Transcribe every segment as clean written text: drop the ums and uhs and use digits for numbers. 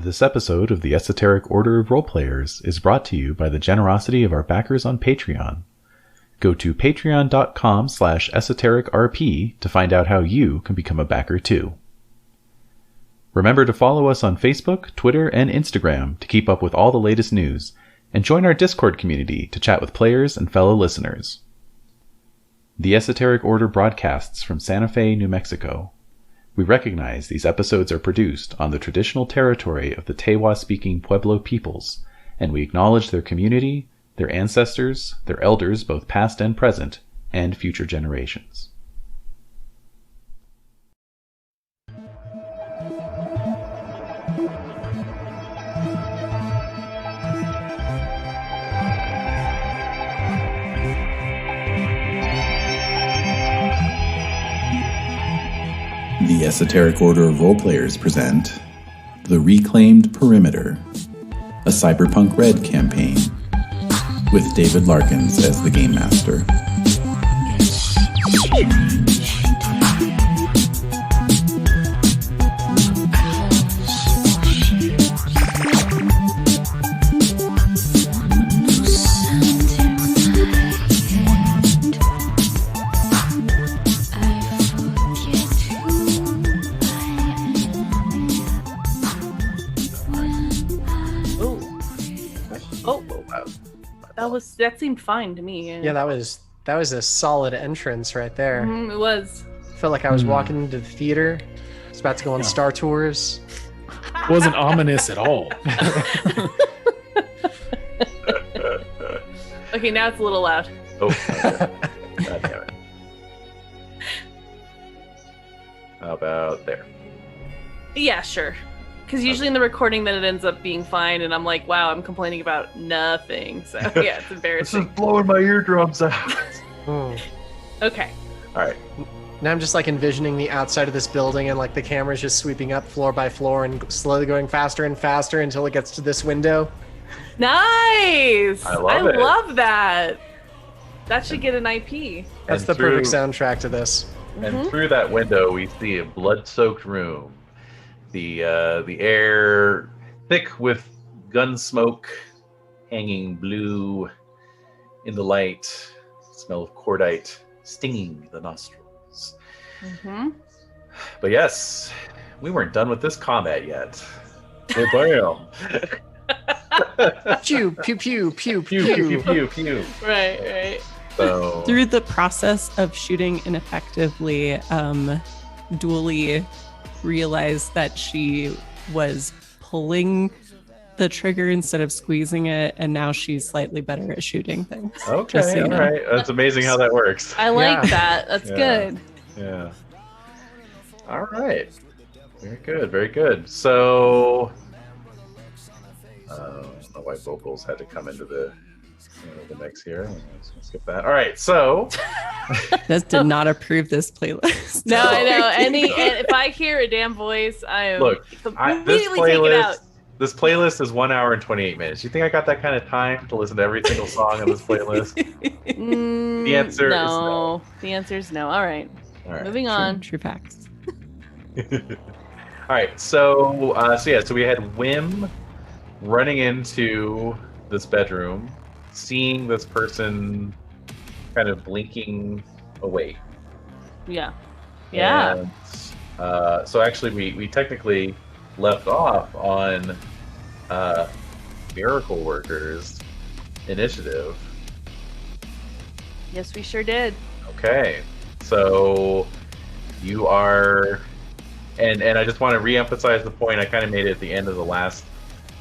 This episode of the Esoteric Order of Roleplayers is brought to you by the generosity of our backers on Patreon. Go to patreon.com/esotericrp to find out how you can become a backer too. Remember to follow us on Facebook, Twitter, and Instagram to keep up with all the latest news, and join our Discord community to chat with players and fellow listeners. The Esoteric Order broadcasts from Santa Fe, New Mexico. We recognize these episodes are produced on the traditional territory of the Tewa-speaking Pueblo peoples, and we acknowledge their community, their ancestors, their elders both past and present, and future generations. The Esoteric Order of Roleplayers present The Reclaimed Perimeter, a Cyberpunk Red campaign, with David Larkins as the Game Master. That seemed fine to me. Yeah, that was a solid entrance right there. It was. Felt like I was walking into the theater. I was about to go on Star Tours. It wasn't ominous at all. Okay, now it's a little loud. Oh, okay. God damn it. How about there? Yeah, sure. Because usually in the recording, then it ends up being fine, and I'm like, wow, I'm complaining about nothing. So yeah, it's embarrassing. This is blowing my eardrums out. Okay. All right. Now I'm just like envisioning the outside of this building, and like the camera's just sweeping up floor by floor and slowly going faster and faster until it gets to this window. Nice! I love it. love that. That should get an IP. That's the perfect soundtrack to this. And through that window, we see a blood-soaked room. The air thick with gun smoke, hanging blue in the light, smell of cordite stinging the nostrils. But yes, we weren't done with this combat yet. Bam! Pew pew pew pew Pew pew pew pew. Right. So through the process of shooting ineffectively, Dooley realized that she was pulling the trigger instead of squeezing it, and now she's slightly better at shooting things. Okay, so all right. That's amazing how that works. I like that. That's good. Yeah. All right. Very good. Very good. So, the white vocals had to come into the mix here. Let's skip that. All right. So, This did not approve this playlist. No, I know. And if I hear a damn voice, I am completely take it out. This playlist is 1 hour and 28 minutes. You think I got that kind of time to listen to every single song on this playlist? The answer is no. The answer is no. All right. Moving on. True facts. All right. So we had WHiM running into this bedroom, seeing this person kind of blinking away. Yeah. And, so actually we technically left off on Miracle Workers initiative. Yes, we sure did. Okay. So you are, and I just want to re-emphasize the point I kind of made it at the end of the last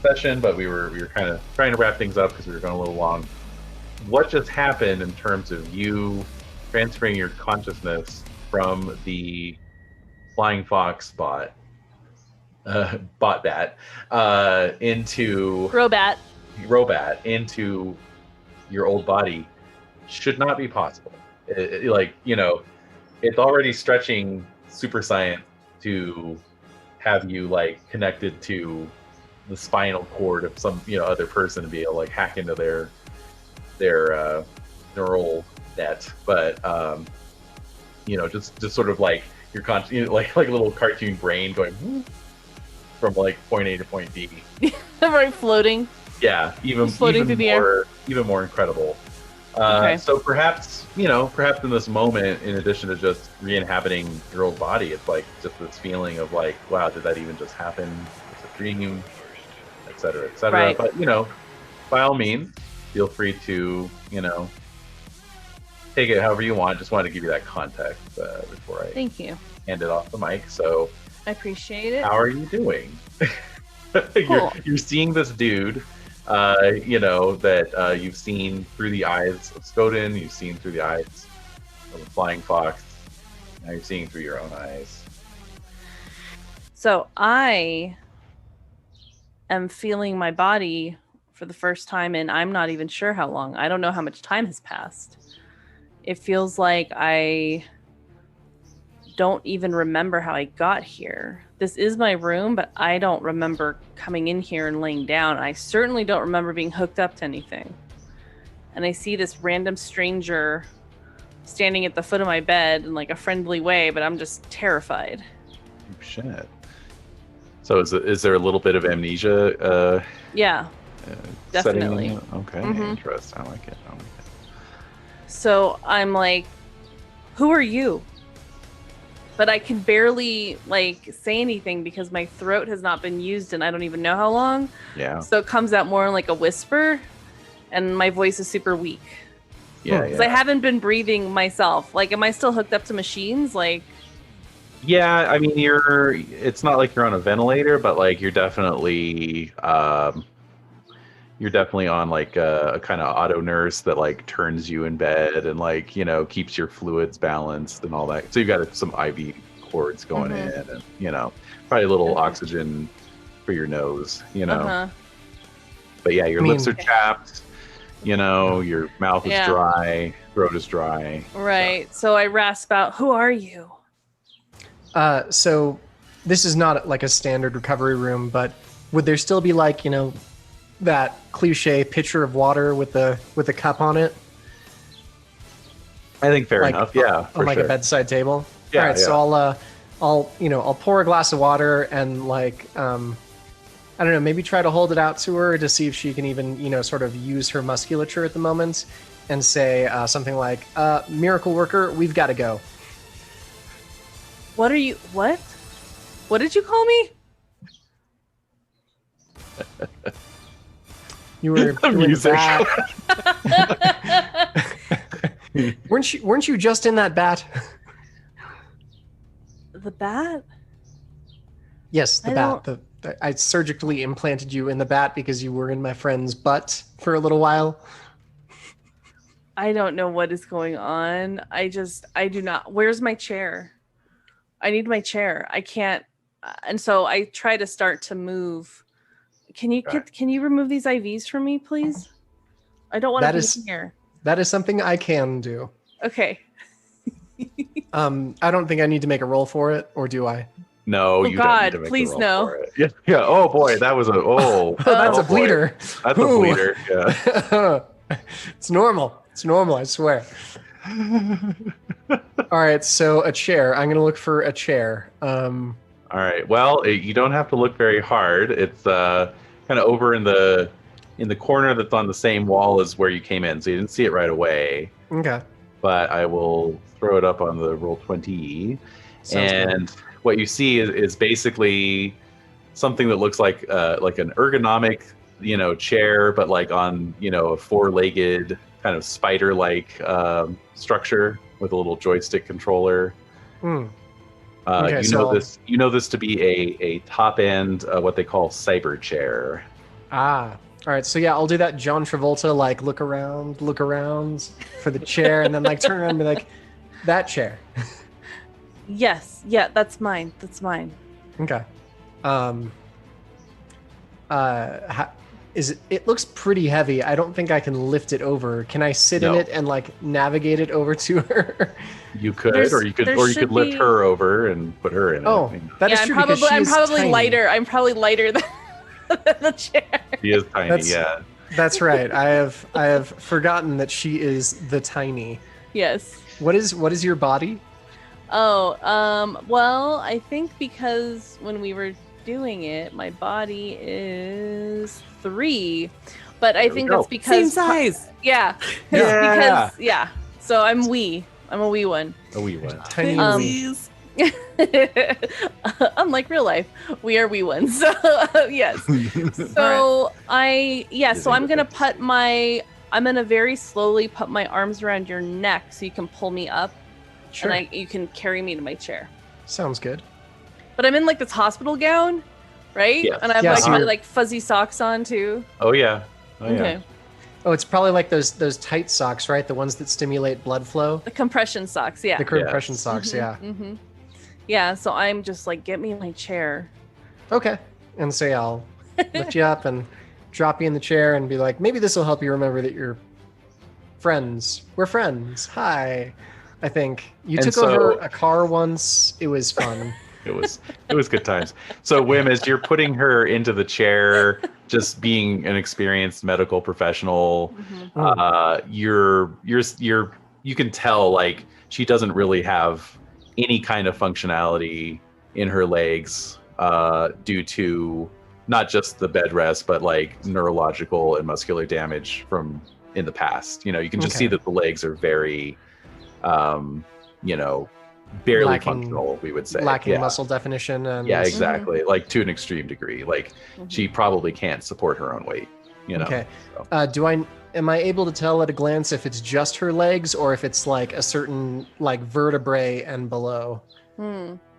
session, but we were kind of trying to wrap things up because we were going a little long. What just happened in terms of you transferring your consciousness from the Flying Fox bot into Robat into your old body should not be possible. It's already stretching super science to have you connected to the spinal cord of some other person to be able to hack into their neural net, but just sort of your like a little cartoon brain going. from like point A to point B. Right, floating. Yeah, even Floating through the air. even more incredible. Okay. So perhaps in this moment, in addition to just re-inhabiting your old body, it's like just this feeling of like, wow, did that even just happen? It's a dream, etc., etc. Right. But by all means, feel free to take it however you want. Just wanted to give you that context before I Thank you. hand it off the mic. So, I appreciate it. how are you doing? Cool. You're seeing this dude, that you've seen through the eyes of Skoden. You've seen through the eyes of the Flying Fox. Now you're seeing through your own eyes. So I am feeling my body for the first time, and I'm not even sure how long. I don't know how much time has passed. It feels like I don't even remember how I got here. This is my room, but I don't remember coming in here and laying down. I certainly don't remember being hooked up to anything. And I see this random stranger standing at the foot of my bed in like a friendly way, but I'm just terrified. Oh, shit. So is there a little bit of amnesia? Yeah, definitely. Okay, Interesting. I like it. So I'm like, who are you? But I can barely like say anything because my throat has not been used and I don't even know how long. Yeah. So it comes out more like a whisper and my voice is super weak. Yeah. Because I haven't been breathing myself. Like, am I still hooked up to machines? Like, yeah, I mean, it's not like you're on a ventilator, but like you're definitely on like a kind of auto nurse that like turns you in bed and like, keeps your fluids balanced and all that. So you've got some IV cords going in and, probably a little oxygen for your nose, But yeah, your lips are chapped, your mouth is dry, throat is dry. Right. So I rasp out, who are you? So this is not like a standard recovery room, but would there still be like, that cliche pitcher of water with the cup on it? I think fair enough. Yeah. On like a bedside table. Yeah. All right. Yeah. So I'll pour a glass of water and like, I don't know, maybe try to hold it out to her to see if she can even, sort of use her musculature at the moment and say something like, miracle worker, we've got to go. What did you call me? You were music. Weren't you just in that bat? The bat? Yes, the bat. I surgically implanted you in the bat because you were in my friend's butt for a little while. I don't know what is going on. I do not. Where's my chair? I need my chair. I can't. And so I try to start to move. Can you remove these IVs from me, please? I don't want to be in here. That is something I can do. Okay. I don't think I need to make a roll for it, or do I? No, you don't need to make please a roll no. for it. Yeah, yeah. Oh boy, that was that's a bleeder. That's a bleeder. Yeah. It's normal. It's normal, I swear. All right, so a chair. I'm gonna look for a chair. All right. Well, you don't have to look very hard. It's kind of over in the corner that's on the same wall as where you came in, so you didn't see it right away. Okay. But I will throw it up on the Roll20, and good. What you see is basically something that looks like an ergonomic, chair, but like on a four-legged kind of spider-like structure with a little joystick controller. Okay, you know this to be a top end what they call cyber chair. All right, so yeah, I'll do that John Travolta, like look around for the chair, and then like turn around and be like, that chair. Yes, yeah, that's mine. Okay. It looks pretty heavy. I don't think I can lift it over. Can I sit in it and like navigate it over to her? You could, or you could lift her over and put her in it. That is true. I'm probably lighter. I'm probably lighter than the chair. She is tiny. Yeah. That's right. I have forgotten that she is the tiny. Yes. What is your body? Oh, well, I think because when we were doing it. My body is 3, but I There we think go. that's because Same size. Yeah. Yeah. Because So I'm wee. I'm a wee one. A wee one. Tiny wee. Unlike real life, we are wee ones. So yes. So so I'm gonna I'm gonna very slowly put my arms around your neck so you can pull me up, Sure. and you can carry me to my chair. Sounds good. But I'm in like this hospital gown, right? Yes. And I have Yeah, like so my, you're- like fuzzy socks on too. Oh yeah. Oh yeah. Okay. Oh, it's probably like those tight socks, right? The ones that stimulate blood flow. The compression socks, yeah. The compression Yes. socks, yeah. Mm-hmm. Yeah, so I'm just like, get me in my chair. Okay. And so I'll lift you up and drop you in the chair and be like, maybe this will help you remember that you're friends. We're friends. Hi. I think you And took over a car once. It was fun. It was good times. So Whim, as you're putting her into the chair, just being an experienced medical professional, you can tell like she doesn't really have any kind of functionality in her legs due to not just the bed rest, but like neurological and muscular damage from in the past. You know, you can just Okay. see that the legs are very, barely Lacking- functional, we would say. Lacking Yeah. muscle definition. And Yeah, exactly. Like to an extreme degree. Like she probably can't support her own weight. You know. Okay. So. Am I able to tell at a glance if it's just her legs or if it's like a certain like vertebrae and below?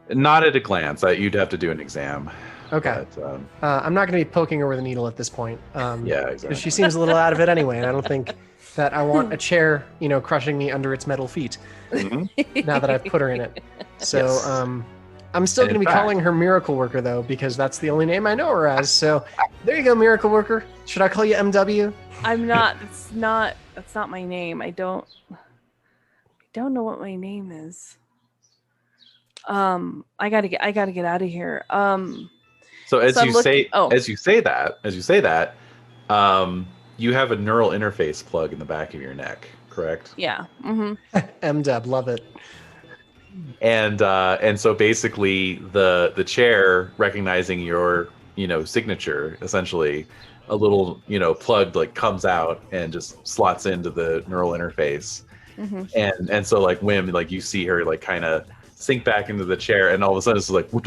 Not at a glance. You'd have to do an exam. Okay. But, I'm not going to be poking her with a needle at this point. yeah, exactly. She seems a little out of it anyway, and I don't think that I want a chair, crushing me under its metal feet. Mhm. Now that I've put her in it. So Yes. I'm still And going to in be fact- calling her Miracle Worker though, because that's the only name I know her as. So there you go, Miracle Worker. Should I call you MW? I'm not. That's not my name. I don't know what my name is. I gotta get out of here. So as So I'm you looking- say, oh. as you say that, you have a neural interface plug in the back of your neck, correct? Yeah. Mm-hmm. MW, love it. And so basically the chair recognizing your signature, essentially a little plug like comes out and just slots into the neural interface. Mm-hmm. And so like Whim, like you see her like kind of sink back into the chair, and all of a sudden it's like like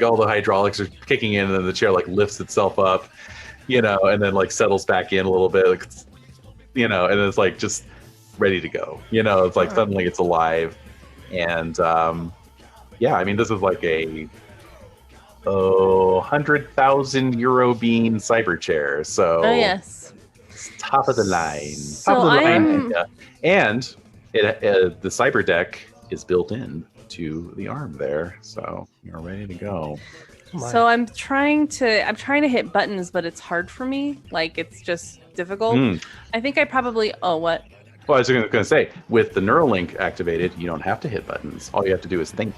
all the hydraulics are kicking in, and then the chair like lifts itself up, and then like settles back in a little bit, like, and then it's like just ready to go. It's like suddenly it's alive, and yeah, I mean this is like a 100,000 euro bean cyber chair, so Oh yes. it's top of the line. So Top of the I'm- line. And the cyber deck is built in to the arm there, so you're ready to go. So I'm trying to hit buttons, but it's hard for me. Like it's just difficult. I think I probably. Oh, what? Well, I was going to say, with the Neuralink activated, you don't have to hit buttons. All you have to do is think.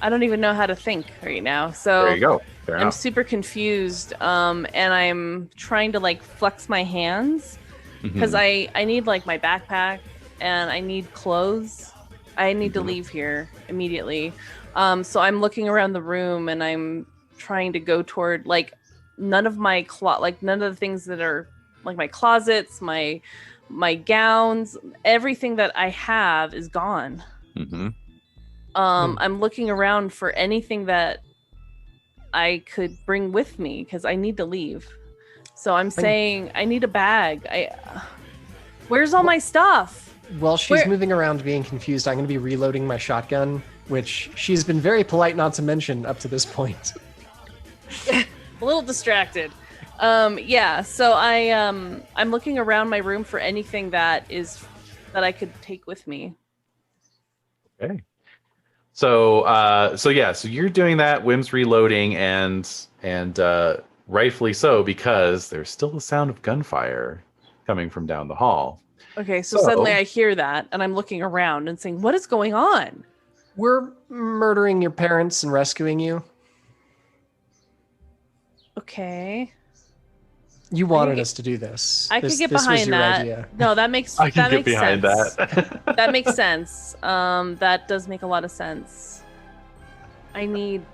I don't even know how to think right now. So There you go. Fair I'm enough. super confused. And I'm trying to like flex my hands because I need like my backpack and I need clothes. I need to leave here immediately. So I'm looking around the room and I'm trying to go toward like none of the things that are like my closets, my gowns, everything that I have is gone. I'm looking around for anything that I could bring with me because I need to leave. So I'm saying I need a bag. Where's all my stuff? While she's Where- moving around being confused, I'm going to be reloading my shotgun, which she's been very polite not to mention up to this point. A little distracted. Yeah. So I'm looking around my room for anything that I could take with me. Okay. So you're doing that. Whim's reloading, and rightfully so, because there's still the sound of gunfire coming from down the hall. Okay. So So- suddenly I hear that and I'm looking around and saying, what is going on? We're murdering your parents and rescuing you. Okay. You wanted could- us to do this. I could This get was behind your that. idea. No, that makes I can that get makes behind sense. that. That makes sense. That does make a lot of sense. I need.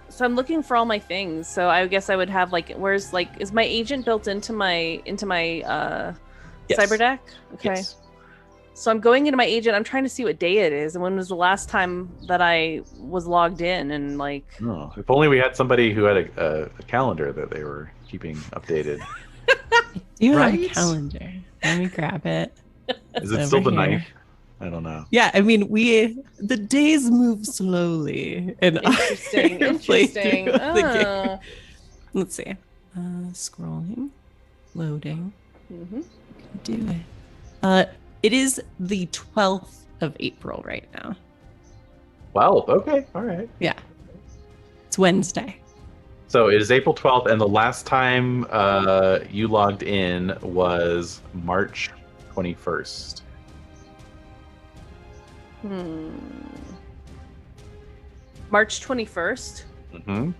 So I'm looking for all my things. So I guess I would have like, where's like, is my agent built into my Yes. cyber deck? Okay. Yes. So I'm going into my agent. I'm trying to see what day it is, and when was the last time that I was logged in, and like. Oh, if only we had somebody who had a calendar that they were keeping updated. You have a Right? calendar. Let me grab it. Is it It's still over the here. 9th? I don't know. Yeah, I mean, the days move slowly. And Interesting. Interesting. Oh. Let's see. Scrolling, loading. Mhm. Do it. It is the 12th of April right now. Well, okay, all right. Yeah, it's Wednesday. So it is April 12th, and the last time you logged in was March 21st. March 21st. Mm-hmm.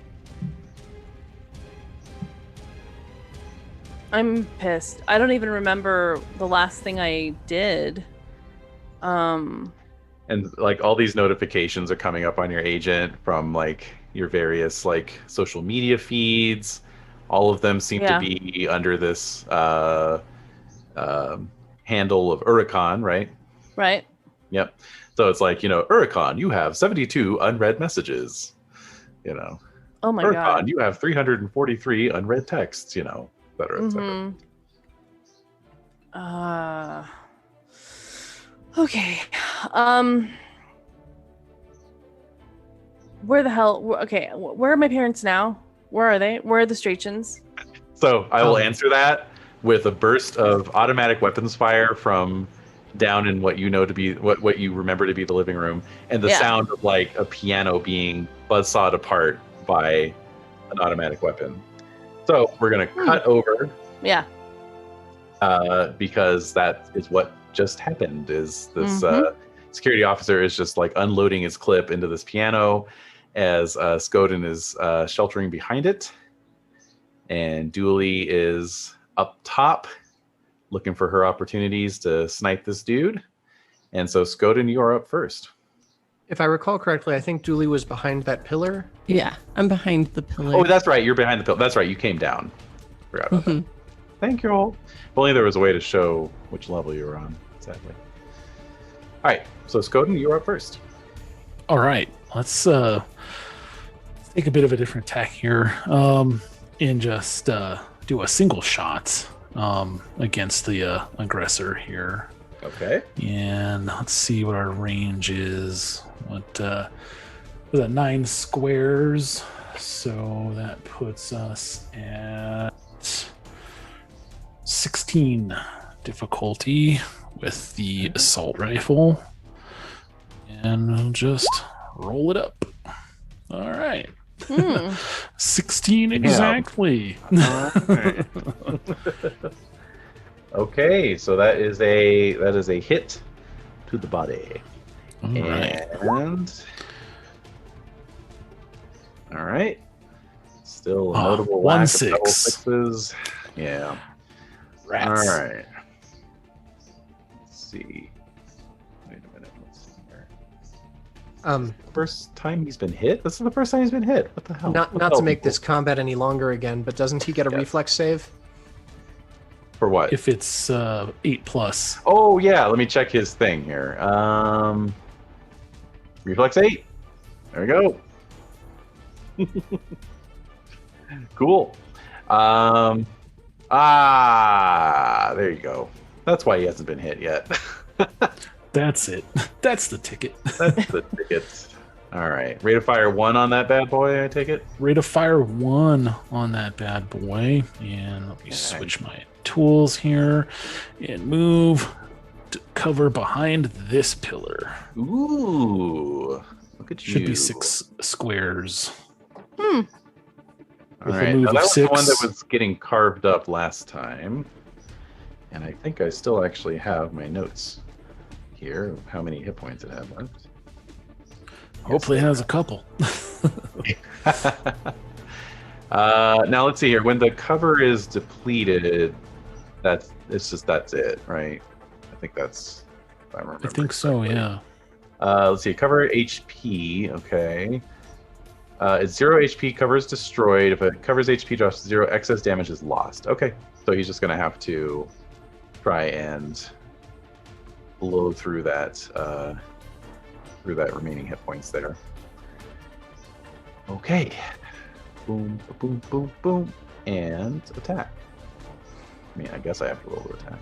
I'm pissed. I don't even remember the last thing I did. And like all these notifications are coming up on your agent from like your various like social media feeds. All of them seem to Yeah. be under this handle of Uricon, right? Right. Yep. So it's like, Uricon, you have 72 unread messages. Oh my Uricon, god. you have 343 unread texts, et cetera, et cetera. Mhm. Okay. Where the hell? Okay. Where are my parents now? Where are they? Where are the Strachens? So I will answer that with a burst of automatic weapons fire from down in what you know to be what you remember to be the living room, and the Yeah. sound of like a piano being buzzsawed apart by an automatic weapon. So we're gonna cut over Yeah. because that is what just happened. Is this Mhm. security officer is just like unloading his clip into this piano as Skoden is sheltering behind it, and Dooley is up top looking for her opportunities to snipe this dude. And so Skoden, you are up first. If I recall correctly, I think Dooley was behind that pillar. Yeah, I'm behind the pillar. Oh, that's right. You're behind the pillar. That's right. You came down. Forgot about that. Thank you all. If only there was a way to show which level you were on. Exactly. All right. So Skoden, you're up first. All right, let's take a bit of a different tack here, and just do a single shot against the aggressor here. Okay. And let's see what our range is. What was that? 9 squares. So that puts us at 16 difficulty with the assault rifle. And we'll just roll it up. All right. 16 exactly. All right. Okay, so that is a hit to the body. All right. And all right, still a notable one lack of double 6. sixes. Yeah. Rats. All right. Let's see. Wait a minute. Let's see here. First time he's been hit. This is the first time he's been hit. What the hell? Not What the to hell, make people? this combat any longer again, but doesn't he get a Yes. reflex save? For what? If it's 8 plus. Oh yeah, let me check his thing here. Reflex 8. There we go. Cool. There you go. That's why he hasn't been hit yet. That's it. That's the ticket. That's the ticket. All right. Rate of fire 1 on that bad boy, I take it. Rate of fire 1 on that bad boy. And let me switch my tools here and move to cover behind this pillar. Ooh. Look at you. Should be 6 squares. All with a right. move Now, of that was the 6. one that was getting carved up last time. And I think I still actually have my notes here of how many hit points it had left. Hopefully it has a couple. Now let's see here. When the cover is depleted, that's it, right? I think that's. If I remember. I think so, correctly. yeah. Let's see. Cover HP. Okay. It's 0 HP, covers destroyed. If it covers HP drops to 0, excess damage is lost. Okay, so he's just going to have to try and blow through that remaining hit points there. Okay. Boom, boom, boom, boom, and attack. I mean, I guess I have to roll to attack.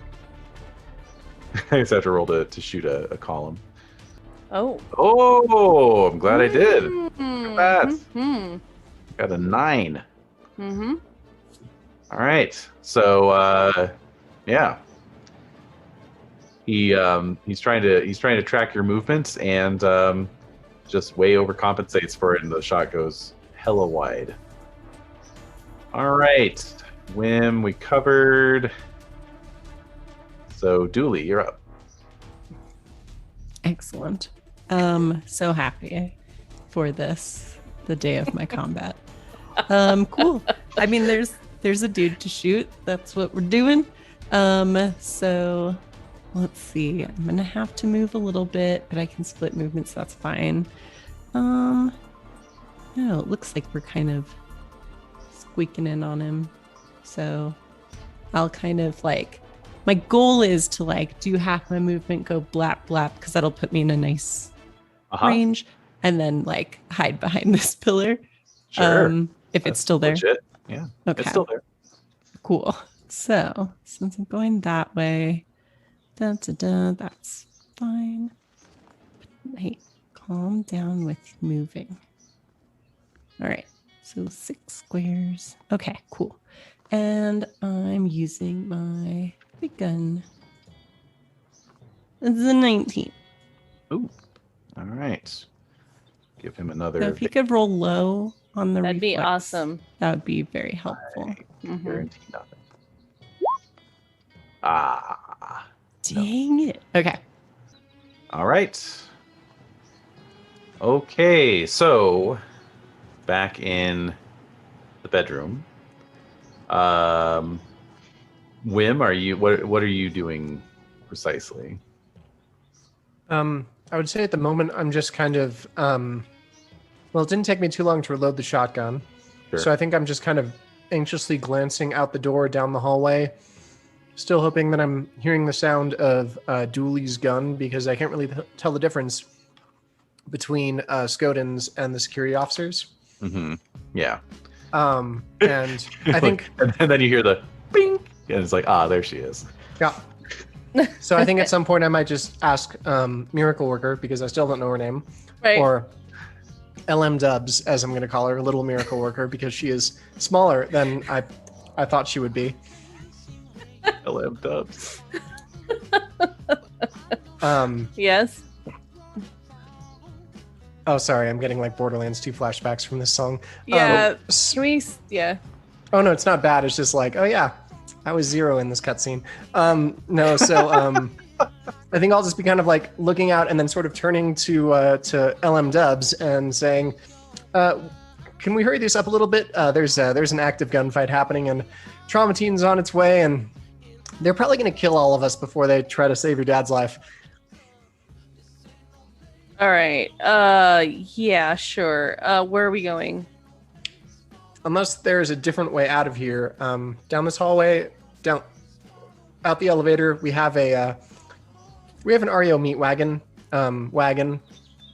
I just have to roll to shoot a column. Oh. Oh, I'm glad I did. Look at that. Mm-hmm. Got a 9. Mm-hmm. All right. So, yeah. He's trying to track your movements and just way overcompensates for it, and the shot goes hella wide. All right, WHiM we covered. So Dooley, you're up. Excellent. So happy for this, the day of my combat. Cool. I mean, there's a dude to shoot. That's what we're doing. So let's see. I'm gonna have to move a little bit, but I can split movements. So that's fine. No, it looks like we're kind of squeaking in on him. So I'll kind of like, my goal is to like do half my movement, go blap blap, because that'll put me in a nice range, and then like hide behind this pillar. Sure. If it's still there. Legit. Yeah. Okay. It's still there. Cool. So since I'm going that way, that's fine. Hey, calm down with moving. All right. So 6 squares. Okay, cool. And I'm using my big gun. It's a 19. Ooh. All right. Give him another. So if you could roll low on the That'd be reflex, awesome. that would be very helpful. Guarantee nothing. Ah. Dang it. Okay. All right. Okay, so back in the bedroom. WHiM, are you what are you doing precisely? I would say at the moment I'm just kind of well, it didn't take me too long to reload the shotgun. Sure. So I think I'm just kind of anxiously glancing out the door down the hallway, still hoping that I'm hearing the sound of Dooley's gun, because I can't really tell the difference between Skoden's and the security officers. Mm-hmm. Yeah. And I think... and then you hear the bing, and it's like, there she is. Yeah. So I think at some point I might just ask Miracle Worker, because I still don't know her name. Right. Or LM Dubs, as I'm going to call her, Little Miracle Worker, because she is smaller than I thought she would be. LM Dubs. Yes. Oh, sorry. I'm getting like Borderlands 2 flashbacks from this song. Yeah. Can we? Yeah. Oh, no, it's not bad. It's just like, oh, yeah, I was 0 in this cutscene. No, so I think I'll just be kind of like looking out and then sort of turning to LM Dubs and saying, can we hurry this up a little bit? There's an active gunfight happening, and Traumatine's on its way, and they're probably going to kill all of us before they try to save your dad's life. All right. Yeah, sure. Where are we going? Unless there's a different way out of here. Down this hallway, down out the elevator, we have an REO meat wagon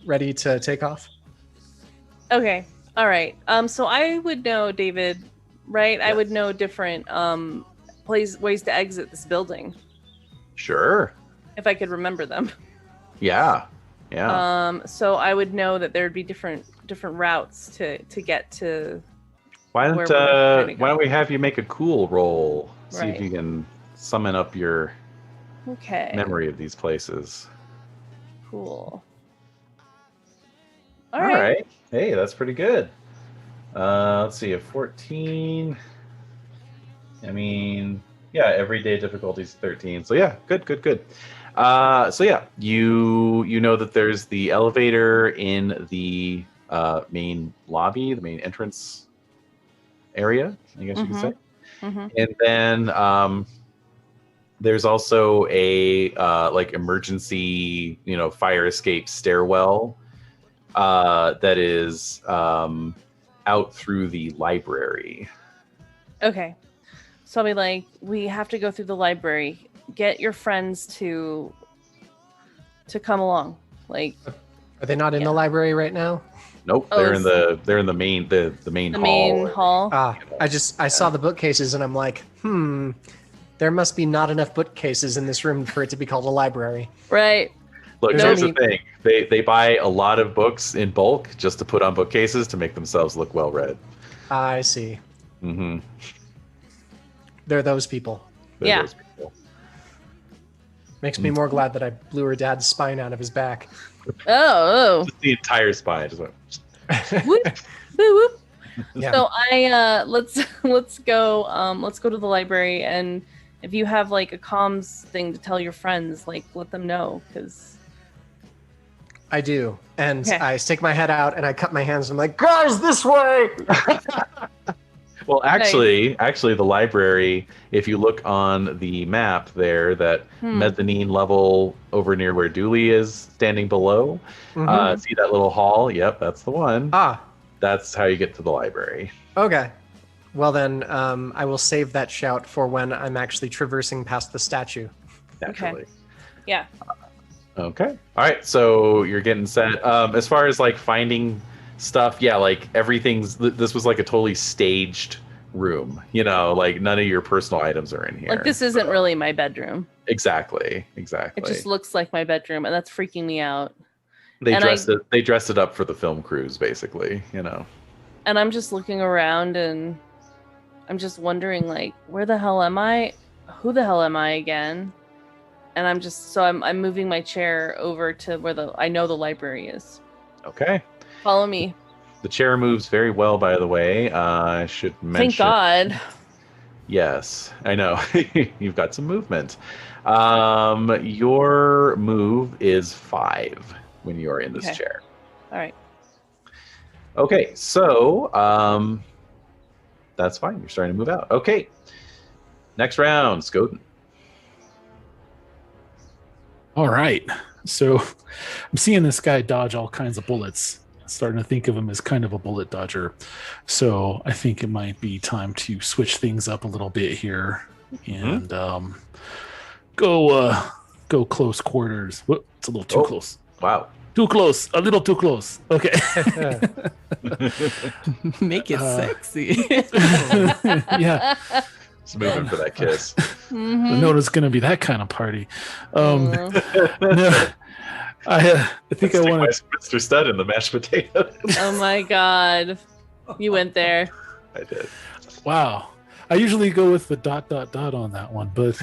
ready to take off. Okay. All right. So I would know, David, right? Yes. I would know different ways to exit this building. Sure. If I could remember them. Yeah. Yeah. So I would know that there'd be different routes to get to. Why don't we have you make a cool roll? See Right. if you can summon up your memory of these places. Cool. All right. Hey, that's pretty good. Let's see, a 14. I mean, yeah, everyday difficulty is 13. So yeah, good. So yeah, you know that there's the elevator in the main lobby, the main entrance area, I guess you could say. Mm-hmm. And then there's also a like emergency, fire escape stairwell that is out through the library. Okay. So I'll be like, we have to go through the library. Get your friends to come along. Like, Are they not in the library right now? Nope, Oh, they're in the main the hall. main hall. I saw the bookcases and I'm like, there must be not enough bookcases in this room for it to be called a library. Right. Look, There's here's the thing. They buy a lot of books in bulk just to put on bookcases to make themselves look well read. I see. Mm-hmm. They're those people. Yeah. Those people. Makes me more glad that I blew her dad's spine out of his back. Oh. Just the entire spine just went. Whoop, whoop, whoop. Yeah. So let's go to the library, and if you have like a comms thing to tell your friends, like let them know, because I do. And Okay. I stick my head out and I cut my hands. And I'm like, guys, this way! Well, actually, the library, if you look on the map there, that mezzanine level over near where Dooley is standing below, see that little hall? Yep, that's the one. That's how you get to the library. Okay. Well, then I will save that shout for when I'm actually traversing past the statue. Naturally. yeah. Okay. All right. So you're getting set. As far as like finding stuff, yeah, like this was like a totally staged room. You know, like none of your personal items are in here. Like this isn't really my bedroom. Exactly. It just looks like my bedroom, and that's freaking me out. They dressed it up for the film crews, basically. You know. And I'm just looking around, and I'm just wondering, like, where the hell am I? Who the hell am I again? And I'm moving my chair over to where I know the library is. Okay. Follow me. The chair moves very well, by the way. I should mention. Thank God. Yes, I know. You've got some movement. Your move is 5 when you are in this chair. All right. Okay, so that's fine. You're starting to move out. Okay. Next round, Skoden. All right. So I'm seeing this guy dodge all kinds of bullets. Starting to think of him as kind of a bullet dodger. So I think it might be time to switch things up a little bit here and go close quarters. Whoop, it's a little too close. Wow. Too close. A little too close. Okay. Make it sexy. Yeah. Just moving for that kiss. I know it's going to be that kind of party. No, I think I want to. Mr. Stud in the mashed potato. Oh my God. You went there. I did. Wow. I usually go with the ... on that one, but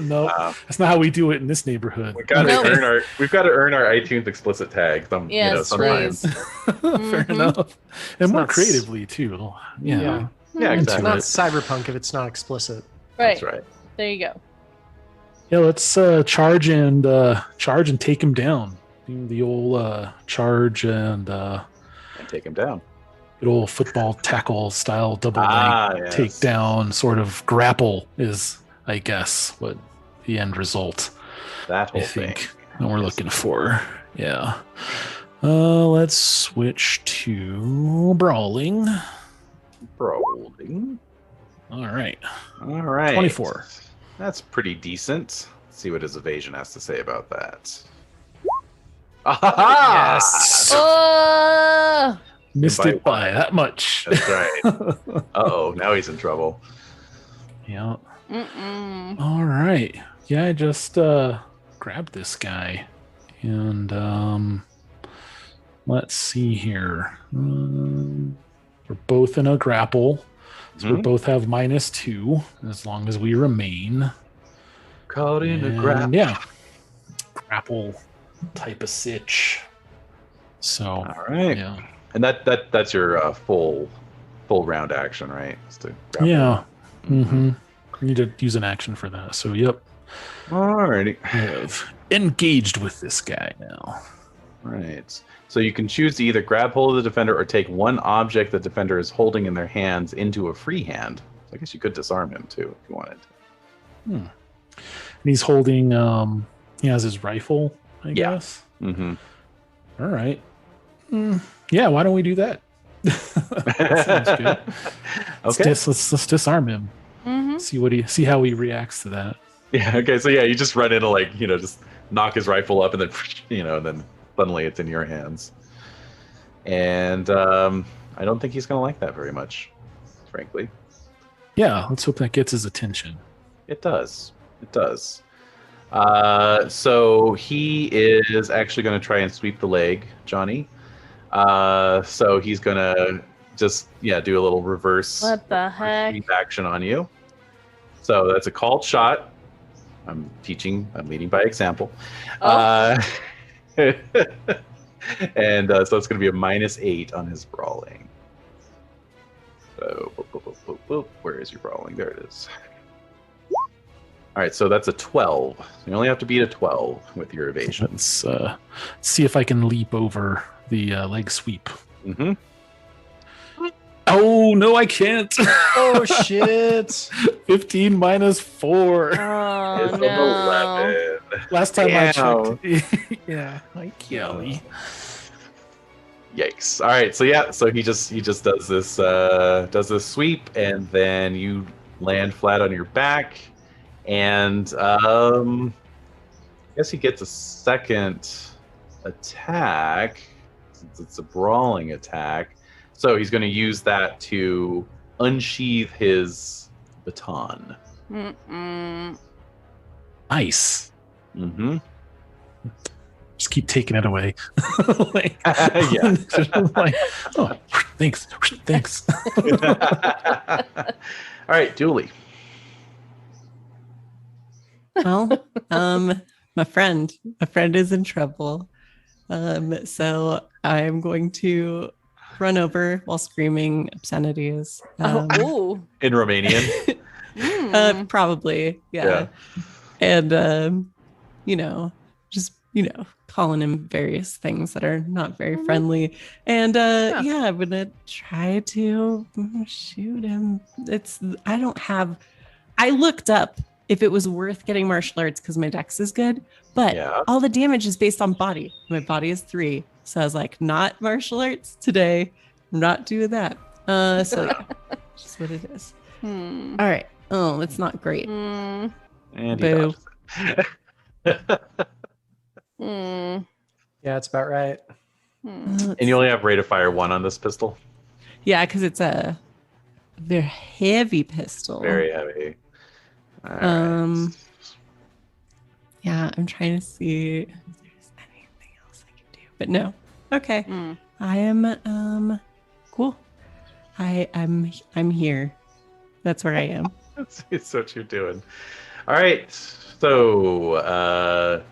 no, that's not how we do it in this neighborhood. We've got to earn our iTunes explicit tag. Yes, sometimes. please. Fair enough. And more creatively too. Yeah. Yeah, It's exactly. not cyberpunk if it's not explicit. Right. That's right. There you go. Yeah, let's charge and take him down. Do the old charge and take him down. Good old football tackle style double leg takedown, sort of grapple is, I guess, what the end result. That whole I thing. think that we're looking for. Yeah. Let's switch to brawling. Brawling. All right. 24. That's pretty decent. Let's see what his evasion has to say about that. Yes. Oh! Missed it by that much. That's right. Uh-oh, now he's in trouble. Yeah. All right. Yeah, I just grabbed this guy. And let's see here. We're both in a grapple. So we both have -2 as long as we remain. Caught in a grapple. Yeah. Grapple type of sitch. So all right. Yeah. And that's your full round action, right? Yeah. Mm-hmm. I need to use an action for that. So yep. Alrighty. I have engaged with this guy now. Right. So you can choose to either grab hold of the defender or take one object the defender is holding in their hands into a free hand. So I guess you could disarm him too if you wanted. And he's holding he has his rifle, I guess. Mm-hmm. All right. Yeah, why don't we do that? That sounds good. Okay. Let's disarm him. Mm-hmm. See how he reacts to that. Yeah. Okay. So yeah, you just run into like just knock his rifle up, and then and then suddenly it's in your hands. And I don't think he's gonna like that very much, frankly. Yeah, let's hope that gets his attention. It does. It does. So he is actually going to try and sweep the leg, Johnny. So he's going to just do a little reverse. What the heck? Sweep action on you. So that's a called shot. I'm leading by example. Oh. And so it's going to be a -8 on his brawling. So where is your brawling? There it is. All right, so that's a 12. You only have to beat a 12 with your evasion. Let's see if I can leap over the leg sweep. Mm-hmm. Oh, no, I can't. Oh, shit. 15 minus 4. Oh, It's an no. 11. Last time I Damn. checked. Yeah, like Kelly. Yikes! All right, so he just does this sweep, and then you land flat on your back, and I guess he gets a second attack since it's a brawling attack. So he's going to use that to unsheath his baton. Mm-mm. Nice. Mm-hmm. Just keep taking it away. Like, Yeah. like, oh, thanks. All right, Julie. Well, my friend is in trouble. So I'm going to run over while screaming obscenities. Ooh. In Romanian. Probably, yeah. And just calling him various things that are not very friendly. And I'm gonna try to shoot him. I looked up if it was worth getting martial arts because my dex is good, but all the damage is based on body. My body is 3, so I was like, not martial arts today. I'm not doing that. So just what it is. All right. Oh, it's not great. And he Boo. dodges it. Yeah, it's about right. And you only have rate of fire 1 on this pistol. Yeah, because it's a very heavy pistol. Very heavy. All right. Yeah, I'm trying to see if there's anything else I can do, but no. Okay, I am cool. I'm here. That's where I am. That's what you're doing. All right. So,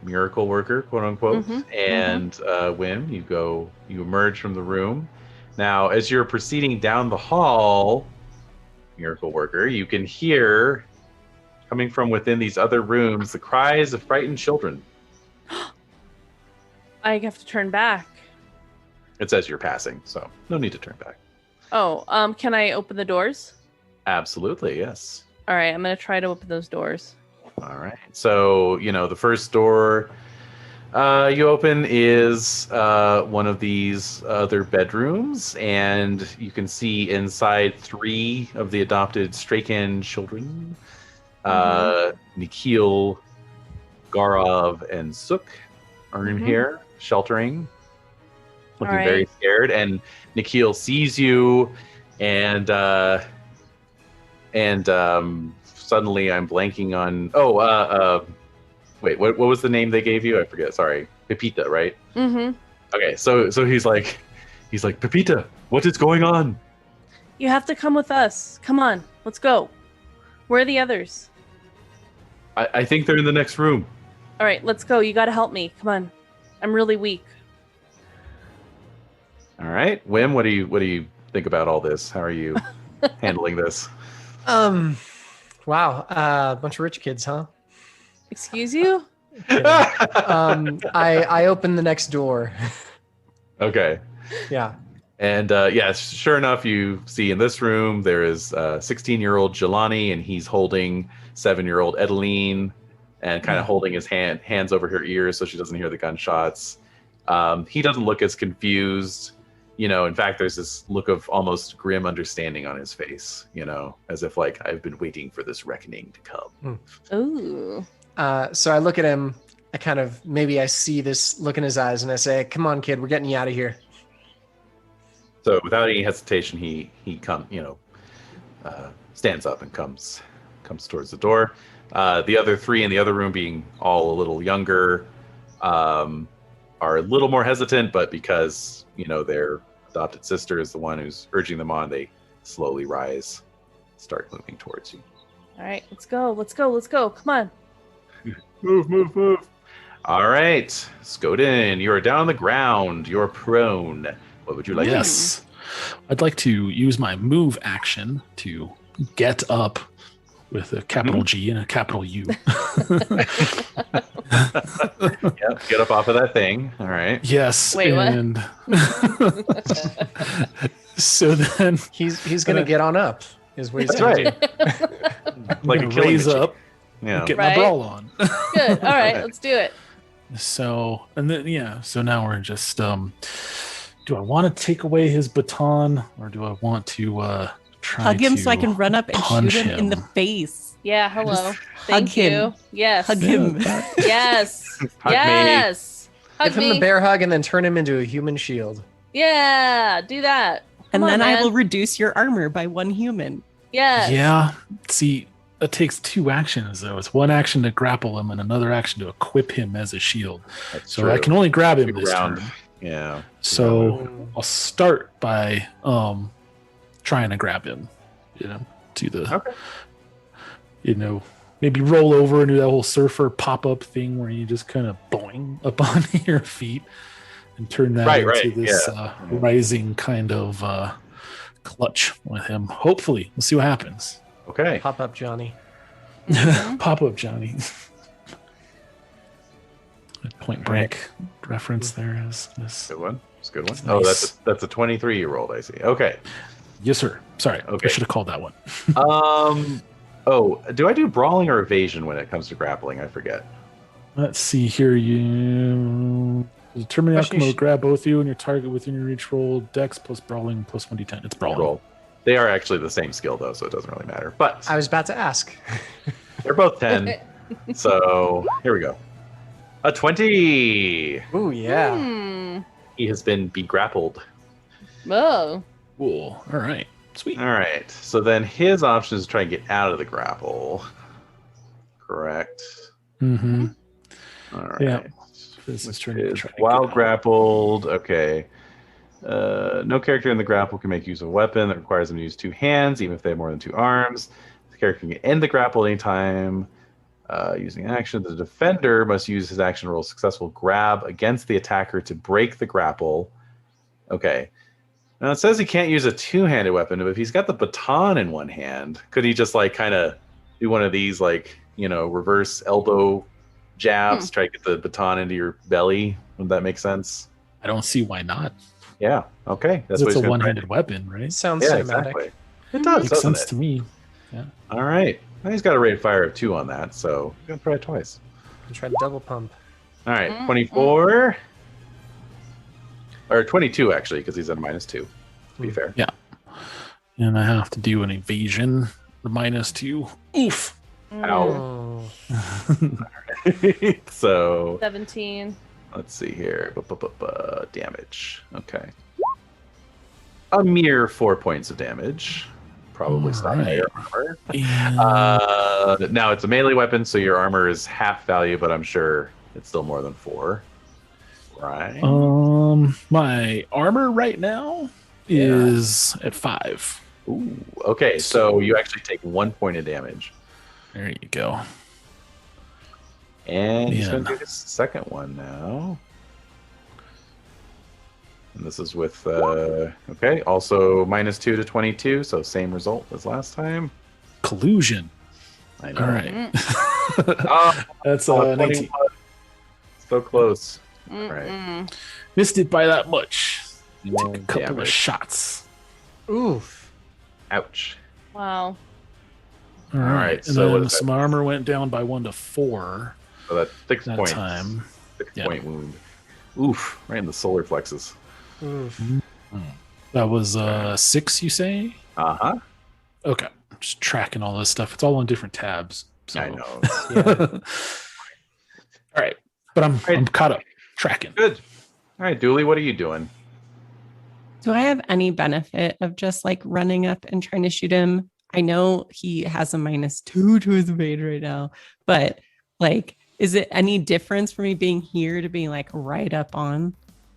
miracle worker, quote unquote, and WHiM, you emerge from the room. Now, as you're proceeding down the hall, miracle worker, you can hear coming from within these other rooms the cries of frightened children. I have to turn back. It says you're passing, so no need to turn back. Oh, can I open the doors? Absolutely, yes. All right, I'm gonna try to open those doors. All right. So, the first door you open is one of these other bedrooms, and you can see inside 3 of the adopted Straken children. Nikhil, Garov, and Suk are in here, sheltering, looking very scared. And Nikhil sees you, and suddenly I'm blanking on. Wait, what was the name they gave you? I forget. Sorry, Pepita, right? Mm-hmm. Okay, so he's like, Pepita, what is going on? You have to come with us. Come on, let's go. Where are the others? I think they're in the next room. All right, let's go. You got to help me. Come on, I'm really weak. All right, WHiM, what do you think about all this? How are you handling this? Wow, a bunch of rich kids, huh? Excuse you? I opened the next door. Okay. Yeah. And sure enough, you see in this room there is 16-year-old Jelani, and he's holding 7-year-old Edeline, and kind of holding his hands over her ears so she doesn't hear the gunshots. He doesn't look as confused in fact, there's this look of almost grim understanding on his face, as if like, I've been waiting for this reckoning to come. Ooh. So I look at him. I kind of, maybe I see this look in his eyes, and I say, "Come on, kid, we're getting you out of here." So without any hesitation, he stands up and comes towards the door. The other three in the other room, being all a little younger, are a little more hesitant, but because their adopted sister is the one who's urging them on, they slowly rise, start moving towards you. All right, let's go. Come on. Move. All right, Skoden, you are down on the ground. You're prone. What would you like? Yes. I'd like to use my move action to get up with a capital G and a capital U. Yep, get up off of that thing. All right. Yes. Wait, what? And so then He's gonna get on up. Is what he's That's gonna right. I'm Like a gonna killing raise machine. up, Yeah. get Right. my brawl on. Good. All right, let's do it. So so now we're just do I want to take away his baton or do I want to try Hug him to so I can run up and punch shoot him in the him? face. Yeah. Hello. Hug Thank him. you. Yes. Hug him. Yes. Hug me. Yes. Hug Give him me. the bear hug and then turn him into a human shield. Yeah. Do that. And Come then on, I man. will reduce your armor by 1 human. Yes. Yeah. See, it takes 2 actions though. It's 1 action to grapple him and another action to equip him as a shield. That's So true. I can only grab him Two this round. turn. Yeah. So I'll start by trying to grab him, to the Okay. maybe roll over and do that whole surfer pop-up thing where you just kind of boing up on your feet and turn that into this rising kind of clutch with him. Hopefully, we'll see what happens. Okay. Pop up, Johnny. Pop up, Johnny. Point break reference there is this. Good one. It's a good one. Nice. Oh, that's a 23 you rolled, I see. Okay. Yes, sir. Sorry, Okay. I should have called that one. Oh, do I do brawling or evasion when it comes to grappling? I forget. Let's see here. You determine the outcome will grab both you and your target within your reach. Roll Dex plus brawling plus 1d10. It's brawling. Roll. They are actually the same skill though, so it doesn't really matter. But I was about to ask. they're both 10. So here we go. A 20. Ooh, yeah. Hmm. He has been be-grappled. Oh. Cool. All right. Sweet. All right. So then his option is to try and get out of the grapple. Correct. Mm-hmm. All right. Yeah. This is turning to Is try to while get out. grappled, okay. No character in the grapple can make use of a weapon that requires them to use 2 hands, even if they have more than 2 arms. The character can end the grapple anytime using action. The defender must use his action to roll a successful grab against the attacker to break the grapple. Okay. Now it says he can't use a 2-handed weapon, but if he's got the baton in one hand, could he just like kind of do one of these like, reverse elbow jabs, try to get the baton into your belly? Would that make sense? I don't see why not. Yeah. Okay. That's what It's he's a gonna try. one-handed weapon, right? Sounds Yeah, cinematic. exactly. It does, Makes doesn't sense it? to me. All right. Now he's got a rate of fire of 2 on that, so he's gonna try it twice. Try to double pump. All right, 24 or 22 actually, because he's at a -2. To be fair. Yeah. And I have to do an evasion. The -2. Oof. Ow. Oh. So 17. let's see here. Damage. Okay. A mere 4 points of damage. Probably stop by your armor. And Now it's a melee weapon, so your armor is half value, but I'm sure it's still more than 4. Right? my armor right now is at 5. Ooh, okay, so you actually take 1 point of damage. There you go. And he's going Man. to do his second one now. And this is with, okay, also -2 to 22, so same result as last time. Collusion. I know. All right. Oh, That's 21. 19. So close. Mm-mm. Missed it by that much. Take a One couple of damage. shots. Oof. Ouch. Wow. All right, right. And so what then is that? my armor went down by 1 to 4 So that's 6 that points. time. 6 Yeah. point wound. Oof, right in the solar plexus. Oof. That was 6, you say? Uh-huh. Okay. I'm just tracking all this stuff. It's all on different tabs. So. I know. All right. But I'm caught up. Tracking. Good. All right, Dooley, what are you doing? Do I have any benefit of just like running up and trying to shoot him? I know he has a -2 to his evade right now, but like, is it any difference for me being here to being like right up on?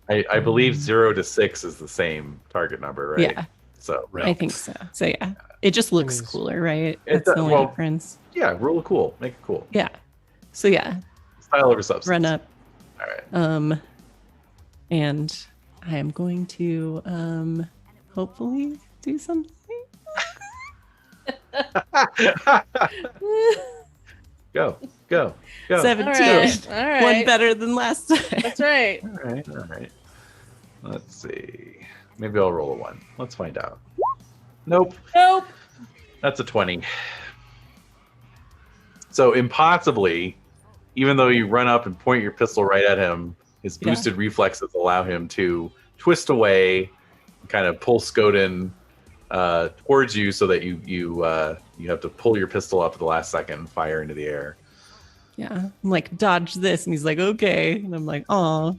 I believe 0 to 6 is the same target number, right? Yeah. So I think so. So yeah, it just looks cooler, right? It That's the only well, difference. yeah, rule of cool. Make it cool. Yeah. So yeah, Style over substance. run up. All right. And I am going to hopefully do something. Go. 17. All right. One better than last time. That's right. All right. Let's see. Maybe I'll roll a 1. Let's find out. Nope. That's a 20. So impossibly, even though you run up and point your pistol right at him, his boosted reflexes allow him to twist away, kind of pull Skoden towards you, so that you have to pull your pistol up at the last second and fire into the air. Yeah. I'm like, dodge this. And he's like, okay. And I'm like, oh.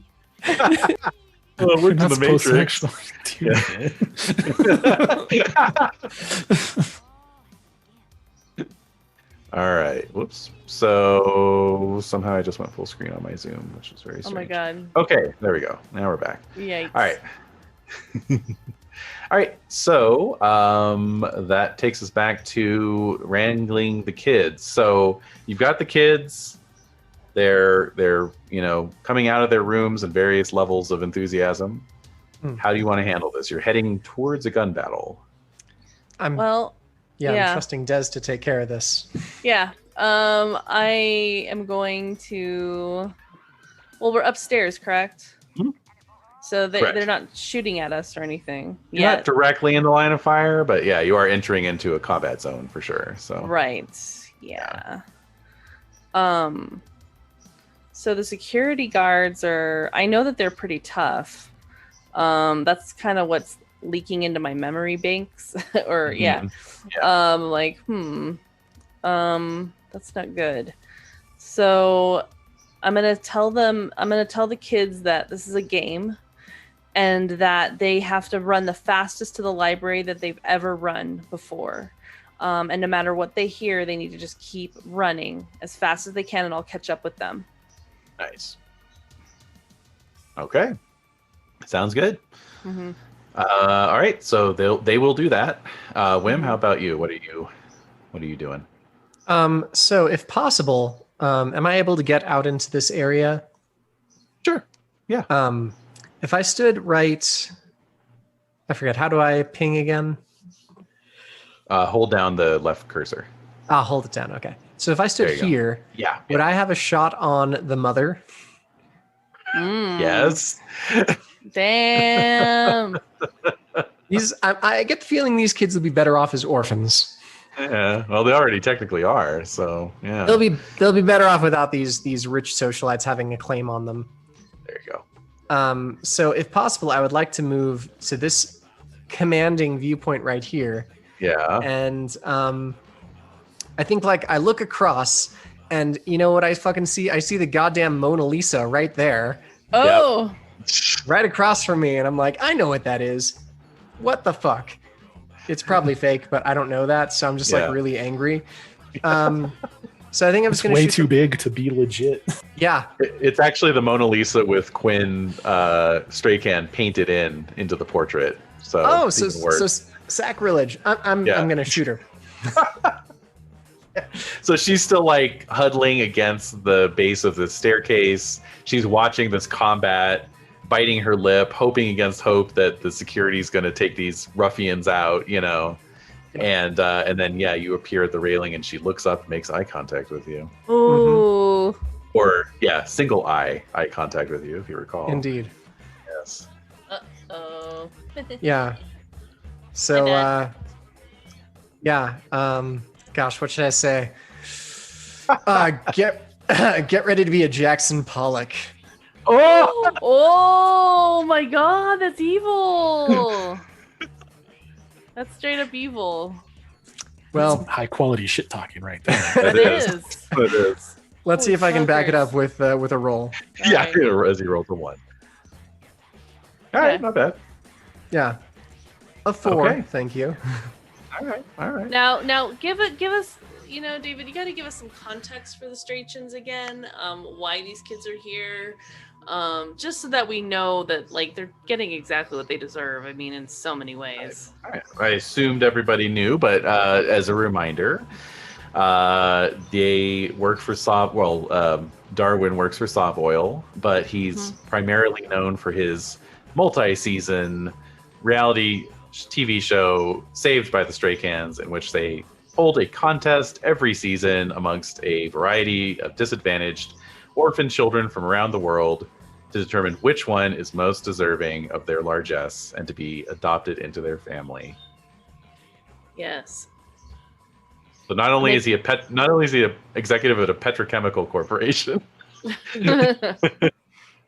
Well, You're look not to the supposed to Matrix. actually do it. All right. Whoops. So somehow I just went full screen on my Zoom, which is very strange. Oh my god. Okay, there we go. Now we're back. Yikes. All right. All right. So that takes us back to wrangling the kids. So you've got the kids. They're coming out of their rooms in various levels of enthusiasm. How do you want to handle this? You're heading towards a gun battle. I'm Yeah. trusting Des to take care of this. Yeah. I am going to. Well, we're upstairs, correct? Mhm. So Correct. they're not shooting at us or anything. You're not directly in the line of fire, but yeah, you are entering into a combat zone for sure. So Right. Yeah. So the security guards are. I know that they're pretty tough. That's kind of what's leaking into my memory banks, or that's not good. So I'm gonna tell the kids that this is a game, and that they have to run the fastest to the library that they've ever run before. And no matter what they hear, they need to just keep running as fast as they can, and I'll catch up with them. nice. Okay, sounds good. Mm-hmm. All right, so they will do that. WHiM, how about you? What are you doing? So if possible, am I able to get out into this area? Sure. Yeah. If I stood right, I forget, how do I ping again? Hold down the left cursor. I'll hold it down. Okay. So if I stood There you go. here, Yeah. would I have a shot on the mother? Yes. Damn. I get the feeling these kids will be better off as orphans. Yeah. Well, they already technically are. So yeah. They'll be better off without these rich socialites having a claim on them. There you go. So if possible, I would like to move to this commanding viewpoint right here. Yeah. And I think like I look across, and you know what I fucking see? I see the goddamn Mona Lisa right there, Oh. right across from me, and I'm like, I know what that is. What the fuck? It's probably fake, but I don't know that, so I'm just Yeah. like really angry. So I think I'm It's just gonna way shoot too big to be legit. Yeah, It's actually the Mona Lisa with Quinn Straycan painted into the portrait. So oh, it's so even worse. sacrilege. I'm Yeah. gonna shoot her. So she's still like huddling against the base of the staircase. She's watching this combat, biting her lip, hoping against hope that the security's going to take these ruffians out, And then you appear at the railing, and she looks up, makes eye contact with you, Ooh. or single eye contact with you, if you recall. Indeed. Yes. Oh. Yeah. So gosh, what should I say? Get ready to be a Jackson Pollock. Oh! Oh my god, that's evil. That's straight up evil. Well, High quality shit talking right there. It is. It is. let's see if I can back it up with a roll. Yeah, Alright. as he rolls a 1. All right, Okay. not bad. Yeah, a 4. Okay. Thank you. All right. Now give us, David, you got to give us some context for the Strachens again. Why these kids are here, just so that we know that like they're getting exactly what they deserve. I mean, in so many ways. All right. I assumed everybody knew, but as a reminder, they work for Darwin works for Sov Oil, but he's primarily known for his multi-season reality TV show Saved by the Stray Cans, in which they hold a contest every season amongst a variety of disadvantaged orphan children from around the world to determine which one is most deserving of their largesse and to be adopted into their family. Yes. So not only is he a executive at a petrochemical corporation,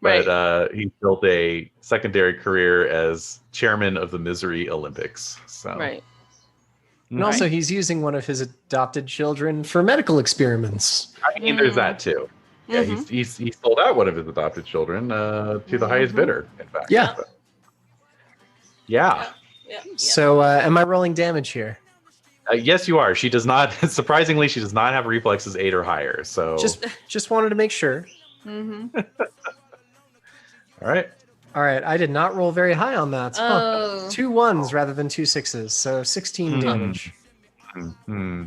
Right. but he built a secondary career as chairman of the Misery Olympics. So Right. And also, he's using one of his adopted children for medical experiments. I mean, there's that too. Yeah, he sold out one of his adopted children to the highest bidder. In fact, Yeah. But, yeah. Yeah. So, am I rolling damage here? Yes, you are. She does not. Surprisingly, she does not have reflexes 8 or higher. So Just wanted to make sure. Mm-hmm. all right. All right, I did not roll very high on that. Oh. 2 1s rather than 2 6s, so 16 damage. Hmm.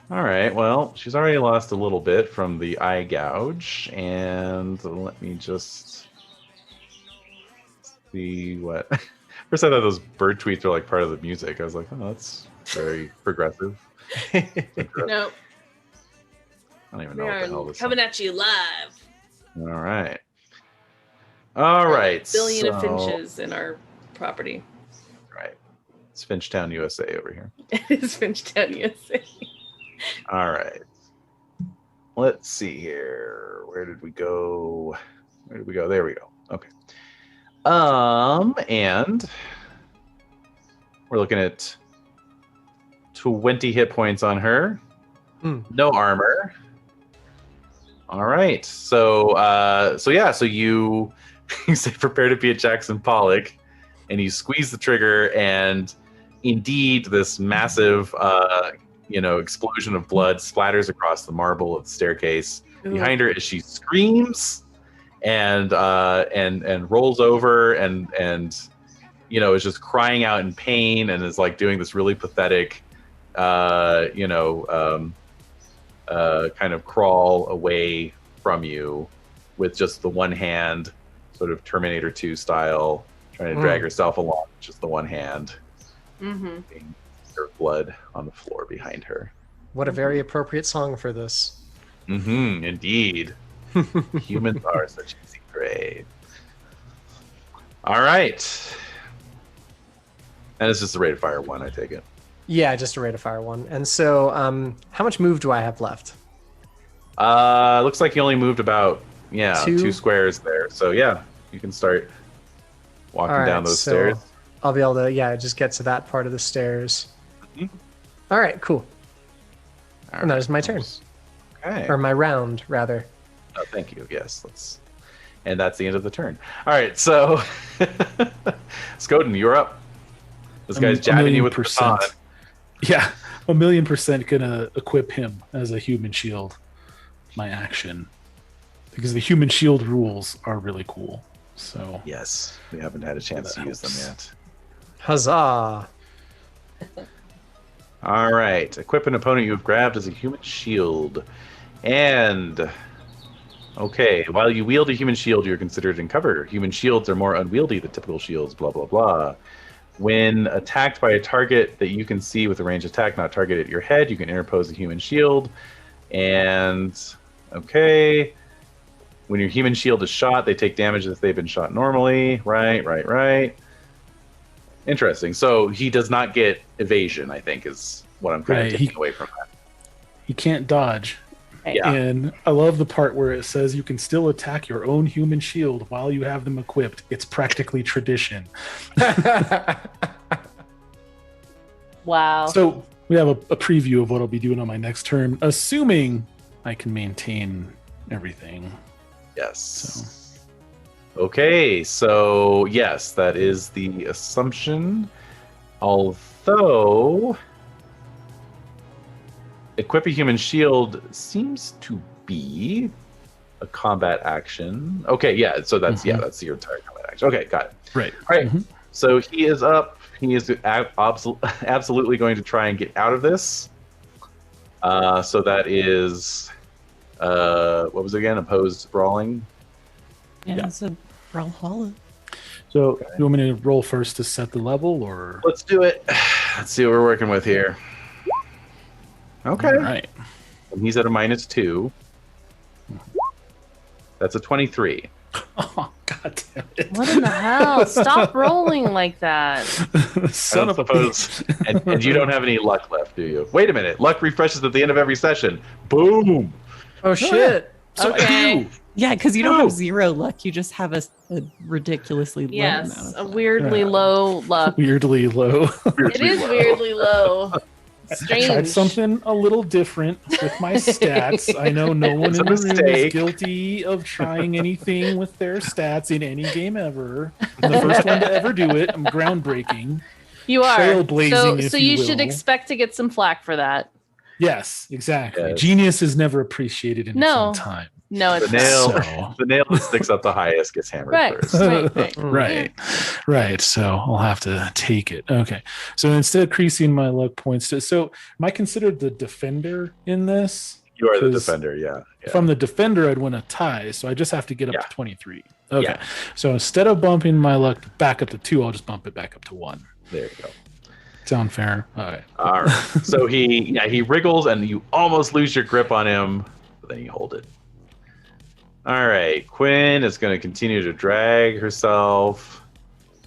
All right. Well, she's already lost a little bit from the eye gouge, and let me just see what. First, I thought those bird tweets were like part of the music. I was like, oh, that's very progressive. No, I don't even we know what the hell are this coming is. at you live. All right. All right. Billion of so- finches in our property. Right. It's Finchtown, USA over here. It is Finchtown, USA. All right. Let's see here. Where did we go? There we go. Okay. And we're looking at 20 hit points on her. No armor. All right. So you say prepare to be a Jackson Pollock, and you squeeze the trigger, and indeed this massive explosion of blood splatters across the marble of the staircase behind her as she screams and rolls over and is just crying out in pain and is like doing this really pathetic kind of crawl away from you with just the one hand, sort of Terminator 2 style, trying to drag herself along with just the one hand. Mm-hmm. Her blood on the floor behind her. What a very appropriate song for this. Indeed. Humans are such easy prey. All right. And it's just a rate of fire 1, I take it. Yeah, just a rate of fire 1. And so, how much move do I have left? Looks like you only moved about 2 squares there. So yeah, you can start walking down those stairs. I'll be able to just get to that part of the stairs. All right, cool. And that is my turn. Okay. Or my round, rather. Oh, thank you. Yes, and that's the end of the turn. All right, so Skoden, you're up. This guy's jabbing you with the baton. Yeah, 1,000,000% gonna equip him as a human shield. My action, because the human shield rules are really cool. So yes, we haven't had a chance to use them yet. Huzzah! All right, equip an opponent you have grabbed as a human shield, and okay, while you wield a human shield, you're considered in cover. Human shields are more unwieldy than typical shields. Blah blah blah. When attacked by a target that you can see with a ranged attack, not targeted at your head, you can interpose a human shield. And okay, when your human shield is shot, they take damage if they've been shot normally. Right. Interesting. So he does not get evasion, I think, is what I'm kind of taking away from that. He can't dodge. Yeah. And I love the part where it says you can still attack your own human shield while you have them equipped. It's practically tradition. Wow. So we have a preview of what I'll be doing on my next turn, assuming I can maintain everything. Yes. Okay, so yes, that is the assumption. Although equip a human shield seems to be a combat action. Okay, yeah, so that's that's your entire combat action. Okay, got it. Right. All right. So he is up. He is absolutely going to try and get out of this. So that is what was it again? Opposed brawling. Yeah, it's a Brawlhalla. So you want me to roll first to set the level, or Let's do it. Let's see what we're working with here. Okay. all right? And he's at a -2. That's a 23. Oh, God damn it! What in the hell? Stop rolling like that. Son of a bitch! And you don't have any luck left, do you? Wait a minute. Luck refreshes at the end of every session. Boom. Oh shit! So Okay. I do. Yeah, because you don't No. have 0 luck. You just have a ridiculously low amount Yes, of a luck. weirdly low luck. Weirdly low. It is weirdly low. Strange. Tried something a little different with my stats. I know no one It's in a the room is mistake. guilty of trying anything with their stats in any game ever. I'm the first one to ever do it. I'm groundbreaking. You are. Trailblazing, if So you you should will. expect to get some flack for that. Yes, exactly. Yes. Genius is never appreciated in its No. own time. No, it's The nail, So- the nail that sticks up the highest gets hammered Right. first. Right. So I'll have to take it. Okay. So instead of increasing my luck points so am I considered the defender in this? You are the 'Cause defender, yeah. If I'm the defender, I'd win a tie. So I just have to get up Yeah. to 23. Okay. Yeah. So instead of bumping my luck back up to 2, I'll just bump it back up to 1. There you go. Sound fair? All right. All right. So he wriggles and you almost lose your grip on him, but then you hold it. All right. Quinn is going to continue to drag herself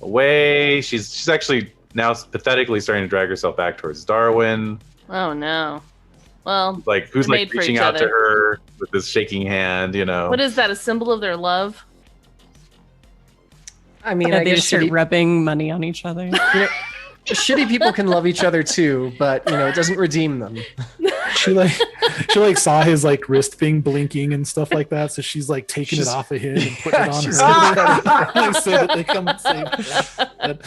away. She's actually now pathetically starting to drag herself back towards Darwin. Oh no. Well, Like who's They're like made for reaching each out to other. her with this shaking hand, you know. what is that? A symbol of their love? I mean, Yeah, I they guess just start shitty, rubbing money on each other. shitty people can love each other too, but it doesn't redeem them. She saw his like wrist thing blinking and stuff like that. So she's like taking it off of him and putting it on she's her so that they come and save her.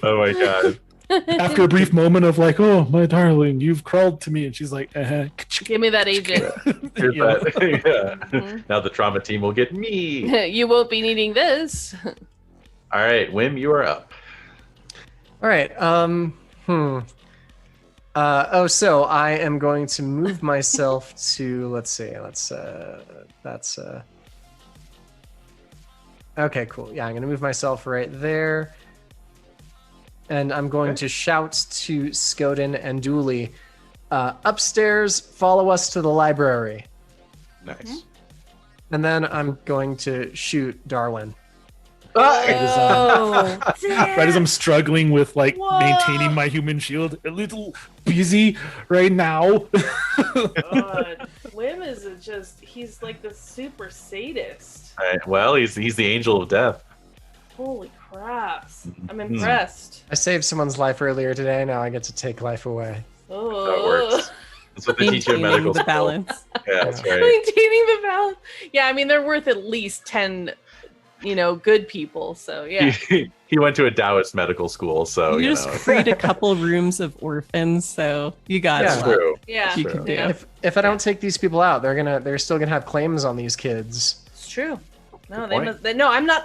Oh my god. After a brief moment of like, oh my darling, you've crawled to me, and she's like, Give me that agent. Here's Yeah. that. Yeah. Mhm. Now the trauma team will get me. You won't be needing this. All right, Wim, you are up. All right. So I am going to move myself to, let's see, that's okay, cool. Yeah, I'm going to move myself right there. And I'm going to shout to Skoden and Dooley, upstairs, follow us to the library. Nice. And then I'm going to shoot Darwin. Oh, right as I'm struggling with like Whoa. maintaining my human shield, a little busy right now. God. Wim is he's like the super sadist. All right. Well, he's the angel of death. Holy craps. I'm Mhm. impressed. I saved someone's life earlier today. Now I get to take life away. Oh. That works. That's what they teach you in Maintaining medical the school. balance. Yeah, that's right. Maintaining the balance. Yeah, I mean they're worth at least 10, good people. So yeah. He went to a Taoist medical school, so you you just know. freed a couple rooms of orphans, so you got Yeah. a lot True. Yeah. you True. can do. Yeah. If I don't take these people out, they're still gonna have claims on these kids. It's true. No, Good they point. must. No, I'm not.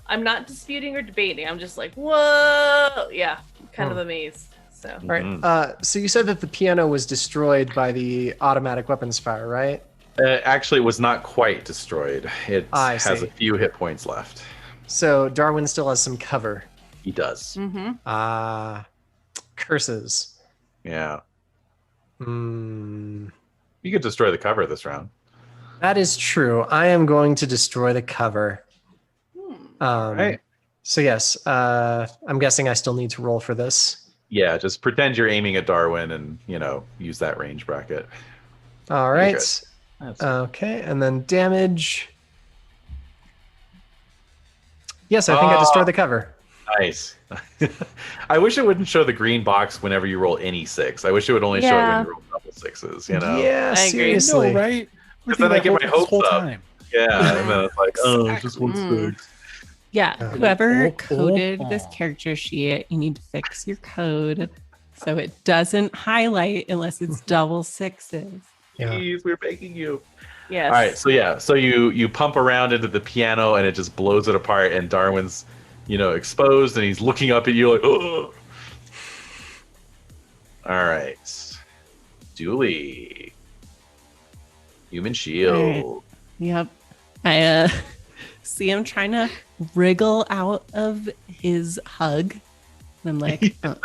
I'm not disputing or debating. I'm just like, whoa, yeah, kind of amazed. So All right. Mhm. So you said that the piano was destroyed by the automatic weapons fire, right? Actually, it was not quite destroyed. It I has see. a few hit points left. So Darwin still has some cover. He does. mm-hmm. Curses. Yeah. Hmm. You could destroy the cover this round. That is true. I am going to destroy the cover. Right. So yes, I'm guessing I still need to roll for this. Yeah, just pretend you're aiming at Darwin and, use that range bracket. All You're right. good. That's Okay, and then damage. Yes, I think I destroyed the cover. nice. I wish it wouldn't show the green box whenever you roll any 6. I wish it would only show it when Yeah. you roll double 6s, you know? Yeah, I agree. seriously. No, right? Because then I get my hopes up. time. Yeah, and then it's like, oh, it's just one Mm. 6. Yeah, whoever Oh, coded oh, this oh. character sheet, you need to fix your code so it doesn't highlight unless it's double 6s. Yeah. Please, we're begging you. Yes. All right, so you pump around into the piano and it just blows it apart, and Darwin's, exposed, and he's looking up at you like, oh. All right, Dooley, human shield. Yep. I see him trying to wriggle out of his hug. And I'm like, and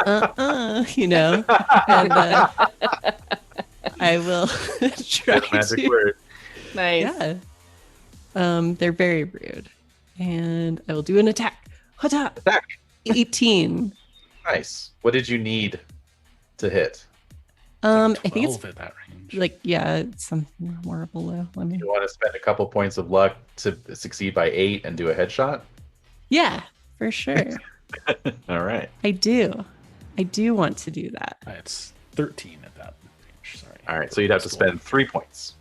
I will try Magic to. word. Nice. Yeah. They're very rude. And I will do an attack. Hata! Attack. 18. Nice. What did you need to hit? I think it's 12 at that range. it's something more below. Let me. You want to spend a couple points of luck to succeed by 8 and do a headshot? Yeah, for sure. All right. I do. I do want to do that. It's 13 at that range. Sorry. All right. So you'd have to spend 3 points.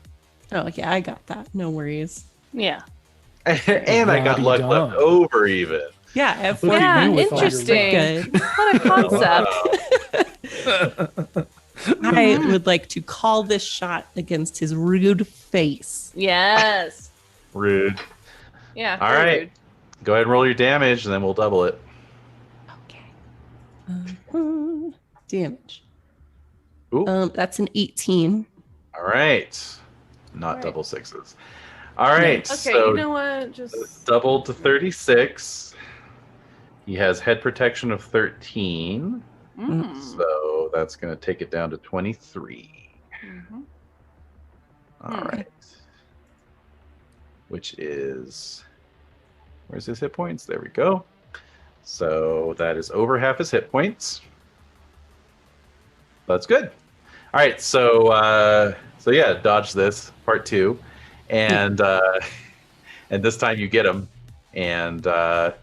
Oh, yeah, I got that. No worries. Yeah. And I got Already luck done. left over even. Yeah, I have Look at Yeah, you with all your interesting. Good. What a concept. I would like to call this shot against his rude face. Yes. Rude. Yeah. All very right. rude. Go ahead and roll your damage, and then we'll double it. Okay. Damage. Ooh. That's an 18. All right. Not All right. double 6s. All right. Okay, So you know what? Just doubled to 36. He has head protection of 13. So that's going to take it down to 23. Mhm. All right. Which is, where's his hit points? There we go. So that is over half his hit points. That's good. All right. So yeah, dodge this part 2, and and this time you get him, and the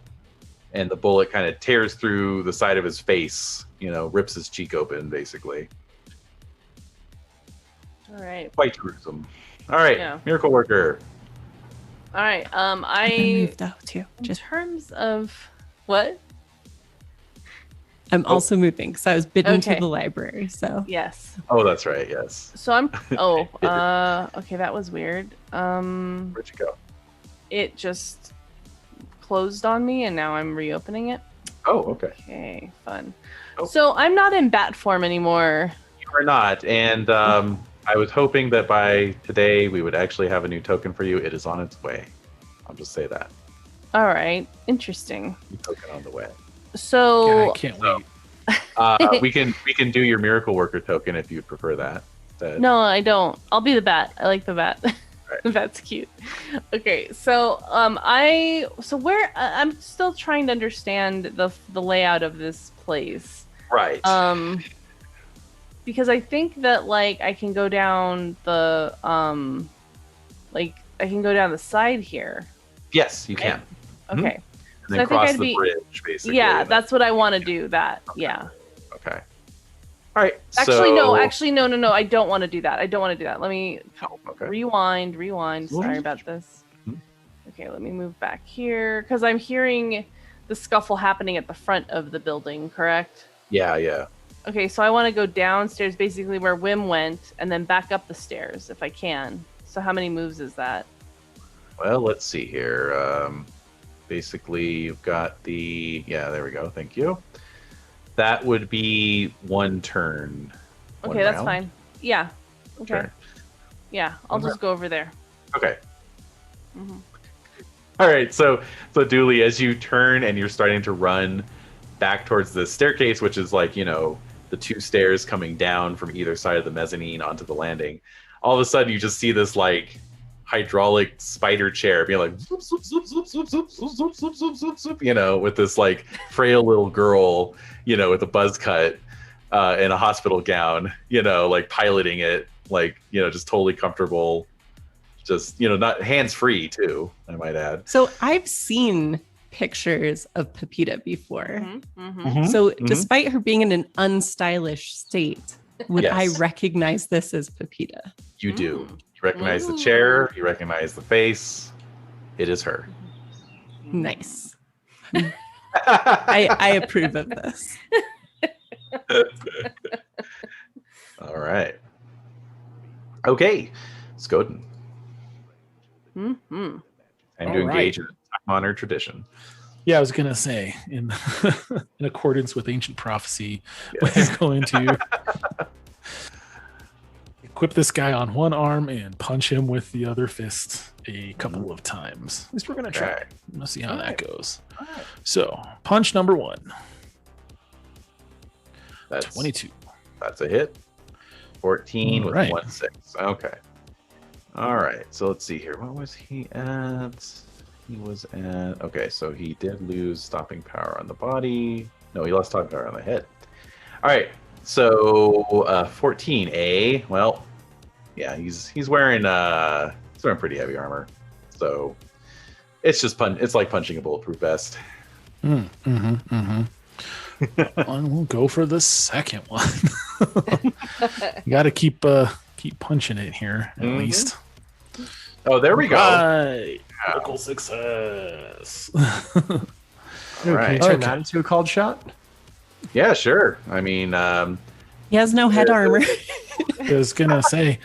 bullet kind of tears through the side of his face. Rips his cheek open, basically. all right. Quite gruesome. All right, Yeah. Miracle Worker. All right. I I moved though too. in Just terms of what? I'm also moving because I was bidden to Okay. the library. So Yes. Oh, that's right. Yes. So I'm. Okay, that was weird. Where'd you go? It just closed on me, and now I'm reopening it. Oh, okay. Okay, fun. Oh. So I'm not in bat form anymore. You are not, and I was hoping that by today we would actually have a new token for you. It is on its way. I'll just say that. All right, interesting. New token on the way. So Yeah, I can't wait. We can do your Miracle Worker token if you'd prefer that. instead. no, I don't. I'll be the bat. I like the bat. Right. The bat's cute. Okay, so I'm still trying to understand the layout of this place. Right. Because I think that I can go down the side here. Yes, you can. Mhm. Okay. And then I think cross I'd the be- bridge, basically. Yeah, and that's what I want to do. That. Yeah. okay. All right. Actually, no. so- Actually, no. I don't want to do that. I don't want to do that. Let me Oh, okay. rewind. Sorry about this. Mhm. Okay, let me move back here because I'm hearing the scuffle happening at the front of the building. Correct. Yeah. Okay, so I want to go downstairs, basically where WHiM went, and then back up the stairs if I can. So how many moves is that? Well, let's see here. Basically, you've got the... Yeah, there we go. Thank you. That would be one turn. One Okay, that's round? fine. Yeah. Okay. Sure. Yeah, I'll just go over there. Okay. Mhm. All right. So Dooley, as you turn and you're starting to run back towards the staircase, which is the 2 stairs coming down from either side of the mezzanine onto the landing, all of a sudden you just see this hydraulic spider chair being like zoop, zoop, zoop, zoop, zoop, zoop, zoop, zoop, zoop, zoop, zoop, zoop, with this frail little girl, with a buzz cut in a hospital gown, piloting it, like, just totally comfortable. Just, not hands-free too, I might add. So I've seen pictures of Pepita before. Mm-hmm. So despite her being in an unstylish state, would I Yes. recognize this as Pepita? You do. You recognize the chair. You recognize the face. It is her. Nice. I approve of this. All right. Okay. Skoden. Mm-hmm. Time to All engage right. in a time-honored tradition. Yeah, I was gonna say, in in accordance with ancient prophecy, Yes. we're going to equip this guy on one arm and punch him with the other fist a couple of times. At least we're gonna try. Okay. Let's see how that goes. Alright. So, punch number 1, That's 22. That's a hit. 14 with Alright. 1 6. Okay. All right. So let's see here. What was he at? He was at. Okay, so he did lose stopping power on the body. No, he lost stopping power on the head. All right. So 14. Well, yeah, he's wearing pretty heavy armor. So it's just it's like punching a bulletproof vest. And we'll go for the second one. You got to keep punching it here at least. Oh, there we go. Right. Critical success. All Can you right. turn that into a called shot? Yeah, sure. I mean, He has no head armor. I was gonna say,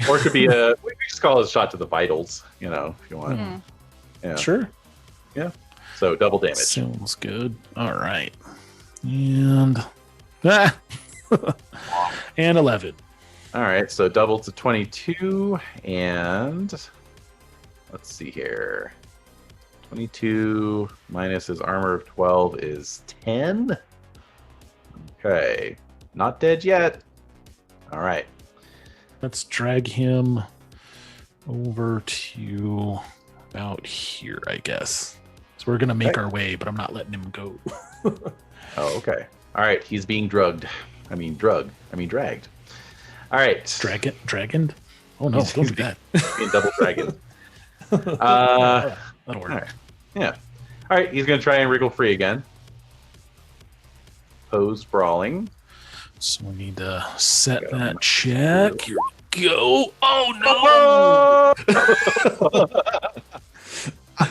or it could be we just call it a shot to the vitals, if you want. Yeah. sure. So double damage. Sounds good. All right. And and 11. All right, so double to 22, and let's see here. 22 minus his armor of 12 is 10. Okay, not dead yet. All right. Let's drag him over to about here, I guess. So we're gonna make Okay. our way, but I'm not letting him go. Oh, okay. All right, he's being dragged. All right. Dragoned? Oh no, don't do that. Being double dragon. That'll work. All right. Yeah. All right, he's going to try and wriggle free again. Pose brawling. So we need to set that check. Here we go. Oh no!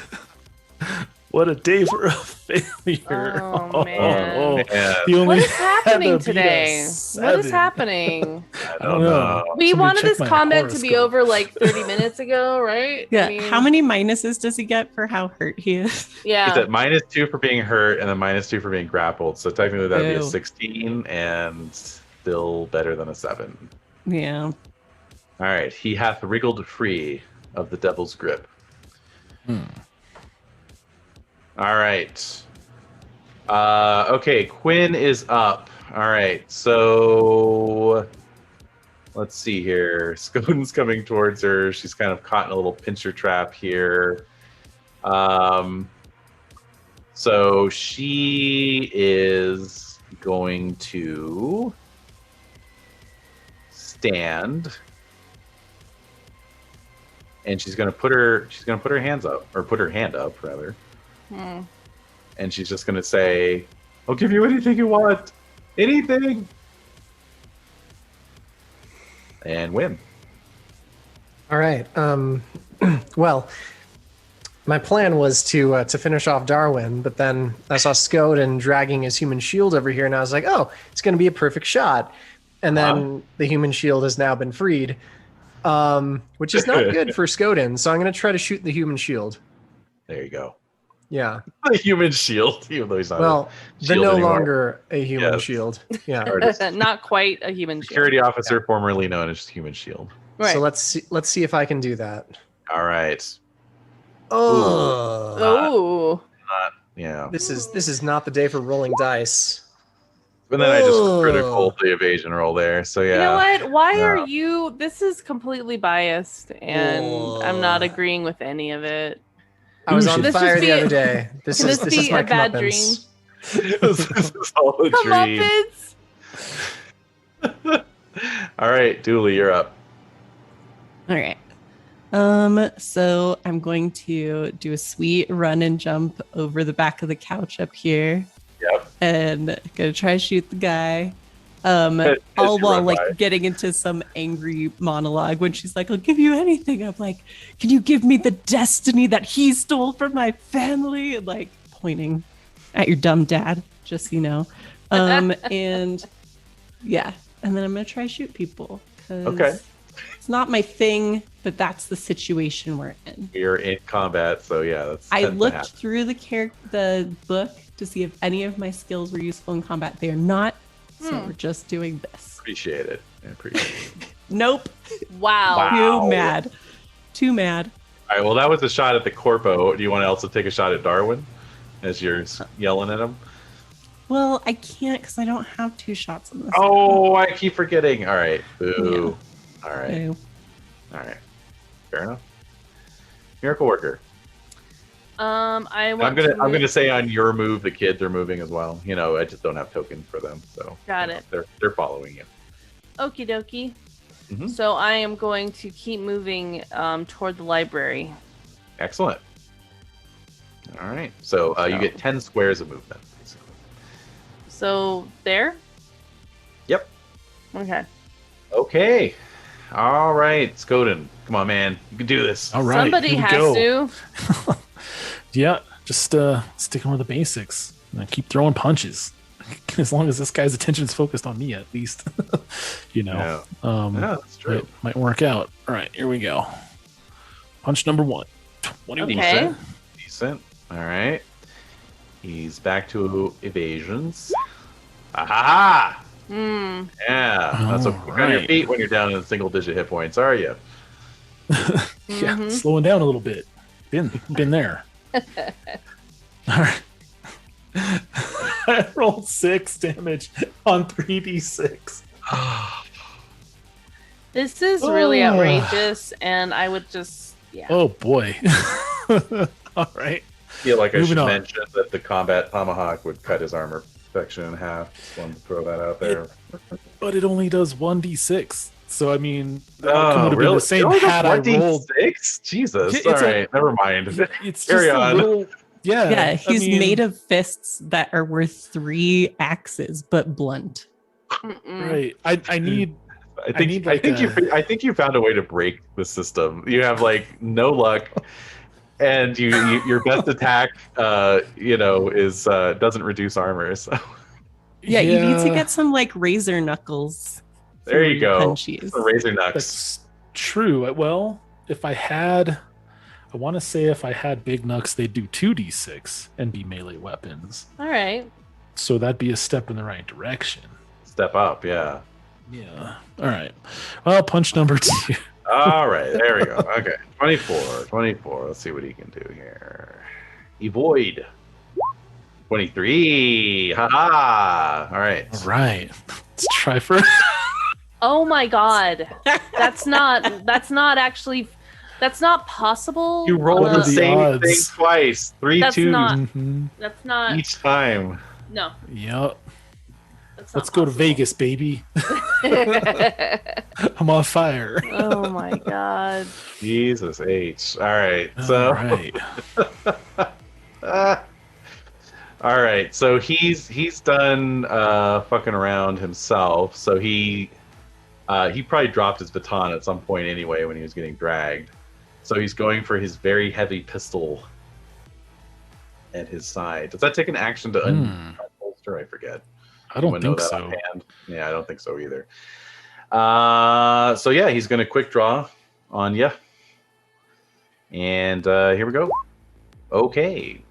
What a day for a failure. Oh, man. Yeah. He only What is had happening to beat a today? What is 7. happening? I don't know. We Somebody wanted check this my combat to be horoscope. over like 30 minutes ago, right? Yeah. I mean, How many minuses does he get for how hurt he is? He's Yeah. at -2 for being hurt and then -2 for being grappled. So technically that would be a Ew. 16 and still better than a 7. Yeah. All right. He hath wriggled free of the devil's grip. All right. Okay, Quinn is up. All right, so let's see here. Skoden's coming towards her. She's kind of caught in a little pincher trap here. So she is going to stand, and she's gonna put her hands up, or put her hand up rather. Hmm. And she's just gonna say, "I'll give you anything you want, anything." And win. All right. Well, my plan was to finish off Darwin, but then I saw Skoden dragging his human shield over here, and I was like, "Oh, it's going to be a perfect shot." And then the human shield has now been freed, which is not good for Skoden. So I'm going to try to shoot the human shield. There you go. Yeah. The human shield, even though he's not. Well, a they're shield no anymore. longer a human Yes. shield. Yeah. Artist. Not quite a human shield. Security officer, formerly known as Human Shield. Right. So let's see if I can do that. All right. Oh, Oh. Yeah. this is not the day for rolling dice. But then I just Oh. critical the evasion roll there. So yeah. You know what? Why Yeah. are you? This is completely biased, and I'm not agreeing with any of it. I was Ooh, on should this fire just the be- other day. This Can is this this is be my a bad comeuppance. This is all a dream. Comeuppance. All right, Dooley, you're up. All right. So I'm going to do a sweet run and jump over the back of the couch up here. Yep. And gonna try to shoot the guy. As All you while run like by. getting into some angry monologue when she's like, I'll give you anything. I'm like, can you give me the destiny that he stole from my family? And like pointing at your dumb dad, just so you know. And yeah. And then I'm gonna try to shoot people. Okay. It's not my thing, but that's the situation we're in. You're in combat, so yeah, that's. I tends to looked happen. through the book to see if any of my skills were useful in combat. They are not, so we're just doing this. Appreciate it. I appreciate it. Nope. Wow. Wow. Too mad. Too mad. All right. Well, that was a shot at the corpo. Do you want to also take a shot at Darwin as you're yelling at him? Well, I can't because I don't have 2 shots on this. Oh, I keep forgetting. All right. Boo. All right. Boo. All right. Fair enough. Miracle worker. I'm I'm gonna say on your move, the kids are moving as well. You know, I just don't have tokens for them, so Got you know, it. They're following you. Okie dokie. Mhm. So I am going to keep moving toward the library. Excellent. All right. So you get 10 squares of movement, basically. So there? Yep. Okay. Okay. All right, Skoden. Come on, man. You can do this. All right. Somebody here we has go. to. Yeah, just sticking with the basics. And keep throwing punches. As long as this guy's attention is focused on me, at least. You know. Yeah. Yeah, that's true. It might work out. All right, here we go. Punch number 1. 21. Okay. Decent. All right. He's back to evasions. Aha! Hmm. Yeah. That's what All on your right. feet when you're down in single-digit hit points, are you? Yeah, slowing down a little bit. Been there. All right. I rolled 6 damage on 3d6. This is really Oh. outrageous, and I would just, yeah. Oh boy. All right. I feel like I Moving should on. mention that the combat tomahawk would cut his armor section in half. Just wanted to throw that out there. But it only does 1d6. So I mean, the Oh, outcome would have been really? the same It only does had I rolled. 1d6? Jesus. It's All a- right, never mind. It's just Carry a on. little. Yeah. Yeah, I he's mean, made of fists that are worth 3 axes, but blunt. Mm-mm. Right. I need. I think need, like, I think you found a way to break the system. You have like no luck, and your best attack, is doesn't reduce armor. So Yeah, you need to Yeah. get some like razor knuckles. there for you your go. punchies. The razor knucks. That's true. Well, if I had, I want to say if I had big knucks, they'd do 2d6 and be melee weapons. All right. So that'd be a step in the right direction. Step up, yeah. Yeah. All right. Well, punch number 2. All right, there we go. Okay, 24. Let's see what he can do here. Evoid. 23. Haha. All right. All right. Let's try for. Oh my god. That's not possible. You rolled What are the the same odds? thing twice. 3 That's 2s not- Mhm. That's not each time. no. Yep. That's Let's not go to possible. Vegas, baby. I'm on fire. Oh my god. Jesus H. All right. All So right. all right. So he's done fucking around himself. So he probably dropped his baton at some point anyway when he was getting dragged. So he's going for his very heavy pistol at his side. Does that take an action to unholster? I forget. I don't Anyone know think that so. offhand? Yeah, I don't think so either. So yeah, he's going to quick draw on you. And here we go. Okay.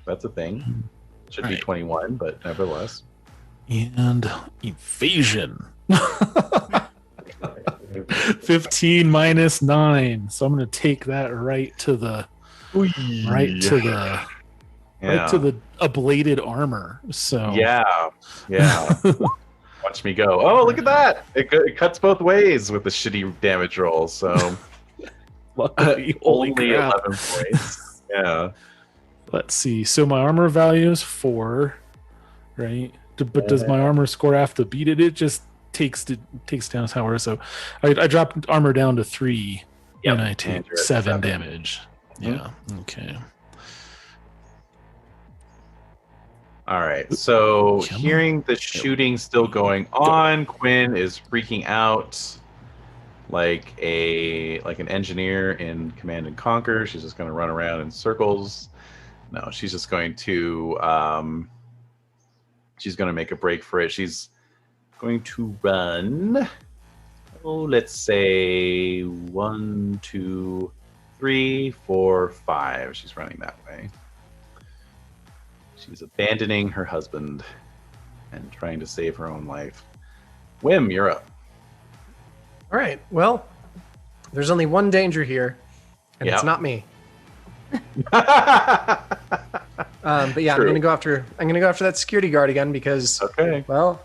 That's a thing. Should be Right. 21, but nevertheless. And evasion. 15 minus 9. So I'm going to take that right to the right to the ablated armor. So Yeah. Watch me go. Oh, look at that. It cuts both ways with the shitty damage roll. So luckily, holy only crap. 11 points. Yeah. Let's see. So my armor value is 4, right? But does my armor score have to beat it? It just takes down his tower. So I dropped armor down to 3, and I take 7 damage. Yeah. Okay. All right. So hearing the shooting still going on, Quinn is freaking out like an engineer in Command and Conquer. She's just going to run around in circles. No, she's just going to make a break for it. She's going to run. Oh, let's say 1, 2, 3, 4, 5. She's running that way. She's abandoning her husband and trying to save her own life. WHiM, you're up. All right. Well, there's only one danger here, and it's not me. But yeah, True. I'm gonna go after that security guard again because well,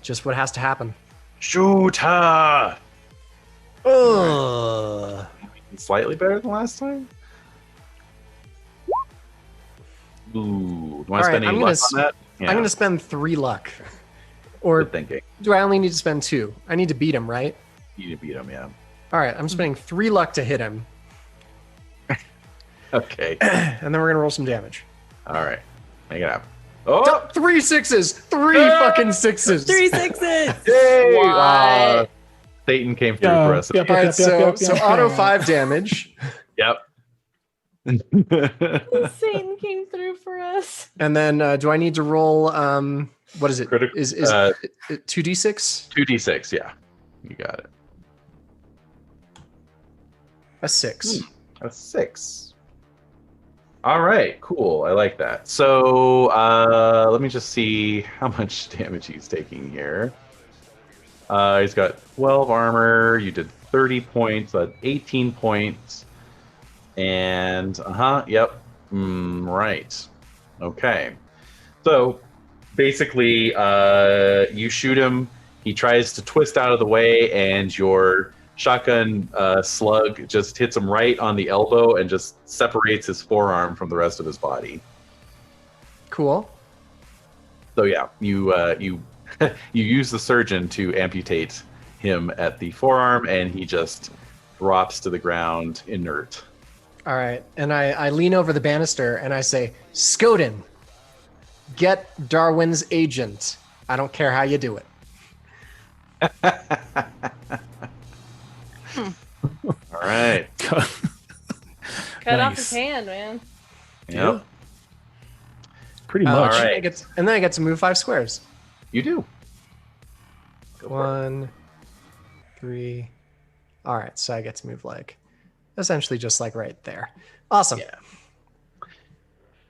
just what has to happen. Shoot her. Ugh. Slightly better than last time. Ooh, do you want to spend any luck on that? Yeah. I'm gonna spend 3 luck. Or Good thinking. Do I only need to spend 2? I need to beat him, right? You need to beat him, yeah. All right, I'm spending 3 luck to hit him. Okay. And then we're gonna roll some damage. All right, make it happen. Oh, 3 6s, 3 fucking 6s, 3 6s. Yay! Satan came through for us. All right, so auto 5 damage. Yep. Satan came through for us. And then do I need to roll? What is it? Is 2d6? 2d6, yeah. You got it. A 6. A 6. All right, cool. I like that. So let me just see how much damage he's taking here. He's got 12 armor. You did 30 points. That's 18 points. And yep. Right. Okay. So basically, you shoot him. He tries to twist out of the way, and your shotgun slug just hits him right on the elbow and just separates his forearm from the rest of his body. Cool. So yeah, you you use the surgeon to amputate him at the forearm, and he just drops to the ground inert. All right, and I lean over the banister and I say, Skoden, get Darwin's agent. I don't care how you do it. All right. Cut off his hand, man. Yep. Pretty much. All right. And then I get to move 5 squares. You do. 1, 3. All right, so I get to move essentially just right there. Awesome. Yeah.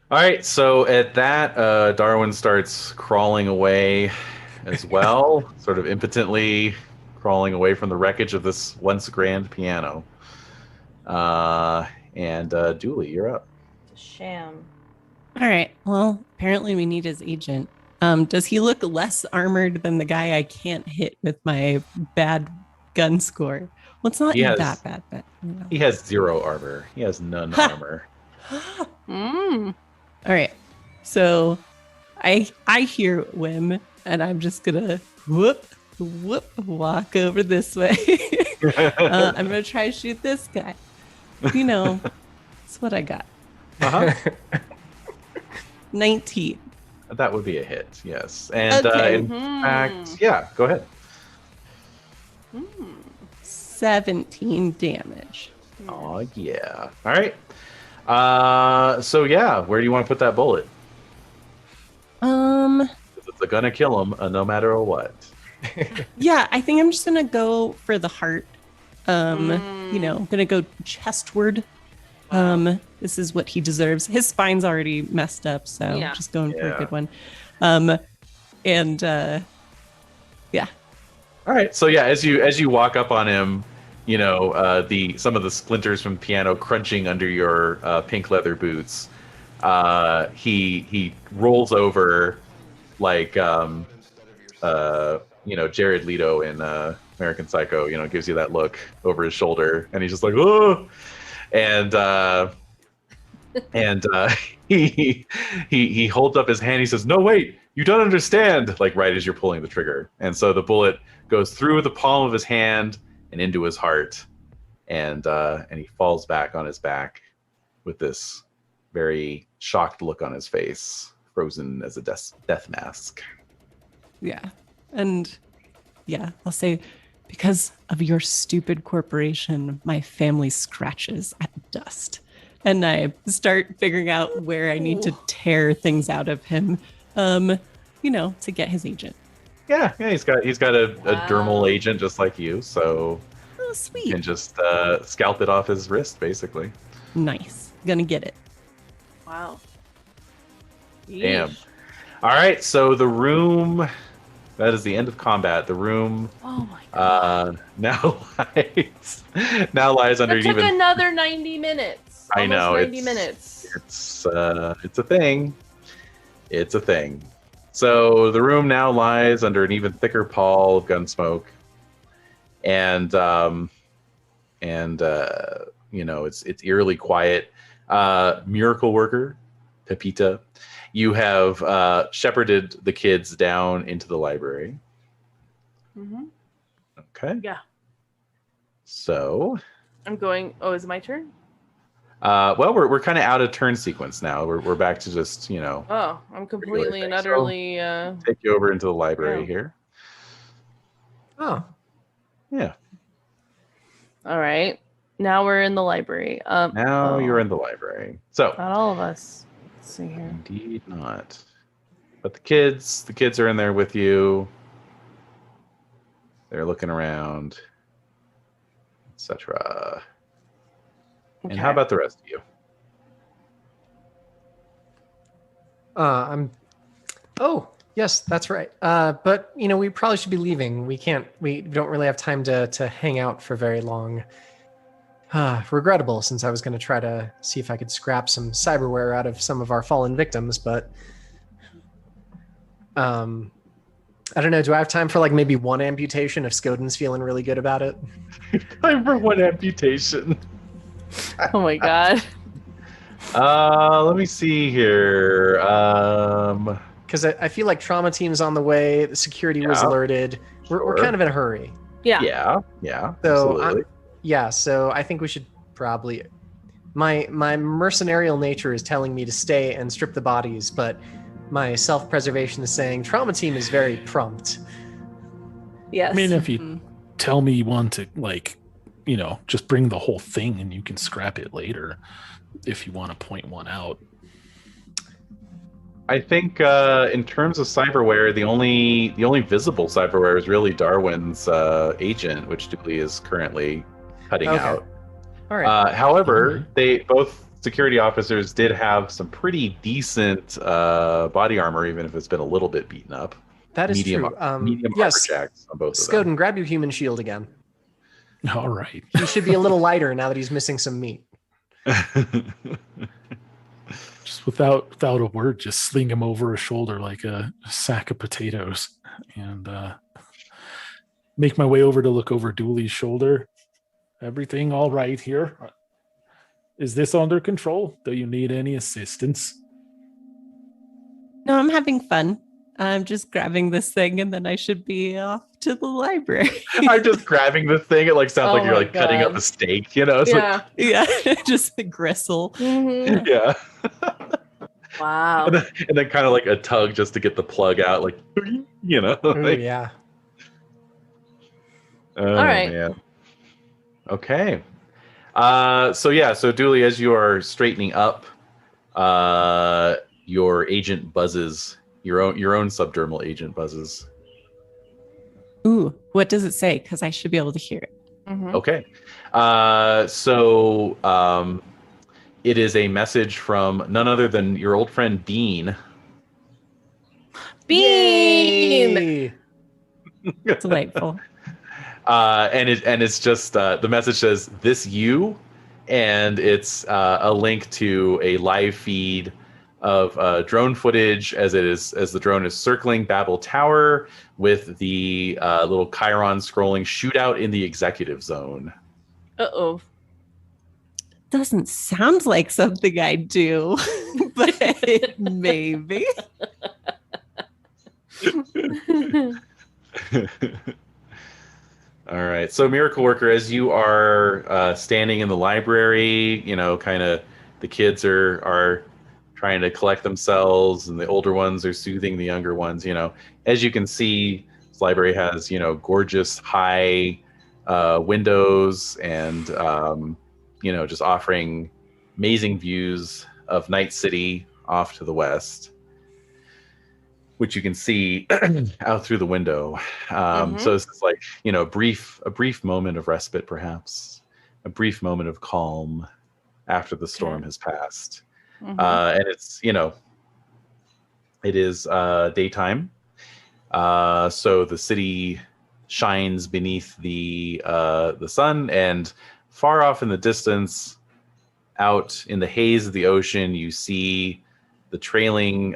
All right, so at that, Darwin starts crawling away as well, sort of impotently crawling away from the wreckage of this once grand piano. And Dooley, you're up. Sham. All right. Well, apparently we need his agent. Does he look less armored than the guy I can't hit with my bad gun score? Well, it's not that bad, but he has 0 armor. He has none armor. All right. So I hear WHiM, and I'm just gonna walk over this way. I'm gonna try to shoot this guy. You know, that's what I got. 19. That would be a hit, yes. And in fact, yeah, go ahead. 17 damage. Oh, yeah. All right. So, yeah, where do you want to put that bullet? It's gonna kill him no matter what. Yeah, I think I'm just gonna go for the heart. Gonna go chestward. This is what he deserves. His spine's already messed up, so just going for a good one. Yeah. All right. So yeah, as you walk up on him, you know, some of the splinters from the piano crunching under your pink leather boots. He rolls over like Jared Leto in American Psycho, gives you that look over his shoulder, and he's just like, oh, and he holds up his hand. He says, "No, wait, You don't understand, like right as you're pulling the trigger. And so the bullet goes through the palm of his hand and into his heart. And he falls back on his back with this very shocked look on his face, frozen as a death mask. Yeah. And yeah, I'll say, because of your stupid corporation, my family scratches at dust. And I start figuring out where I need to tear things out of him, to get his agent. Yeah, he's got a dermal agent just like you, so Oh, sweet. you can just scalp it off his wrist, basically. Nice. Gonna get it. Wow. Damn. Yeesh. All right, so the room, that is the end of combat. The room Oh my god. now lies under That took even. another 90 minutes. I Almost know 90 minutes. It's a thing. It's a thing. So the room now lies under an even thicker pall of gun smoke, and it's eerily quiet. Miracle worker, Pepita, you have shepherded the kids down into the library. Mm-hmm. Okay. Yeah. So. I'm going. Oh, is it my turn? Well, we're kind of out of turn sequence now. We're back to just Oh, I'm completely and thing. utterly. take you over into the library Yeah. here. Oh, Yeah. All right. Now we're in the library. Now you're in the library. So Not all of us. Let's see here. indeed not. But the kids are in there with you. They're looking around, etc. And how about the rest of you? Oh, yes, that's right. But we probably should be leaving. We don't really have time to hang out for very long. Regrettable, since I was going to try to see if I could scrap some cyberware out of some of our fallen victims, but I don't know. Do I have time for like maybe one amputation if Skoden's feeling really good about it? Time for one amputation. Oh my god. Let me see here. Because I feel like trauma team's on the way. The security was Yeah. alerted. We're Sure. kind of in a hurry. Yeah. So absolutely. So I think we should probably. My mercenarial nature is telling me to stay and strip the bodies, but my self-preservation is saying trauma team is very prompt. Yes. I mean, if you tell me you want to, just bring the whole thing and you can scrap it later if you want to point one out. I think in terms of cyberware, the only visible cyberware is really Darwin's agent, which Dooley is currently cutting Okay. out. All right. However, they both security officers did have some pretty decent body armor, even if it's been a little bit beaten up. That is medium, true. medium Yes, armor jacks on both of Skoden, grab your human shield again. All right. He should be a little lighter now that he's missing some meat. them. Just without a word, just sling him over a shoulder like a sack of potatoes and make my way over to look over Dooley's shoulder. Everything all right here? Is this under control? Do you need any assistance? No, I'm having fun. I'm just grabbing this thing and then I should be off to the library. I'm just grabbing this thing. It sounds Oh like you're my cutting up God. a steak. It's Yeah. Yeah, just the gristle. Mhm. yeah. Wow. And then kind of like a tug just to get the plug out, Ooh, like, yeah. oh, All right. man. Okay. So Dooley, as you are straightening up, your agent buzzes. Your own subdermal agent buzzes. Ooh, what does it say? Because I should be able to hear it. Mhm. Okay. It is a message from none other than your old friend Dean. Bean. Yay! Delightful. And it's just the message says "this you," and it's a link to a live feed of drone footage as the drone is circling Babel Tower with the little Chiron scrolling shootout in the executive zone. Uh-oh. Doesn't sound like something I do, but maybe. All right. So, Miracle Worker, as you are standing in the library, kind of the kids are trying to collect themselves, and the older ones are soothing the younger ones. As you can see, this library has gorgeous high windows, and just offering amazing views of Night City off to the west, which you can see out through the window. So this is like, a brief moment of respite, perhaps a brief moment of calm after the storm has passed. And it's, it is daytime. So the city shines beneath the sun, and far off in the distance, out in the haze of the ocean, you see the trailing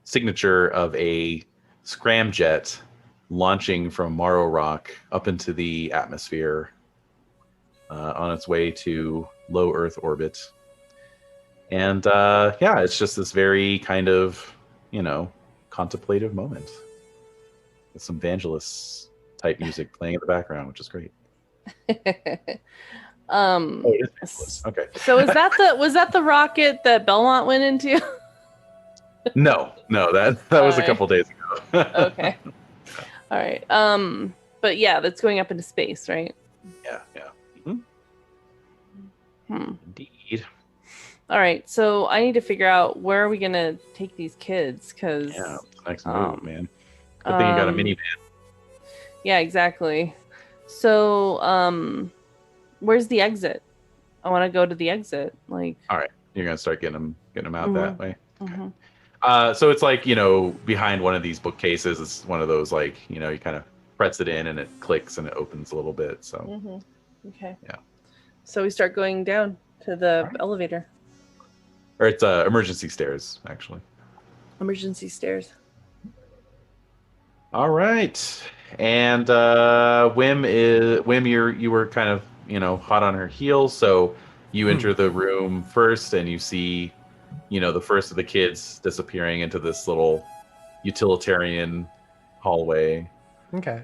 signature of a scramjet launching from Morrow Rock up into the atmosphere on its way to low Earth orbit. And it's just this very kind of, contemplative moment with some Vangelis type music playing in the background, which is great. It is Vangelis. Okay. So was that the rocket that Belmont went into? No, that was a couple days ago. Okay. All right. But yeah, that's going up into space, right? Yeah. Indeed. All right, so I need to figure out where are we gonna take these kids, because next move, man. Good thing you got a minivan. Yeah, exactly. So, where's the exit? I want to go to the exit. All right, you're gonna start getting them out that way. Okay. So it's like, behind one of these bookcases. It's one of those you kind of press it in and it clicks and it opens a little bit. So. Okay. Yeah. So we start going down to the elevator. Or it's emergency stairs, actually. Emergency stairs. All right. And WHiM, you were kind of, hot on her heels. So you enter the room first and you see, the first of the kids disappearing into this little utilitarian hallway. Okay.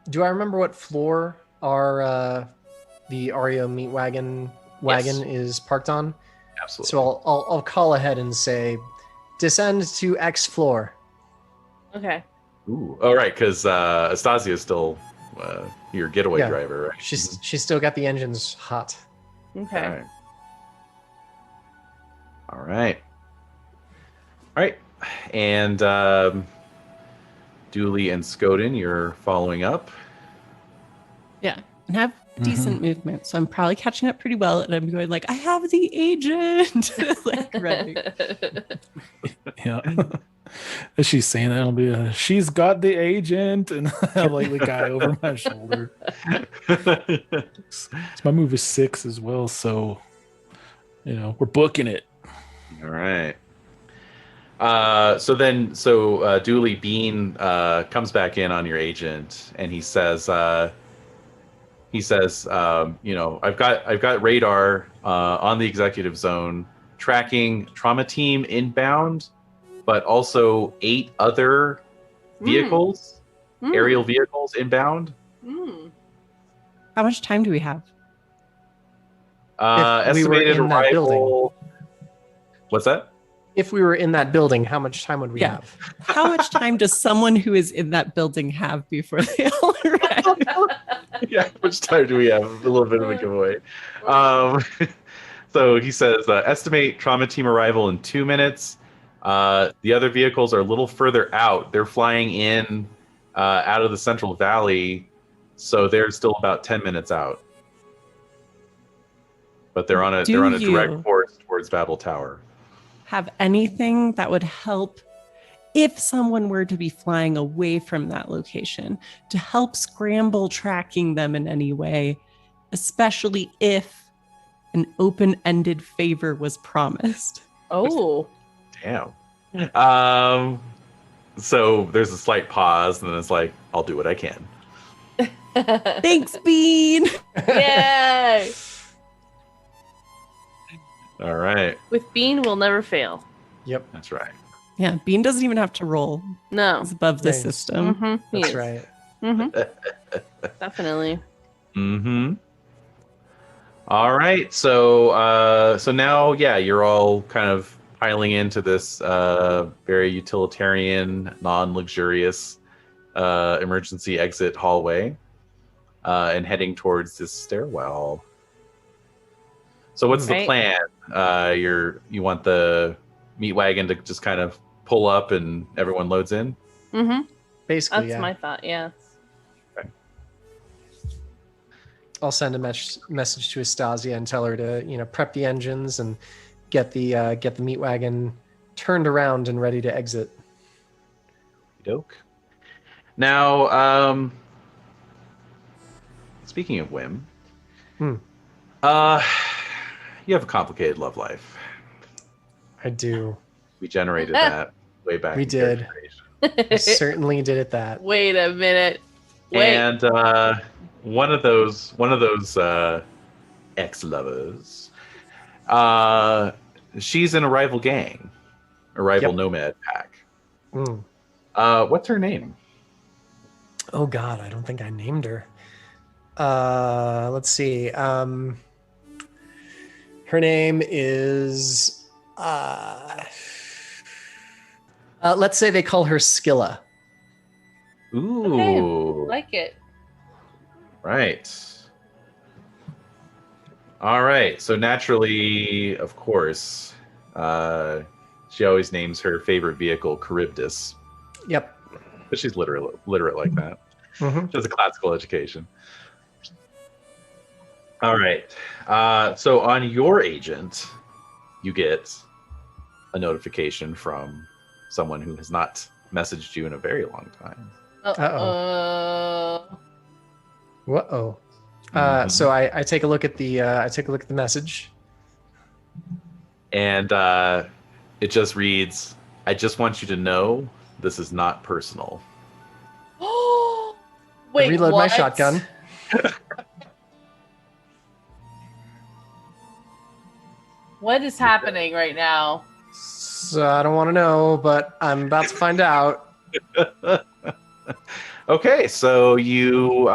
Do I remember what floor the Oreo meat wagon is parked on? Absolutely. So I'll call ahead and say, descend to X floor. Okay. Ooh. All right, because Astasia is still your getaway driver, right? She's still got the engines hot. Okay. All right. And Dooley and Skoden, you're following up. Yeah, and have decent movement, so I'm probably catching up pretty well, and I'm going I have the agent. Ready. Yeah. As she's saying that, I'll be she's got the agent, and I have the guy over my shoulder. My move is 6 as well, so we're booking it. All right. So Dooley, Bean comes back in on your agent, and he says, I've got radar on the executive zone tracking trauma team inbound, but also 8 other vehicles, aerial vehicles inbound. How much time do we have? Estimated arrival. What's that? If we were in that building, how much time would we have? How much time does someone who is in that building have before they all arrive? Yeah, how much time do we have? A little bit of a giveaway. So he says, estimate trauma team arrival in 2 minutes. The other vehicles are a little further out. They're flying in out of the Central Valley, so they're still about 10 minutes out. But they're on a direct course towards Babel Tower. Have anything that would help if someone were to be flying away from that location to help scramble tracking them in any way, especially if an open-ended favor was promised? Oh. Damn. So there's a slight pause, and then it's I'll do what I can. Thanks, Bean. Yay. All right. With Bean, we'll never fail. Yep. That's right. Yeah, Bean doesn't even have to roll. No. He's above the Nice. system. Mm-hmm. That's right. Mm-hmm. Definitely. Mm-hmm. All right. So now, yeah, you're all kind of piling into this very utilitarian, non-luxurious emergency exit hallway and heading towards this stairwell. So what's the Right. plan? You want the meat wagon to just kind of pull up and everyone loads in? Mm-hmm. Basically, That's yeah. my thought, yeah. I'll send a message to Astasia and tell her to, prep the engines and get the meat wagon turned around and ready to exit. Doke. Now, speaking of WHiM, you have a complicated love life. I do. We generated that way back. We in did. character I certainly did it that. Wait a minute. Wait. And one of those ex-lovers, she's in a rival gang, a rival nomad pack. Mm. What's her name? Oh God, I don't think I named her. Let's see. Her name is. Let's say they call her Skilla. Ooh, Like it. right. All right. So naturally, of course, she always names her favorite vehicle Charybdis. Yep. But she's literate like that. Mm-hmm. She has a classical education. All right. So on your agent, you get a notification from someone who has not messaged you in a very long time. Uh-oh. Whoa. So I take a look at the message. And it just reads, "I just want you to know this is not personal." Wait, Reload what? my shotgun. What is happening right now? So I don't want to know, but I'm about to find out. Okay, so you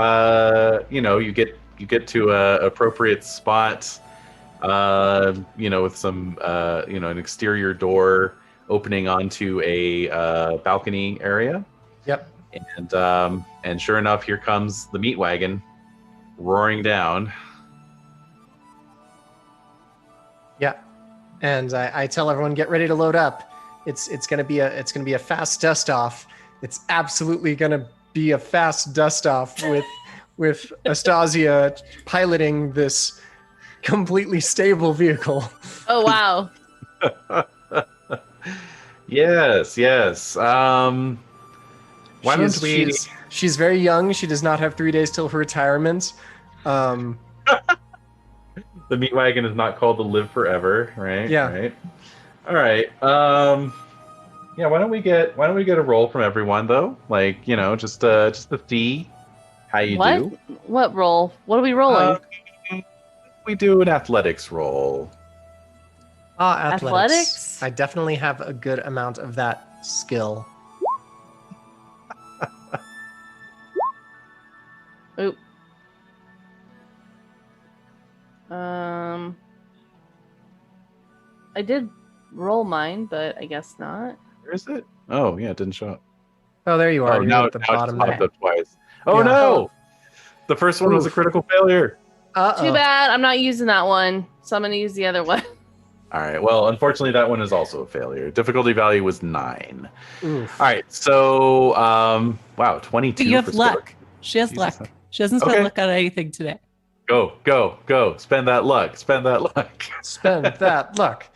get to a appropriate spot, with some an exterior door opening onto a balcony area. Yep. And sure enough, here comes the meat wagon roaring down. Yeah. And I tell everyone, get ready to load up. It's gonna be a fast dust off. It's absolutely gonna be a fast dust off with Astasia piloting this completely stable vehicle. Oh wow. Yes. Why don't we? She's very young. She does not have 3 days till her retirement. The meat wagon is not called to live forever, right? Yeah. Right. All right. Yeah. Why don't we get a roll from everyone though? Like, just to see how you What? do. What roll? What are we rolling? We do an athletics roll. Athletics. I definitely have a good amount of that skill. Oop. I did roll mine, but I guess not. Where is it? Oh, yeah, it didn't show up. Oh, there you are. Oh, You're now at the it's bottom popped there. up twice. Oh Yeah. no! The first one was a Oof. critical failure. Too bad. I'm not using that one, so I'm gonna use the other one. All right. Well, unfortunately, that one is also a failure. Difficulty value was 9. Oof. All right. So, wow, 22. But you have for luck. Skoden. She has Jesus. luck. She hasn't spent Okay. luck on anything today. Go. Spend that luck. Spend that luck. Spend that luck.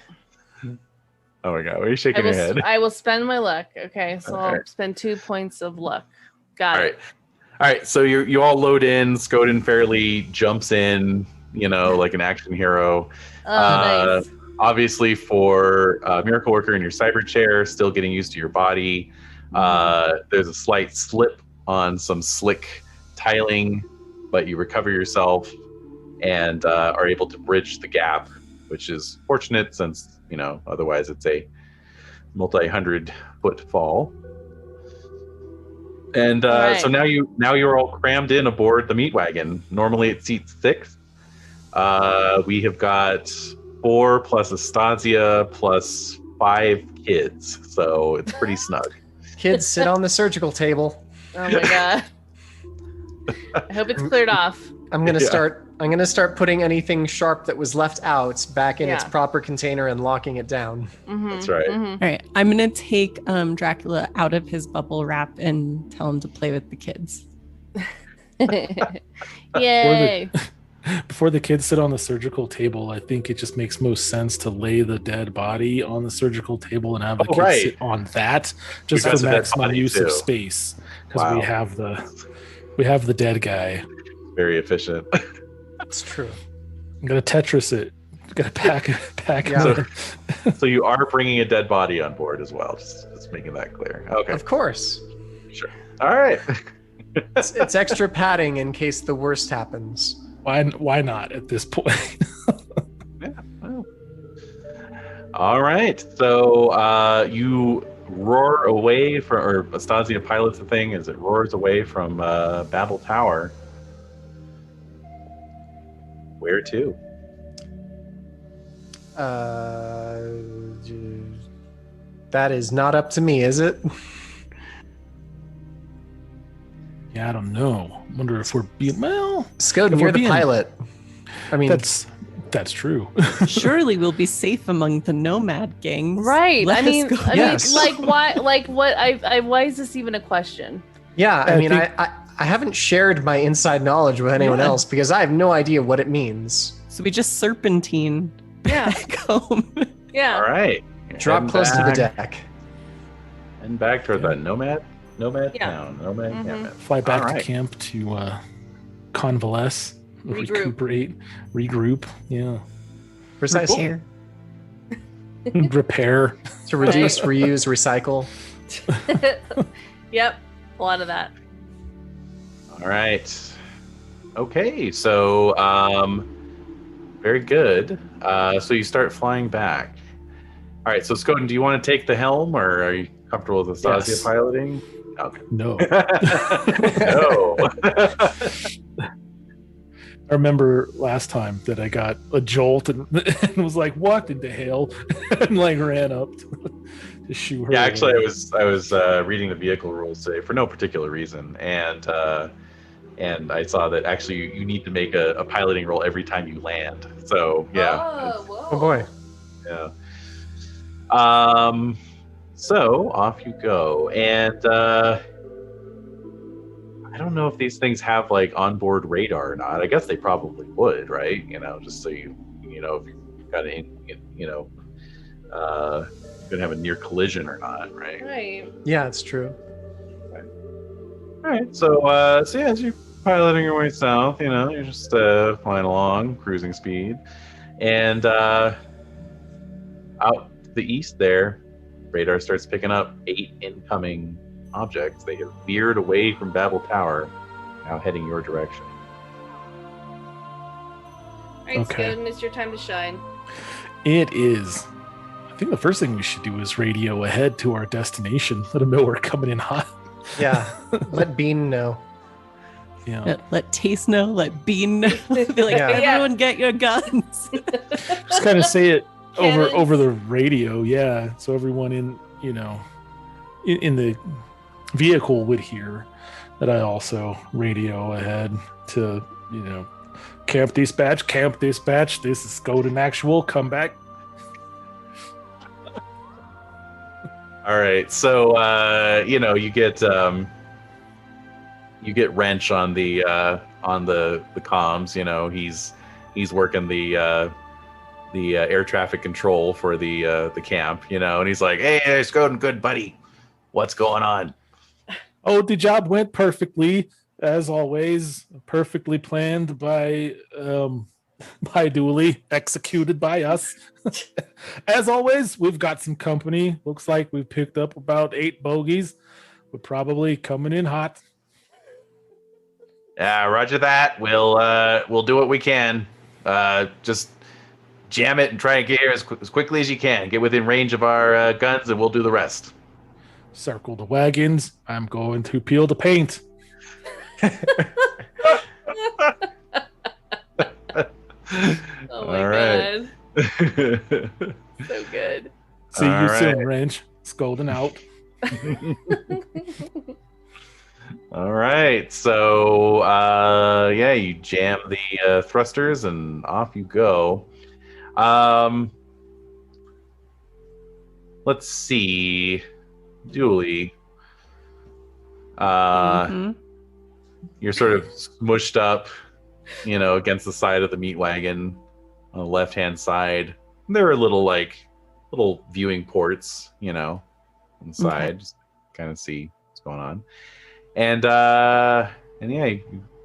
Oh my God. Why are you shaking your head? I will spend my luck. Okay, so I'll Alright. spend 2 points of luck. Got All it. right. All right. So you all load in. Skoden fairly jumps in, like an action hero. Oh, nice. Obviously, for Miracle Worker in your cyber chair, still getting used to your body. There's a slight slip on some slick tiling, but you recover yourself and are able to bridge the gap which is fortunate since, otherwise it's a multi-100-foot fall. And Right. so now you're all crammed in aboard the meat wagon. Normally it seats 6. We have got 4 plus Estasia plus 5 kids, so it's pretty snug. Kids, sit on the surgical table. Oh my god. I hope it's cleared off. I'm gonna start putting anything sharp that was left out back in its proper container and locking it down. Mm-hmm. That's right. Mm-hmm. All right, I'm gonna take Dracula out of his bubble wrap and tell him to play with the kids. Yay. Before the kids sit on the surgical table, I think it just makes most sense to lay the dead body on the surgical table and have the kids sit on that, just Because for of that maximum body, use too. of space. Because Wow. we have the dead guy. Very efficient. It's true. I'm gonna Tetris it. Gotta pack Yeah. him in. So you are bringing a dead body on board as well. Just making that clear. Okay. Of course. Sure. All right. It's extra padding in case the worst happens. Why not at this point? Yeah. Well. All right. So you roar away from, or Estasia pilots the thing as it roars away from Babel Tower. Where to? That is not up to me, is it? Yeah, I don't know. Wonder if we're being well. Skoden, If you're we're the being- pilot. I mean, That's true. Surely we'll be safe among the nomad gangs. Right. Let I us mean, go. Yes. like why? Like what? Why is this even a question? yeah. I I mean, think- I haven't shared my inside knowledge with anyone Yeah. else because I have no idea what it means. So we just serpentine Yeah. back home. Yeah. All right. Drop Heading close to the back- deck. And back toward that nomad Yeah. town. Nomad Mhm. camp. Fly back All to right. camp to convalesce, Regroup. recuperate, regroup. Yeah, Precisely. repair. To reduce, reuse, recycle. Yep. A lot of that. All right. Okay. So, very good. So you start flying back. All right. So Skoden, do you want to take the helm, or are you comfortable with Estasia Yes. piloting? Okay. No, No. I remember last time that I got a jolt and, and was like, "What in the hell?" and like ran up to shoot her. Yeah, actually, away. I was reading the vehicle rules today for no particular reason, and I saw that actually you need to make a piloting roll every time you land. So yeah, Oh boy. yeah. So off you go, and I don't know if these things have like onboard radar or not. I guess they probably would, right? Just so if you've got gonna have a near collision or not, right? Right. Yeah, it's true. All right, so as you're piloting your way south, you're just flying along, cruising speed, and out to the east there, radar starts picking up 8 incoming objects. They have veered away from Babel Tower, now heading your direction. All right, Okay. Skoden, it's your time to shine. It is. I think the first thing we should do is radio ahead to our destination. Let them know we're coming in hot. Yeah. Let Bean know. Yeah. Let Taste know, let Bean know. Be like, Yeah. everyone get your guns. Just kind of say it Cannons. over the radio, yeah. So everyone in the vehicle would hear that I also radio ahead to camp dispatch. This is Skoden actual. Come back. All right, so you get Wrench on the comms. He's working the air traffic control for the camp, and he's like, "Hey, Skoden, good buddy, what's going on?" Oh, the job went perfectly, as always. Perfectly planned by Dooley, executed by us. As always, we've got some company. Looks like we've picked up about 8 bogeys. We're probably coming in hot. Yeah, Roger that. We'll do what we can. Just jam it and try and get here as quickly as you can. Get within range of our guns, and we'll do the rest. Circle the wagons. I'm going to peel the paint. Oh my right. god. So good. See you All soon, right. Wrench. Skoden out. All right. So, yeah, you jam the thrusters and off you go. Let's see. Dooley. You're sort of smushed up, against the side of the meat wagon on the left-hand side. There are little viewing ports, on the side, just kind of see what's going on. And yeah,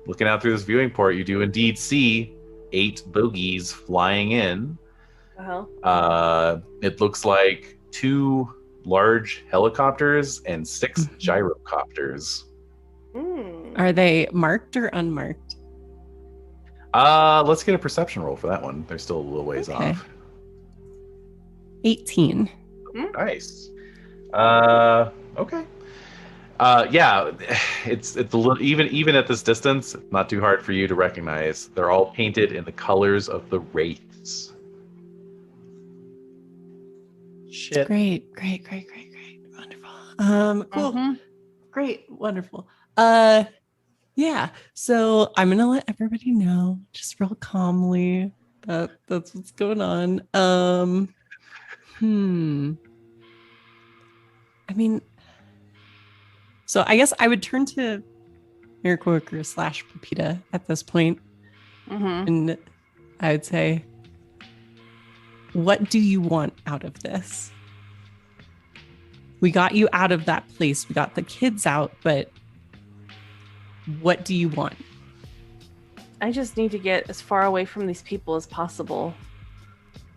looking out through this viewing port, you do indeed see 8 bogies flying in. It looks like 2 large helicopters and 6 gyrocopters. Are they marked or unmarked? Let's get a perception roll for that one. They're still a little ways off. 18. Nice. Okay. Yeah, it's a little, even at this distance, not too hard for you to recognize. They're all painted in the colors of the wraiths. Shit. Great. Wonderful. Cool. Great. Wonderful. Yeah. So I'm gonna let everybody know, just real calmly, that that's what's going on. I mean, so I guess I would turn to Miracle Worker / Pepita at this point, and I would say, what do you want out of this? We got you out of that place. We got the kids out, but what do you want? I just need to get as far away from these people as possible.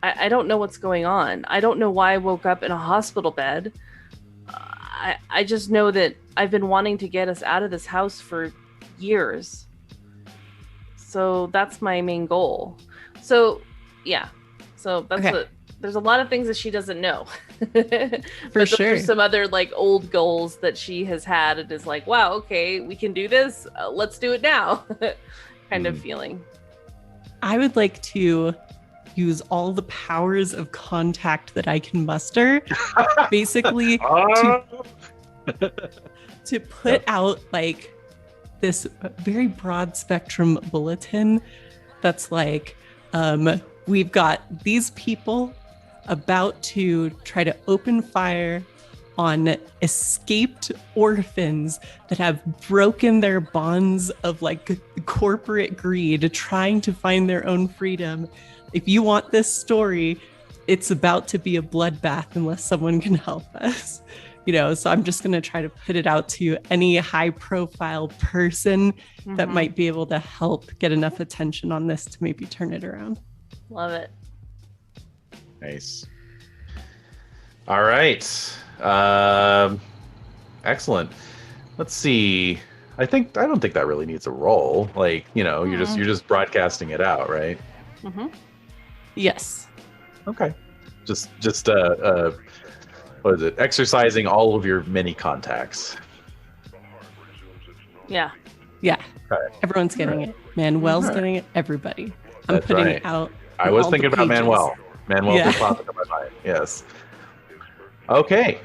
I don't know what's going on. I don't know why I woke up in a hospital bed. I just know that I've been wanting to get us out of this house for years. So that's my main goal. So, yeah. So that's what... There's a lot of things that she doesn't know. For sure. There's some other old goals that she has had and is like, wow, okay, we can do this. Let's do it now. kind of feeling. I would like to use all the powers of contact that I can muster, basically to put out this very broad spectrum bulletin that's we've got these people about to try to open fire on escaped orphans that have broken their bonds of corporate greed, trying to find their own freedom. If you want this story, it's about to be a bloodbath unless someone can help us. So I'm just going to try to put it out to any high profile person that might be able to help get enough attention on this to maybe turn it around. Love it. Nice. All right. Excellent. Let's see. I don't think that really needs a roll. You're just broadcasting it out, right? Yes. Okay. Just what is it? Exercising all of your many contacts. Yeah. Yeah. Okay. Everyone's getting it. Manuel's getting it. Everybody. I'm That's putting right. it out. I was thinking about Manuel. Manuel just popped into my mind. Yes. Okay.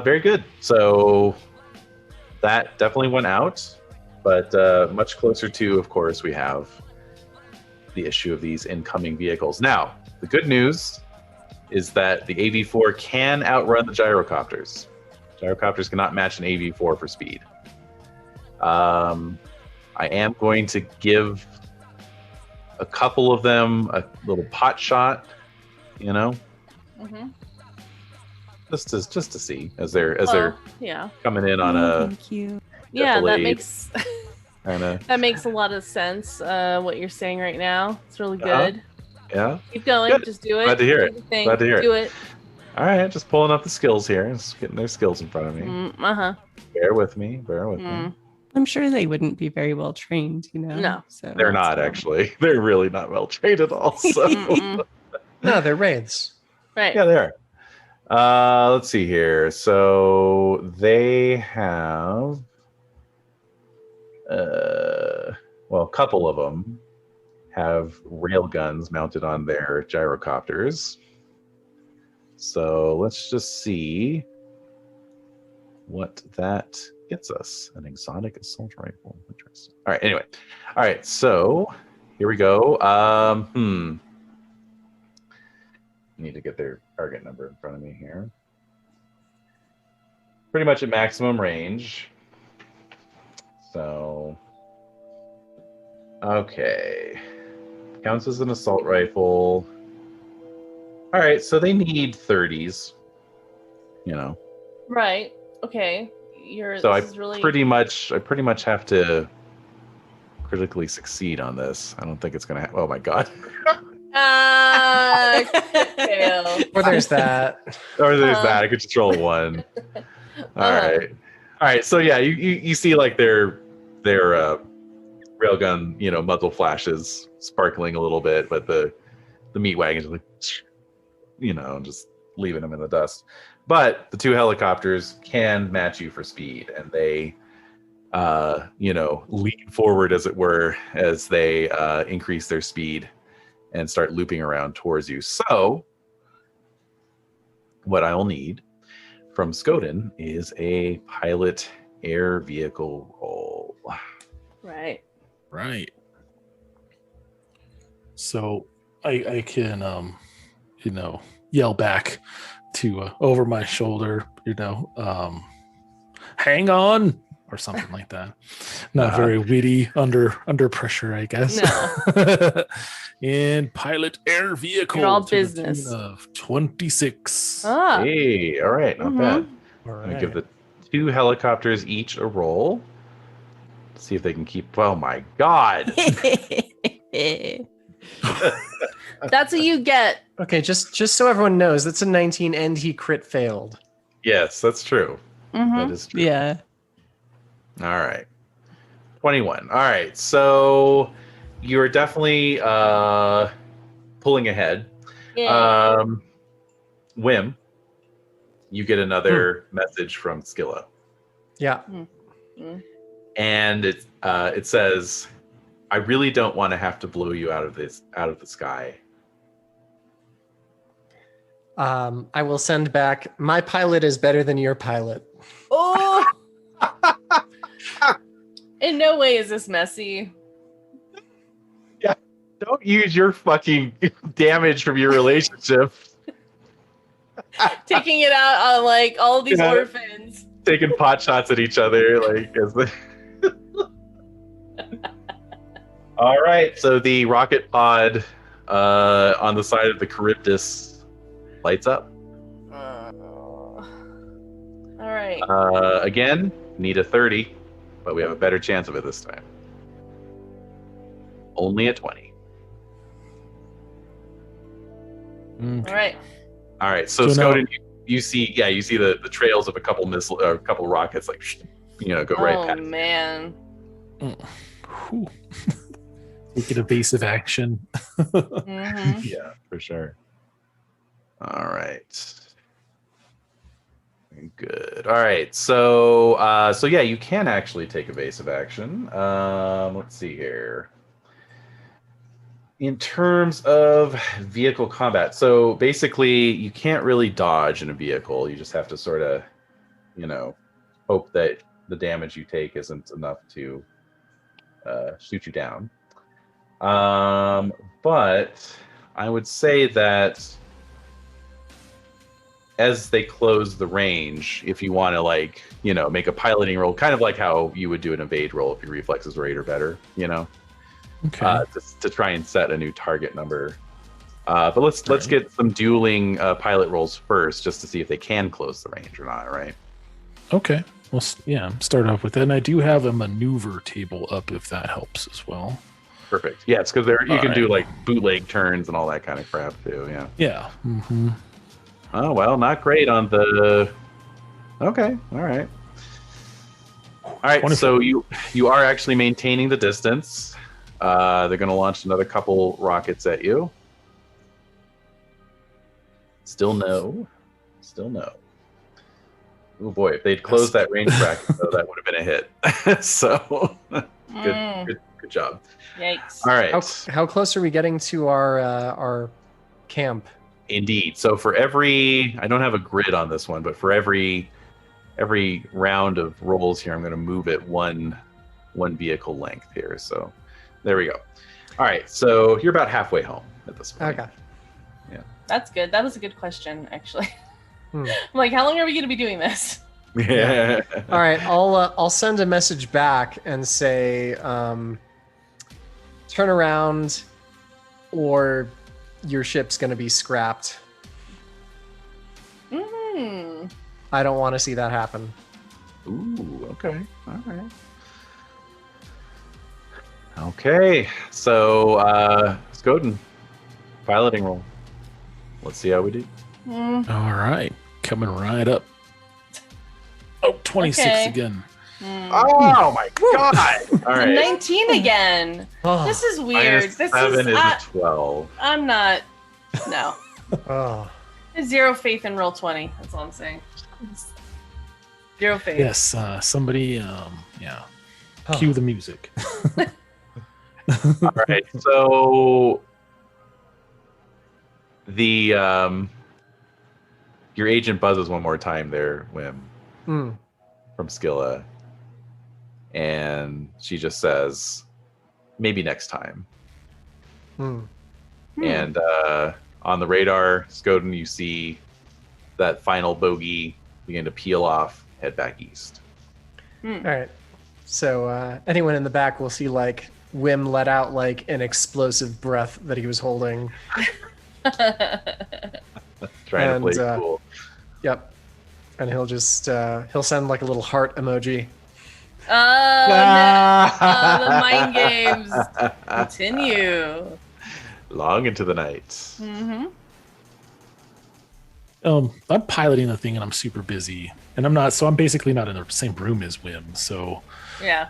Very good. So that definitely went out, but much closer to, of course, we have the issue of these incoming vehicles. Now, the good news is that the AV4 can outrun the gyrocopters. Gyrocopters cannot match an AV4 for speed. I am going to give a couple of them a little pot shot, just to see as they're coming in on a. Thank you. Yeah, that defilade makes kinda. that makes a lot of sense. What you're saying right now, it's really good. Yeah. Keep going. Good. Just do it. Glad to hear it. Do the thing. Glad to hear do it. All right, just pulling up the skills here. Just getting their skills in front of me. Bear with me. I'm sure they wouldn't be very well trained, No. So They're not actually. They're really not well trained at all. So No, they're wraiths. Right. yeah, they are. Let's see here. So they have, well, a couple of them have rail guns mounted on their gyrocopters. So let's just see what that gets us. An exotic assault rifle. Interesting. All right. Anyway. All right. So here we go. Need to get their target number in front of me here. Pretty much at maximum range. So, okay. Counts as an assault rifle. All right, so they need 30s. Right. Okay. So I this is really... pretty much have to critically succeed on this. I don't think it's gonna. Oh my god. Fail. Or there's that. Or there's that. I could just roll 1. All right. So yeah, you see like their railgun, muzzle flashes sparkling a little bit, but the meat wagon's like, just leaving them in the dust. But the 2 helicopters can match you for speed, and they, lean forward, as it were, as they increase their speed and start looping around towards you. So, what I'll need from Skoden is a pilot air vehicle roll. Right. So I can, yell back to over my shoulder, hang on, or something like that. Not very witty under pressure, I guess. No. And pilot air vehicle. You're all to the business. tune of 26. Ah. Hey, all right, not bad. All I'm gonna right. give the 2 helicopters each a roll. See if they can keep. Oh my god! That's what you get. Okay, just so everyone knows, that's a 19 and he crit failed. Yes, that's true. Mm-hmm. That is true. Yeah. All right. 21. All right. So you're definitely pulling ahead. Yeah. WHiM, you get another message from Skilla. Yeah. And it says, I really don't want to have to blow you out of the sky. I will send back, my pilot is better than your pilot. Oh. In no way is this messy. Don't use your fucking damage from your relationship. Taking it out on like all these orphans. Taking pot shots at each other, like as the. All right, so the rocket pod on the side of the Charybdis lights up. All right. Again, need a 30, but we have a better chance of it this time. Only a 20. All right. All right, so Skoden, you see the trails of a couple rockets, like go right past. Oh man. Whew. Take an evasive action. Mm-hmm. Yeah, for sure. All right. Good. All right. So yeah, you can actually take evasive action. Let's see here. In terms of vehicle combat, so basically you can't really dodge in a vehicle. You just have to sort of, hope that the damage you take isn't enough to shoot you down. But I would say that as they close the range, if you want to make a piloting roll, kind of like how you would do an evade roll if your reflexes were 8 or better, Okay. to try and set a new target number. But let's get some dueling pilot rolls first, just to see if they can close the range or not. Right? Okay. Well, start off with that. And I do have a maneuver table up if that helps as well. Perfect. Yes, because you can do like bootleg turns and all that kind of crap too. Yeah. Yeah. Mm-hmm. Oh well, not great on the. Okay. All right. right, 24. so you are actually maintaining the distance. They're going to launch another couple rockets at you. Still no. Oh boy, if they'd closed that range bracket, though, that would have been a hit. So good job. Yikes. All right. How close are we getting to our camp? Indeed. So for every, I don't have a grid on this one, but for every round of rolls here, I'm going to move it one vehicle length here. So there we go. All right. So you're about halfway home at this point. Okay. That's good. That was a good question, actually. I'm like, how long are we going to be doing this? Yeah. All right. I'll send a message back and say, turn around, or your ship's going to be scrapped. I don't want to see that happen. Ooh, okay. All right. Okay. So, Skoden, piloting roll. Let's see how we do. All right. Coming right up. Oh, 26 Okay. again. Oh my god! All A right. 19 again. Oh, This is weird. Minus This 7 is is. a 12. I'm not. No. oh. Zero faith in roll 20. That's all I'm saying. Zero faith. Yes, somebody, cue the music. All right. So the your agent buzzes one more time there, WHiM, from Skilla, and she just says, "Maybe next time." And on the radar, Skoden, you see that final bogey begin to peel off, head back east. All right. So anyone in the back will see like WHiM let out like an explosive breath that he was holding. Trying to And, play cool. Yep. And he'll just he'll send like a little heart emoji. Oh, no. Oh, the mind games continue. Long into the night. Mm-hmm. I'm piloting the thing and I'm super busy, and I'm basically not in the same room as WHiM. So Yeah.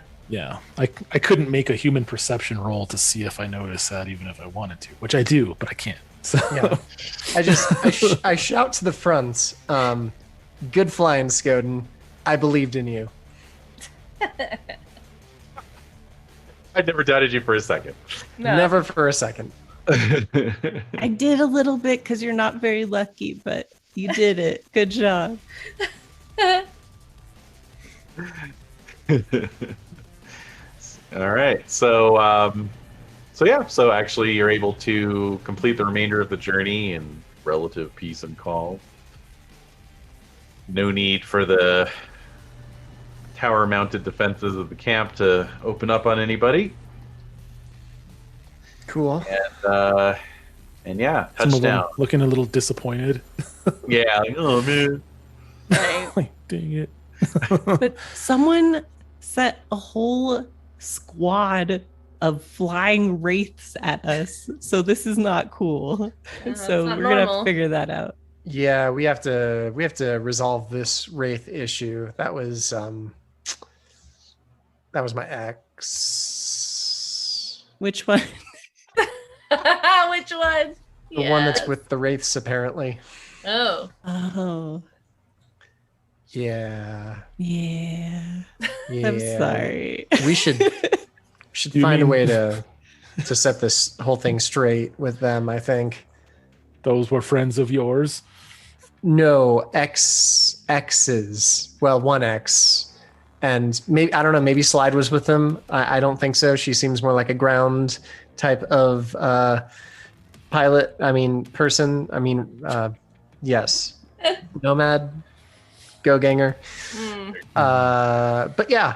I couldn't make a human perception roll to see if I noticed that, even if I wanted to, which I do, but I can't. So Yeah. I shout to the front, good flying, Skoden. I believed in you. I never doubted you for a second. No. Never for a second. I did a little bit because you're not very lucky, but you did it. Good job. All right. So actually you're able to complete the remainder of the journey in relative peace and calm. No need for the tower mounted defenses of the camp to open up on anybody. Cool. And yeah, some of them touchdown. looking a little disappointed. Yeah, like, oh man. Right. Like, dang it. But someone set a whole squad of flying wraiths at us, so this is not cool. Yeah, So that's not we're gonna have normal. to figure that out. Yeah, we have to resolve this wraith issue. That was my ex. Which one? Which one? The one that's with the wraiths, apparently. Oh. Oh, Yeah. yeah. Yeah. I'm sorry. We should You find a mean- way to set this whole thing straight with them, I think. Those were friends of yours. No, exes. Well, one ex. And maybe, I don't know, maybe Slide was with them. I don't think so. She seems more like a ground type of person. Yes. Nomad, Go Ganger. But yeah,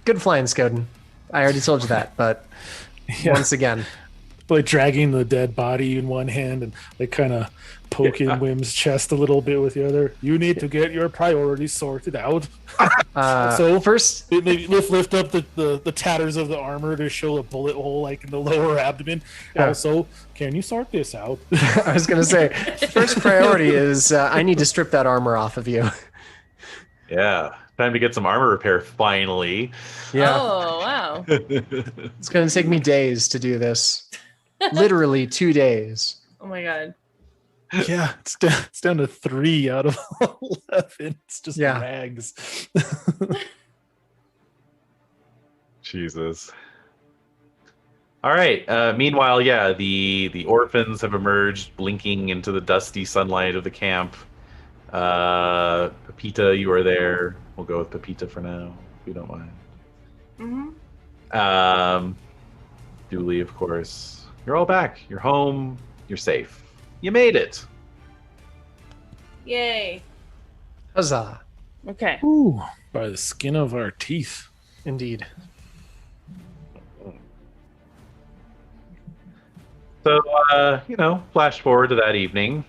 good flying, Skoden. I already told you that, but Yeah. once again. Like dragging the dead body in one hand and like kind of poking WHiM's chest a little bit with the other. You need to get your priorities sorted out. So First, maybe lift up the tatters of the armor to show a bullet hole like in the lower abdomen. Yeah. Also, can you sort this out? I was going to say, first priority is I need to strip that armor off of you. Yeah. Time to get some armor repair finally. Yeah. Oh, wow. It's going to take me days to do this. Literally 2 days. Oh my god. Yeah, it's down to 3 out of 11. It's just rags. Jesus. All right. Meanwhile, yeah, the orphans have emerged, blinking into the dusty sunlight of the camp. Pepita, you are there. We'll go with Pepita for now, if you don't mind. Dooley, of course. You're all back. You're home. You're safe. You made it. Yay. Huzzah. Okay. Ooh, by the skin of our teeth. Indeed. So, flash forward to that evening.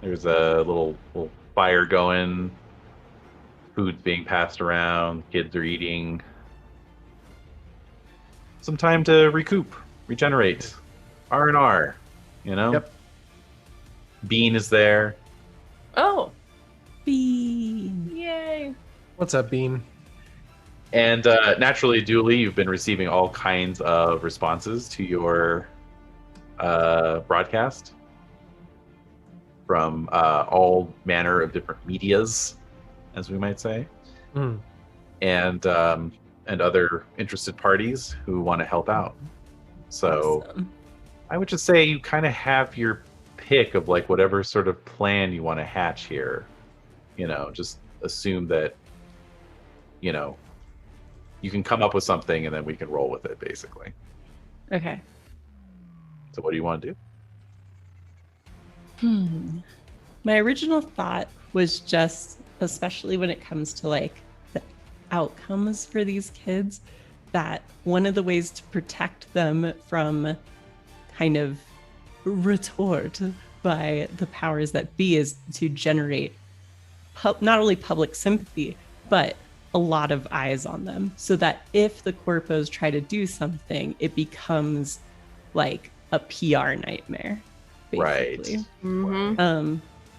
There's a little fire going. Food's being passed around. Kids are eating. Some time to recoup, regenerate. R&R, Yep. Bean is there. Oh. Bean. Yay. What's up, Bean? And naturally, Dooley, you've been receiving all kinds of responses to your broadcast from all manner of different medias, as we might say, and other interested parties who want to help out. So Awesome. I would just say you kind of have your pick of like whatever sort of plan you want to hatch here. Just assume that you can come up with something and then we can roll with it, basically. Okay. So what do you want to do? My original thought was just, especially when it comes to like the outcomes for these kids, that one of the ways to protect them from kind of retort by the powers that be is to generate not only public sympathy, but a lot of eyes on them, so that if the corpos try to do something, it becomes like a PR nightmare, basically. Right. Mm-hmm.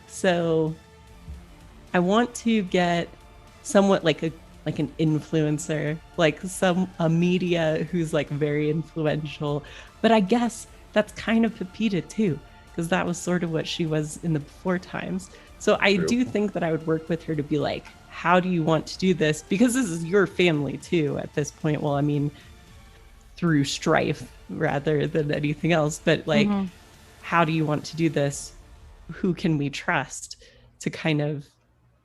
So I want to get somewhat like an influencer, like a media who's like very influential. But I guess that's kind of Pepita too, because that was sort of what she was in the before times. So I do think that I would work with her to be like, how do you want to do this? Because this is your family too at this point. Well, I mean, through strife rather than anything else. But like, how do you want to do this? Who can we trust to kind of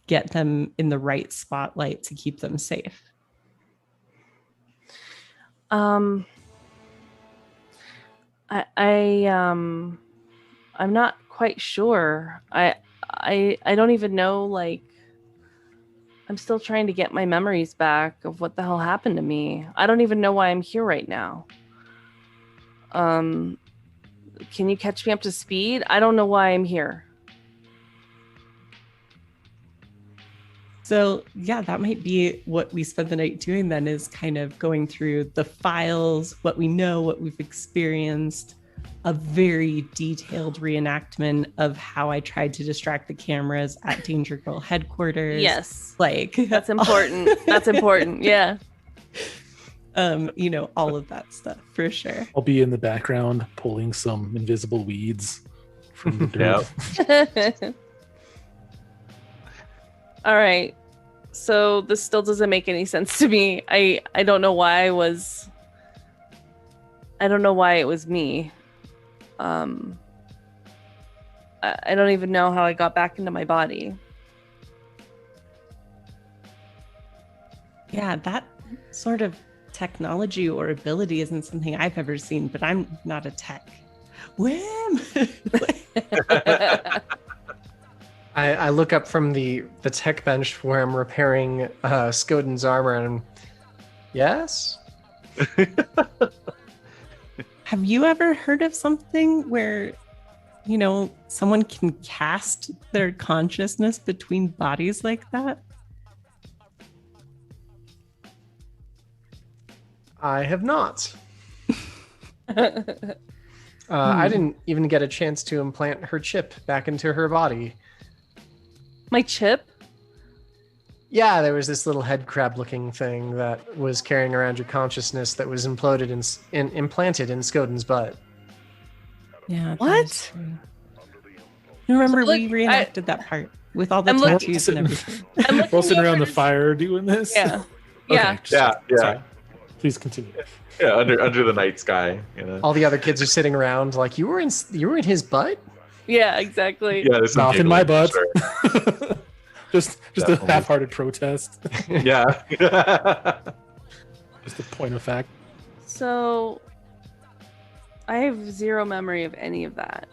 get them in the right spotlight to keep them safe? I'm not quite sure. I don't even know, like, I'm still trying to get my memories back of what the hell happened to me. I don't even know why I'm here right now. Can you catch me up to speed? I don't know why I'm here. So yeah, that might be what we spent the night doing then, is kind of going through the files, what we know, what we've experienced, a very detailed reenactment of how I tried to distract the cameras at Danger Girl headquarters. Yes. Like That's important. That's important. Yeah. All of that stuff for sure. I'll be in the background pulling some invisible weeds from the dirt. Yep. All right. So this still doesn't make any sense to me. I don't know why it was me. I don't even know how I got back into my body. Yeah, that sort of technology or ability isn't something I've ever seen, but I'm not a tech. WHiM! I look up from the tech bench where I'm repairing Skoden's armor, and yes? Have you ever heard of something where, someone can cast their consciousness between bodies like that? I have not. I didn't even get a chance to implant her chip back into her body. My chip? Yeah, there was this little head crab looking thing that was carrying around your consciousness that was imploded implanted in Skoden's butt. Yeah. What? that's true. You remember So, look, we reenacted that part with all the I'm looking- tattoos and everything. I'm looking We're sitting around the over- fire doing this. Yeah. Okay, Yeah. just- Yeah. Sorry. Please continue. Yeah, under the night sky. You know. All the other kids are sitting around like, you were in his butt? Yeah, exactly. Yeah, there's some Mouth in my giggling, butt. for sure. just a Definitely. half-hearted protest. Yeah. Just a point of fact. So I have zero memory of any of that.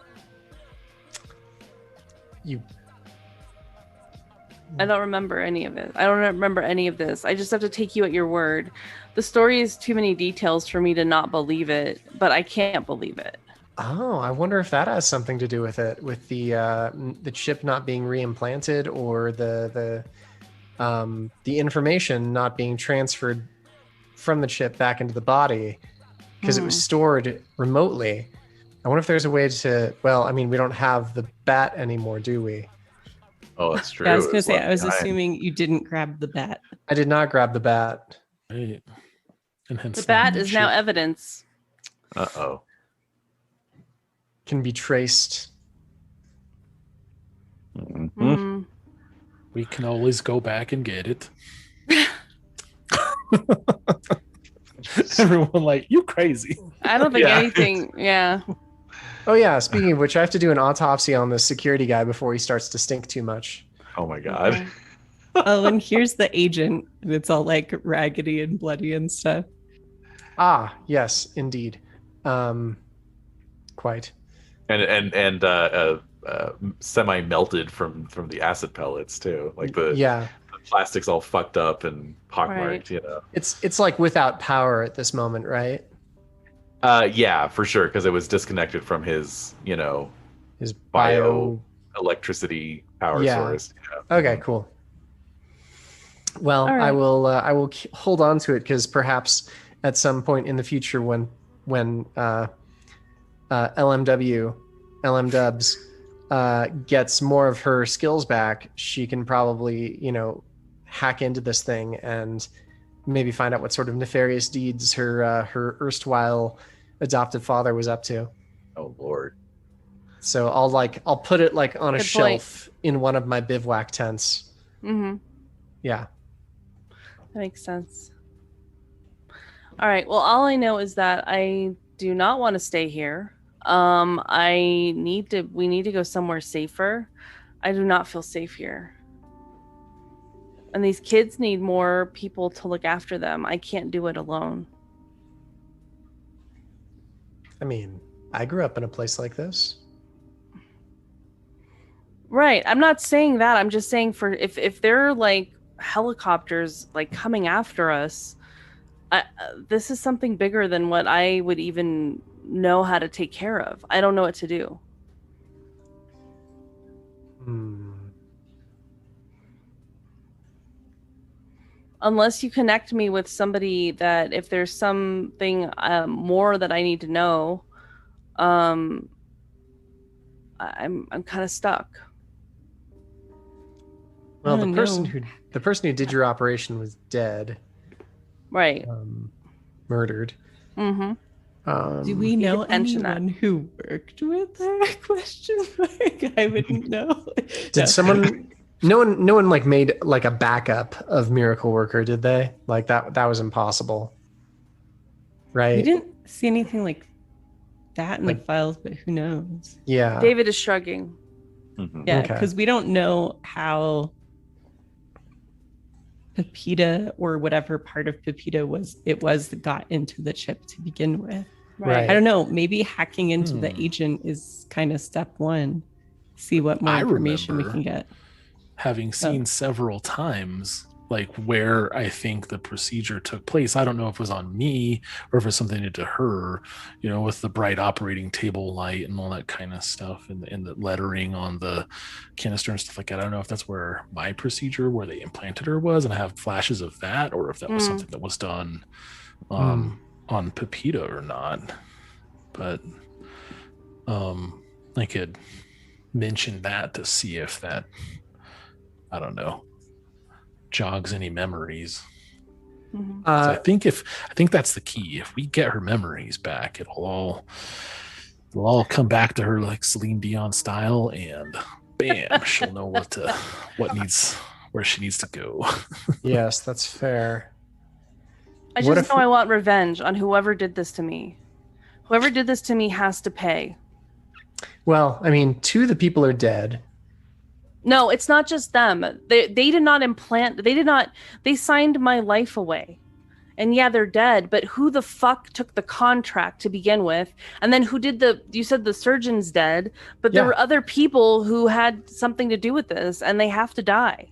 I don't remember any of it. I don't remember any of this. I just have to take you at your word. The story is too many details for me to not believe it, but I can't believe it. Oh, I wonder if that has something to do with it, with the chip not being reimplanted, or the information not being transferred from the chip back into the body because it was stored remotely. I wonder if there's a way to. Well, I mean, we don't have the bat anymore, do we? Oh, that's true. Yeah, I was It gonna say, left I was behind. assuming you didn't grab the bat. I did not grab the bat. Right. And hence The bat the is now ship. evidence. Uh-oh. Can be traced. Mhm. Mm. We can always go back and get it. Everyone like, you crazy. I don't think Yeah. anything. Yeah. Oh yeah. Speaking of which, I have to do an autopsy on this security guy before he starts to stink too much. Oh my god. Okay. Oh, and here's the agent, and it's all like raggedy and bloody and stuff. Ah, yes, indeed. Quite. And semi melted from the acid pellets too. Like the Yeah. plastic's all fucked up and pockmarked, Right. you know. It's like without power at this moment, right? Yeah, for sure, because it was disconnected from his, His bio electricity power Yeah. source. Yeah. Okay, cool. Well, All right. I will hold on to it because perhaps at some point in the future, when LM Dubs gets more of her skills back, she can probably hack into this thing and maybe find out what sort of nefarious deeds her erstwhile adopted father was up to. Oh Lord. So I'll put it like on a Good shelf in one of my bivouac tents. Mm-hmm. Yeah. That makes sense. All right. Well, all I know is that I do not want to stay here. We need to go somewhere safer. I do not feel safe here. And these kids need more people to look after them. I can't do it alone. I mean, I grew up in a place like this. Right. I'm not saying that. I'm just saying for if there are like helicopters like coming after us, this is something bigger than what I would even know how to take care of. I don't know what to do. Unless you connect me with somebody that if there's something more that I need to know, I'm kind of stuck. Well, Oh, the person no. who did your operation was dead, Right. murdered. Mm-hmm. Do we You know could mention that. anyone who worked with her? Question mark. I wouldn't know. Did someone? No one like made like a backup of Miracle Worker, did they? Like that was impossible, right? We didn't see anything like that in the Like- files, but who knows? Yeah. David is shrugging. Mhm. Yeah, Okay. because we don't know how Pepita or whatever part of Pepita was got into the chip to begin with. Right. I don't know. Maybe hacking into the Hmm. agent is kind of step one. See what more I information we remember can get. Having seen several times, like where I think the procedure took place. I don't know if it was on me or if it was something to do to her, with the bright operating table light and all that kind of stuff, and the lettering on the canister and stuff like that. I don't know if that's where my procedure, where they implanted her, was, and I have flashes of that, or if that was something that was done on Pepita or not. But I could mention that to see if that, I don't know, jogs any memories. Mhm. So I think that's the key. If we get her memories back, it'll all come back to her like Celine Dion style, and bam, she'll know where she needs to go. Yes, that's fair. I What just if know I want revenge on whoever did this to me. Whoever did this to me has to pay. Well, I mean, 2 of the people are dead. No, it's not just them. They did not implant. They signed my life away. And yeah, they're dead, but who the fuck took the contract to begin with? And then who did you said the surgeon's dead, but there Yeah. were other people who had something to do with this, and they have to die.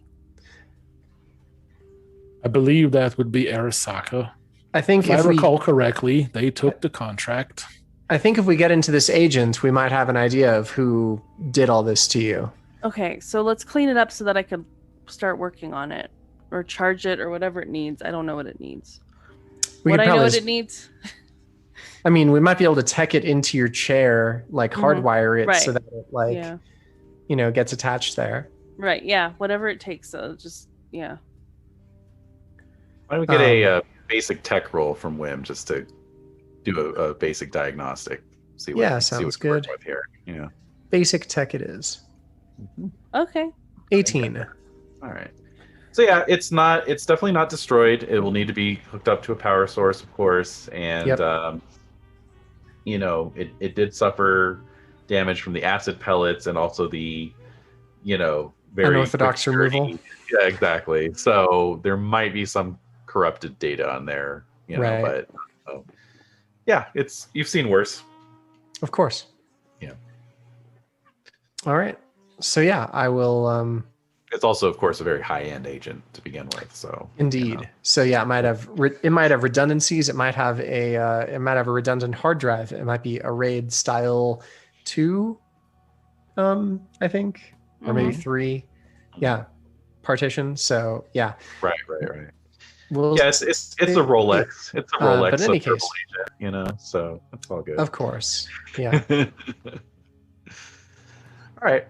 I believe that would be Arasaka. I think If I recall correctly, they took the contract. I think if we get into this agent, we might have an idea of who did all this to you. Okay, so let's clean it up so that I could start working on it or charge it or whatever it needs. I don't know what it needs. We What could I know probably, what it needs. I mean, we might be able to tech it into your chair, like hardwire it so Right. that it, like, Yeah. Gets attached there. Right. Yeah. Whatever it takes. So just yeah. Why don't we get a basic tech roll from WHiM just to do a basic diagnostic? See what, Sounds see what good. we're working with here. Yeah. Basic tech it is. Okay. 18. All right. So yeah, it's definitely not destroyed. It will need to be hooked up to a power source, of course, and it did suffer damage from the acid pellets and also the very Unorthodox quick removal. journey. Yeah, exactly. So there might be some corrupted data on there, Right. but yeah, you've seen worse. Of course. Yeah. All right. So yeah, I will It's also, of course, a very high-end agent to begin with. So indeed. So yeah, it might have redundancies. It might have a redundant hard drive. It might be a RAID style 2, I think, or maybe 3. Yeah, partition. So yeah. Right. We'll Yeah, it's a Rolex. It's a Rolex. but in any of Triple case- Agent, so it's all good. Of course. Yeah. All right.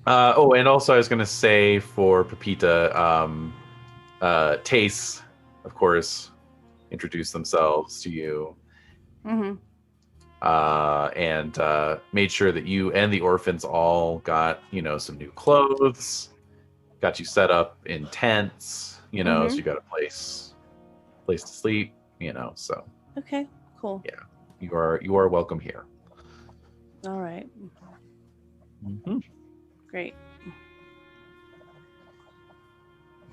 And also I was going to say for Pepita, Tace, of course, introduced themselves to you. Mm-hmm. And made sure that you and the orphans all got, some new clothes, got you set up in tents, so you got a place to sleep, so. Okay. Cool. Yeah, you are welcome here. All right. Mm-hmm. Great.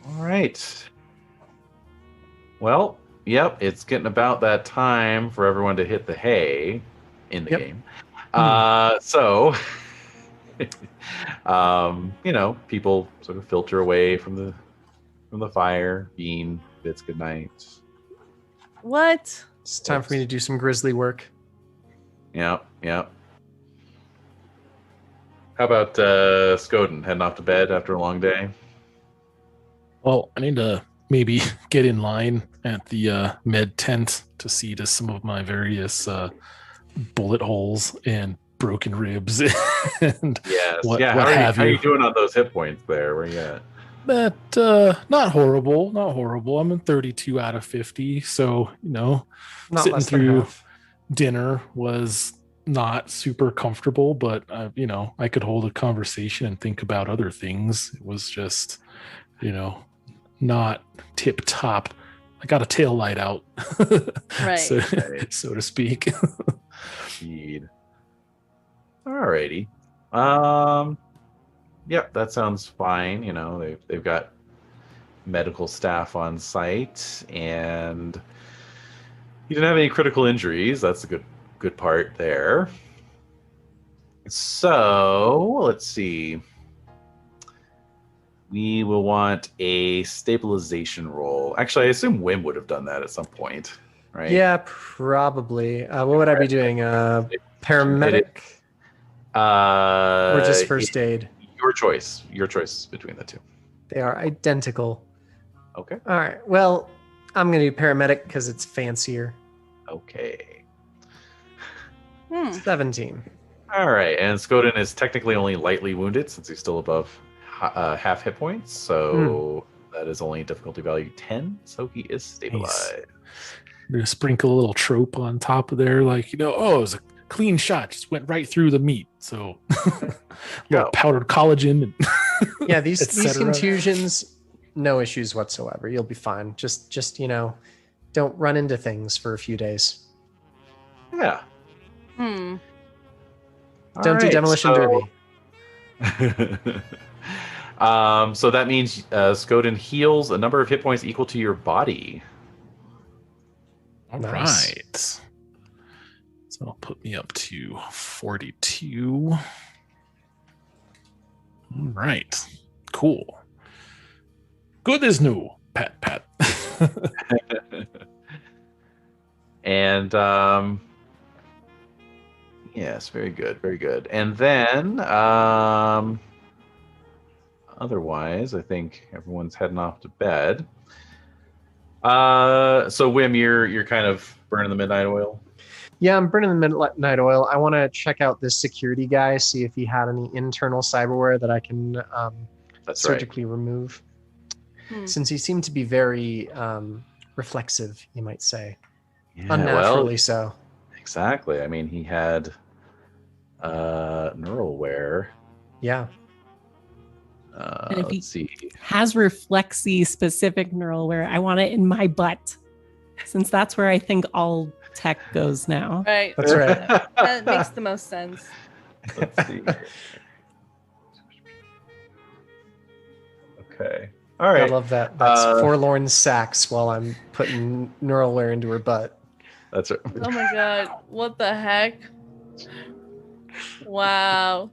All right. Well, yep, it's getting about that time for everyone to hit the hay in the game. So, people sort of filter away from the fire. Bean bids goodnight. What? It's time for me to do some grisly work. Yep. How about Skoden heading off to bed after a long day? Well, I need to maybe get in line at the med tent to see to some of my various bullet holes and broken ribs and Yes. what How have are you. you doing on those hit points there? Where you at? But not horrible. I'm in 32 out of 50, so Not sitting less than through half. dinner was not super comfortable, but I could hold a conversation and think about other things. It was just not tip top. I got a tail light out, Right. so to speak. Indeed. Alrighty. Yep, that sounds fine. They've got medical staff on site, and you didn't have any critical injuries. That's a good part there. So let's see. We will want a stabilization roll. Actually, I assume WHiM would have done that at some point, right? Yeah, probably. What would I be doing? Paramedic or just first aid? Your choice. Your choice between the two. They are identical. Okay. All right. Well, I'm going to do paramedic because it's fancier. Okay. 17. All right. And Skoden is technically only lightly wounded since he's still above half hit points. So That is only difficulty value 10, so he is stabilized. I'm gonna sprinkle a little trope on top of there, like, it was a clean shot, just went right through the meat. So little powdered collagen and Yeah, these etc. contusions, no issues whatsoever. You'll be fine. Just don't run into things for a few days. Yeah. Hmm. Don't do demolition derby. So that means Skoden heals a number of hit points equal to your body. All Nice. right. So it'll put me up to 42. All right. Cool. Good as new. Pat. And yes, very good, very good. And then otherwise, I think everyone's heading off to bed. So WHiM, you're kind of burning the midnight oil. Yeah, I'm burning the midnight oil. I want to check out this security guy, see if he had any internal cyberware that I can surgically remove. Since he seemed to be very reflexive, you might say. Yeah, Unnaturally so. Exactly. I mean, he had neural wear. Yeah. And if Let's see. has reflexy specific neural wear, I want it in my butt, since that's where I think all tech goes now. Right. That's right. That makes the most sense. Let's see. Okay. All right. I love that. That's forlorn sax while I'm putting neural wear into her butt. That's it. Oh my god. What the heck? Wow.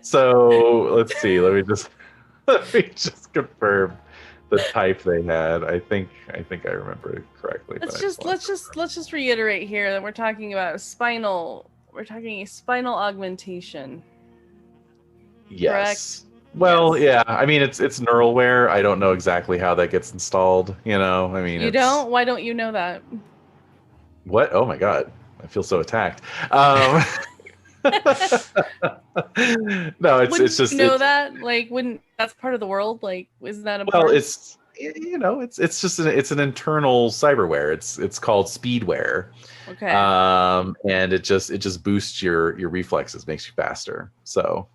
So let's see. Let me just confirm the type they had. I think I remember it correctly. Let's just reiterate here that we're talking about a spinal augmentation. Yes. Well, Yes. yeah. I mean, it's neural wear. I don't know exactly how that gets installed. I mean, You don't? Why don't you know that? What? Oh my god! I feel so attacked. No, it's just that? Like, wouldn't that's part of the world? Like, isn't that well, important? it's just an internal cyberware. It's called speedware. Okay. And it just boosts your reflexes, makes you faster. So.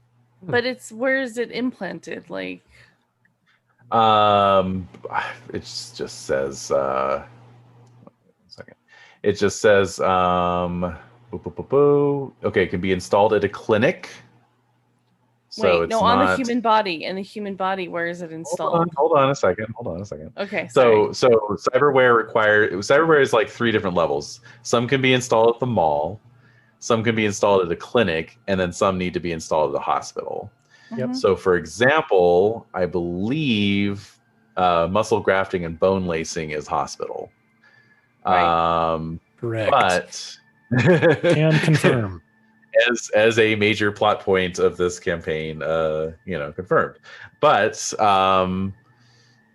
But where is it implanted? Like, it just says. One second. It just says. Okay, it can be installed at a clinic. So wait, no, on the human body. In the human body, where is it installed? Hold on a second. Okay. So cyberware is like 3 different levels. Some can be installed at the mall, some can be installed at a clinic, and then some need to be installed at a hospital. Yep. So, for example, I believe muscle grafting and bone lacing is hospital. Right. Correct. But Can confirm. as a major plot point of this campaign, confirmed. But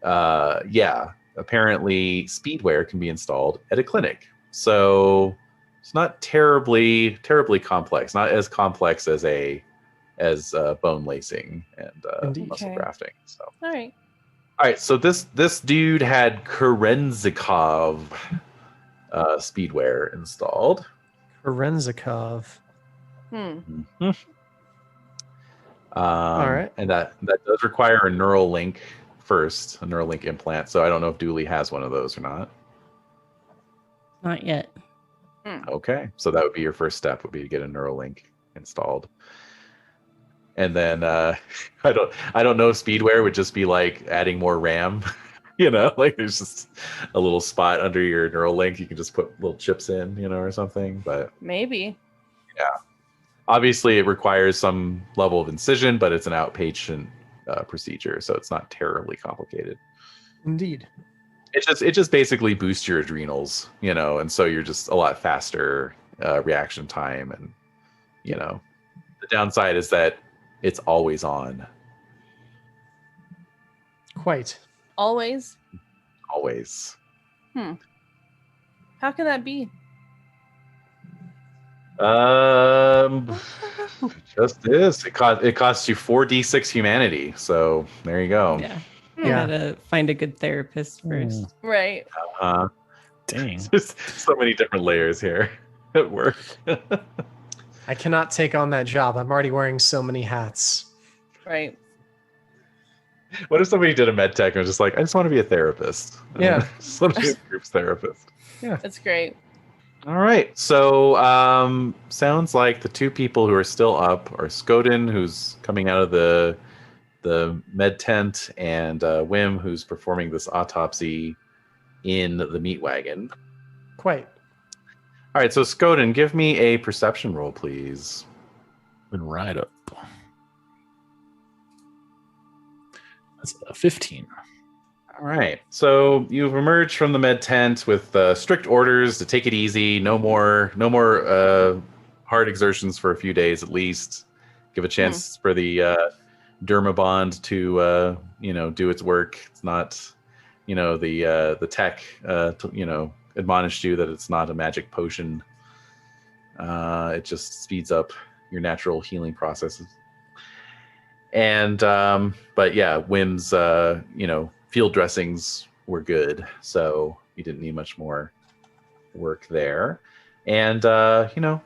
yeah, apparently speedware can be installed at a clinic. So it's not terribly complex, not as complex as bone lacing and muscle grafting. So All right. So this dude had Kerenzikov speedware installed. Kerenzikov. All right. And that does require a neural link first, a neural link implant. So I don't know if Dooley has one of those or not. Not yet. Okay, so that would be your first step, would be to get a neural link installed. And then I don't know if speedware would just be like adding more RAM. Like there's just a little spot under your neural link you can just put little chips in, or something. But Maybe. yeah, obviously it requires some level of incision, but it's an outpatient procedure, so it's not terribly complicated. Indeed. It just basically boosts your adrenals, and so you're just a lot faster reaction time, and the downside is that it's always on. Quite. Always. Always. How can that be? Just this. It costs you 4d6 humanity. So there you go. Yeah. Hmm. Yeah. Gotta find a good therapist first. Right. Dang. Just so many different layers here at work. I cannot take on that job. I'm already wearing so many hats. Right. What if somebody did a med tech and was just like, I just want to be a therapist? Yeah. Just want to be a group's therapist. That's great. All right. So sounds like the two people who are still up are Skoden, who's coming out of the med tent, and WHiM, who's performing this autopsy in the meat wagon. Quite. All right. So Skoden, give me a perception roll, please. Been right up. That's a 15. All right. So you've emerged from the med tent with strict orders to take it easy. No more hard exertions for a few days at least. Give a chance for the dermabond to do its work. It's not, the tech admonished you that it's not a magic potion. It just speeds up your natural healing processes. And but yeah, WHiM's field dressings were good, so you didn't need much more work there. And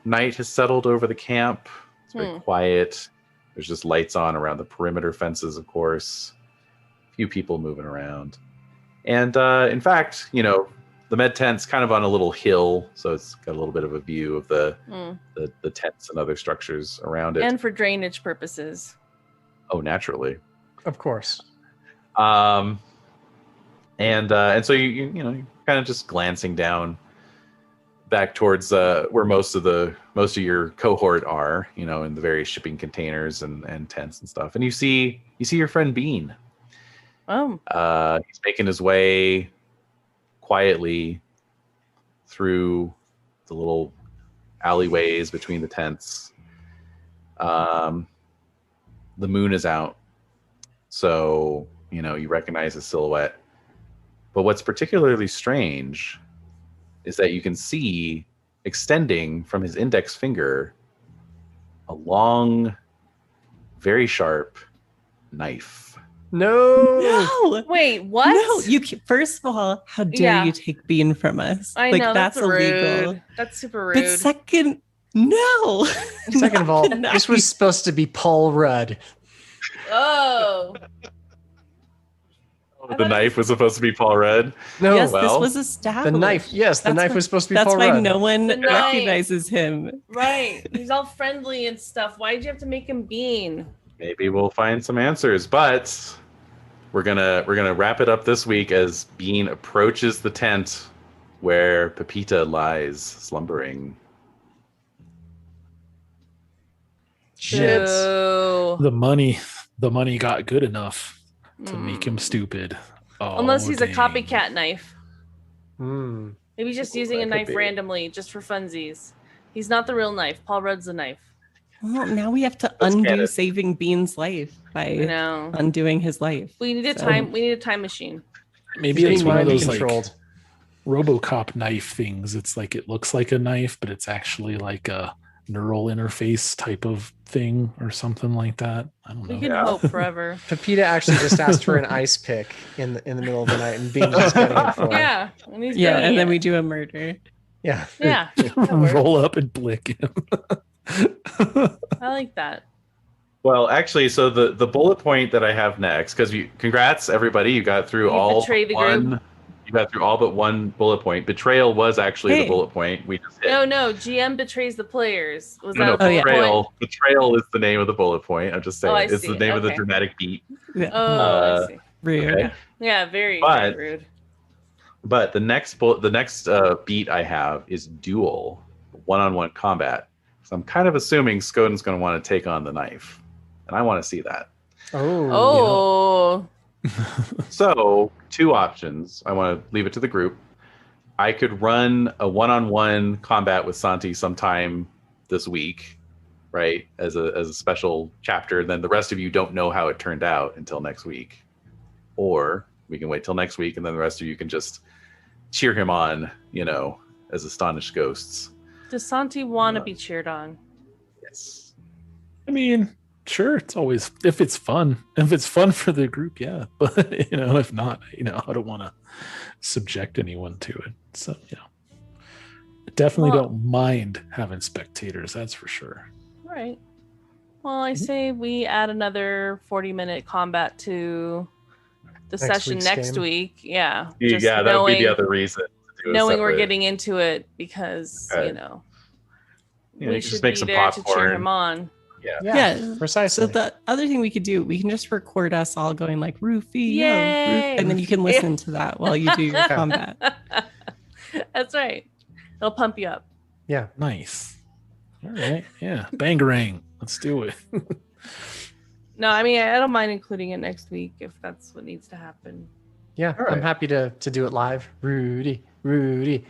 night has settled over the camp. It's very quiet. There's just lights on around the perimeter fences, of course. A few people moving around. And in fact, the med tent's kind of on a little hill, so it's got a little bit of a view of the tents and other structures around it. And for drainage purposes. Oh, naturally. Of course. And so you're kind of just glancing down back towards where most of your cohort are, in the various shipping containers and tents and stuff. And you see your friend Bean. Oh. He's making his way quietly through the little alleyways between the tents. The moon is out, so you recognize his silhouette. But what's particularly strange is that you can see extending from his index finger a long, very sharp knife. No. Wait, what? No, first of all, how dare you take Bean from us? I know, that's illegal. rude. That's super rude. But second, no. Second of all, this was supposed to be Paul Rudd. Oh. The knife was supposed to be Paul Rudd. No, yes, well, this was established. the knife. Yes, the knife was supposed to be That's Paul why Rudd. no one The knife. recognizes him. Right. He's all friendly and stuff. Why'd you have to make him Bean? Maybe we'll find some answers, but we're gonna wrap it up this week as Bean approaches the tent where Pepita lies slumbering. Shit. Boo. The money got good enough to make him stupid. Oh, Unless he's a dang. copycat knife. Hmm. Maybe he's just using a That could knife be. randomly, just for funsies. He's not the real knife. Paul Rudd's the knife. Well, now we have to Let's get undo it. saving Bean's life I by know. undoing his life. We need a So- time. We need a time machine. Maybe He's it's being one of mind those like controlled. RoboCop knife things. It's like it looks like a knife, but it's actually like a neural interface type of thing or something like that. I don't We know. can hope forever. Pepita actually just asked for an ice pick in the middle of the night, and Bean just getting it for her. Yeah. And he's Yeah, getting and then it. we do a murder. Yeah. Yeah. that works. Roll up and blick him. I like that. Well, actually, so the bullet point that I have next, because congrats everybody, you got through You all betrayed the one. group. You got through all but one bullet point. Betrayal was actually Hey. the bullet point we just hit. No. GM betrays the players. Was No, that a Oh, yeah. bullet betrayal. point? Betrayal is the name of the bullet point. I'm just saying, Oh, I it's see. the name of the Okay. dramatic beat. Yeah. Oh, I see. Rude. Okay. Yeah, very, But- very rude. But the next beat I have is duel, one-on-one combat. So I'm kind of assuming Skoden's going to want to take on the knife, and I want to see that. Oh. Oh. So, two options. I want to leave it to the group. I could run a one-on-one combat with Santi sometime this week, right? As a special chapter. Then the rest of you don't know how it turned out until next week. Or we can wait till next week, and then the rest of you can just cheer him on, as astonished ghosts. Does Santi want to be cheered on? Yes. I mean, sure, it's always if it's fun for the group, yeah. But if not, I don't want to subject anyone to it. So I definitely don't mind having spectators. That's for sure. Right. Well, I say we add another 40-minute combat to the session next week. Yeah. Yeah, that would be the other reason. Knowing we're getting into it because, we should make some popcorn to cheer him on. Yeah, precisely. So the other thing we could do, we can just record us all going like Roofy, yay! And then you can listen to that while you do your combat. That's right. It'll pump you up. Yeah. Nice. All right. Yeah. Bangarang. Let's do it. No, I mean, I don't mind including it next week if that's what needs to happen. Yeah, right. I'm happy to do it live. Rudy. Right.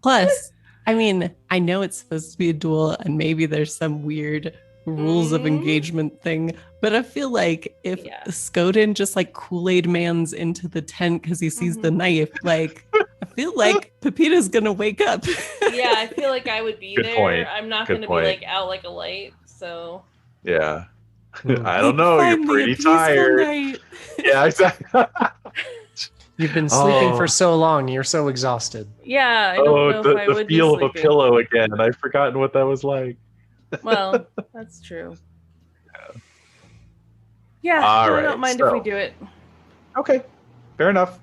Plus, I mean, I know it's supposed to be a duel and maybe there's some weird rules of engagement thing, but I feel like if Skoden just like Kool-Aid Man's into the tent because he sees the knife, like I feel like Pepita's gonna wake up. Yeah, I feel like I would be there. Point. I'm not gonna be like out like a light, so yeah. I don't know. You're pretty tired. Night. Yeah, exactly. You've been sleeping for so long. You're so exhausted. Yeah, I don't know if I would be feel of sleeping. A pillow again. I've forgotten what that was like. Well, that's true. Yeah, I don't mind if we do it. Okay, fair enough.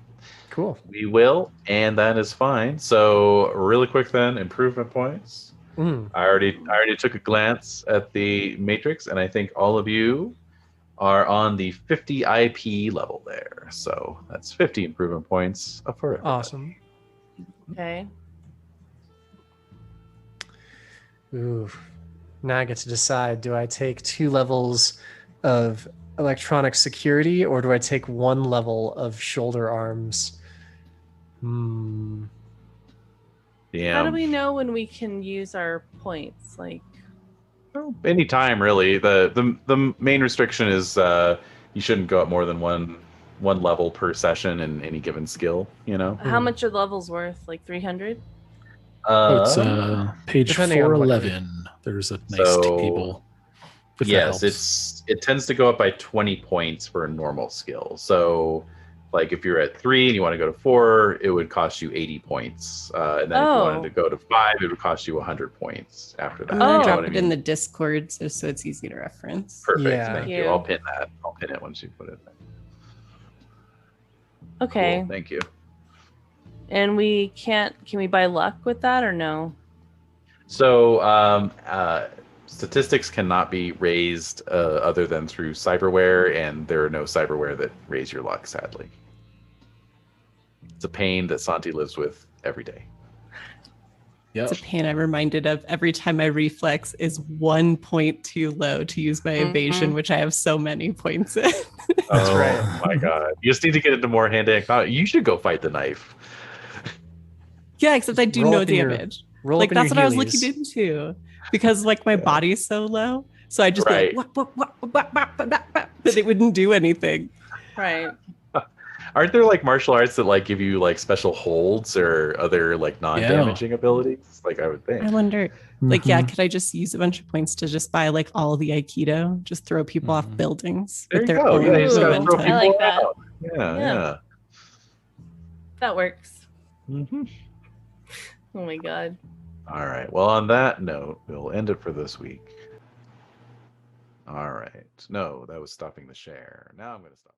Cool. We will, and that is fine. So, really quick then, improvement points. I already took a glance at the matrix, and I think all of you are on the 50 IP level there. So that's 50 improvement points up for it. Awesome. Okay. Ooh. Now I get to decide, do I take 2 levels of electronic security or do I take 1 level of shoulder arms? Yeah. How do we know when we can use our points? Like, anytime really. The main restriction is you shouldn't go up more than one level per session in any given skill. How much are levels worth? Like 300? It's page 411. There's a nice table. Yes, it tends to go up by 20 points for a normal skill. So, like if you're at 3 and you want to go to 4, it would cost you 80 points. And then if you wanted to go to 5, it would cost you 100 points after that. Drop it in the Discord so it's easy to reference. Perfect. Yeah. Thank you. I'll pin that. I'll pin it once you put it there. Okay. Cool. Thank you. And can we buy luck with that or no? So statistics cannot be raised other than through cyberware, and there are no cyberware that raise your luck, sadly. It's a pain that Santi lives with every day. It's a pain I'm reminded of every time my reflex is 1 point too low to use my evasion, which I have so many points in. That's right. Oh my god. You just need to get into more hand-to-hand combat. You should go fight the knife. Yeah, except I do no damage. Like that's what I was looking into. Because like my body's so low. So I just be like, but it wouldn't do anything. Right. Aren't there like martial arts that like give you like special holds or other like non-damaging abilities? Like I would think. I wonder, like, could I just use a bunch of points to just buy like all the Aikido, just throw people off buildings there with you their go. own Yeah, you just gotta throw people I like that. out. Yeah. That works. Mm-hmm. Oh my god. All right. Well, on that note, we'll end it for this week. All right. No, that was stopping the share. Now I'm going to stop.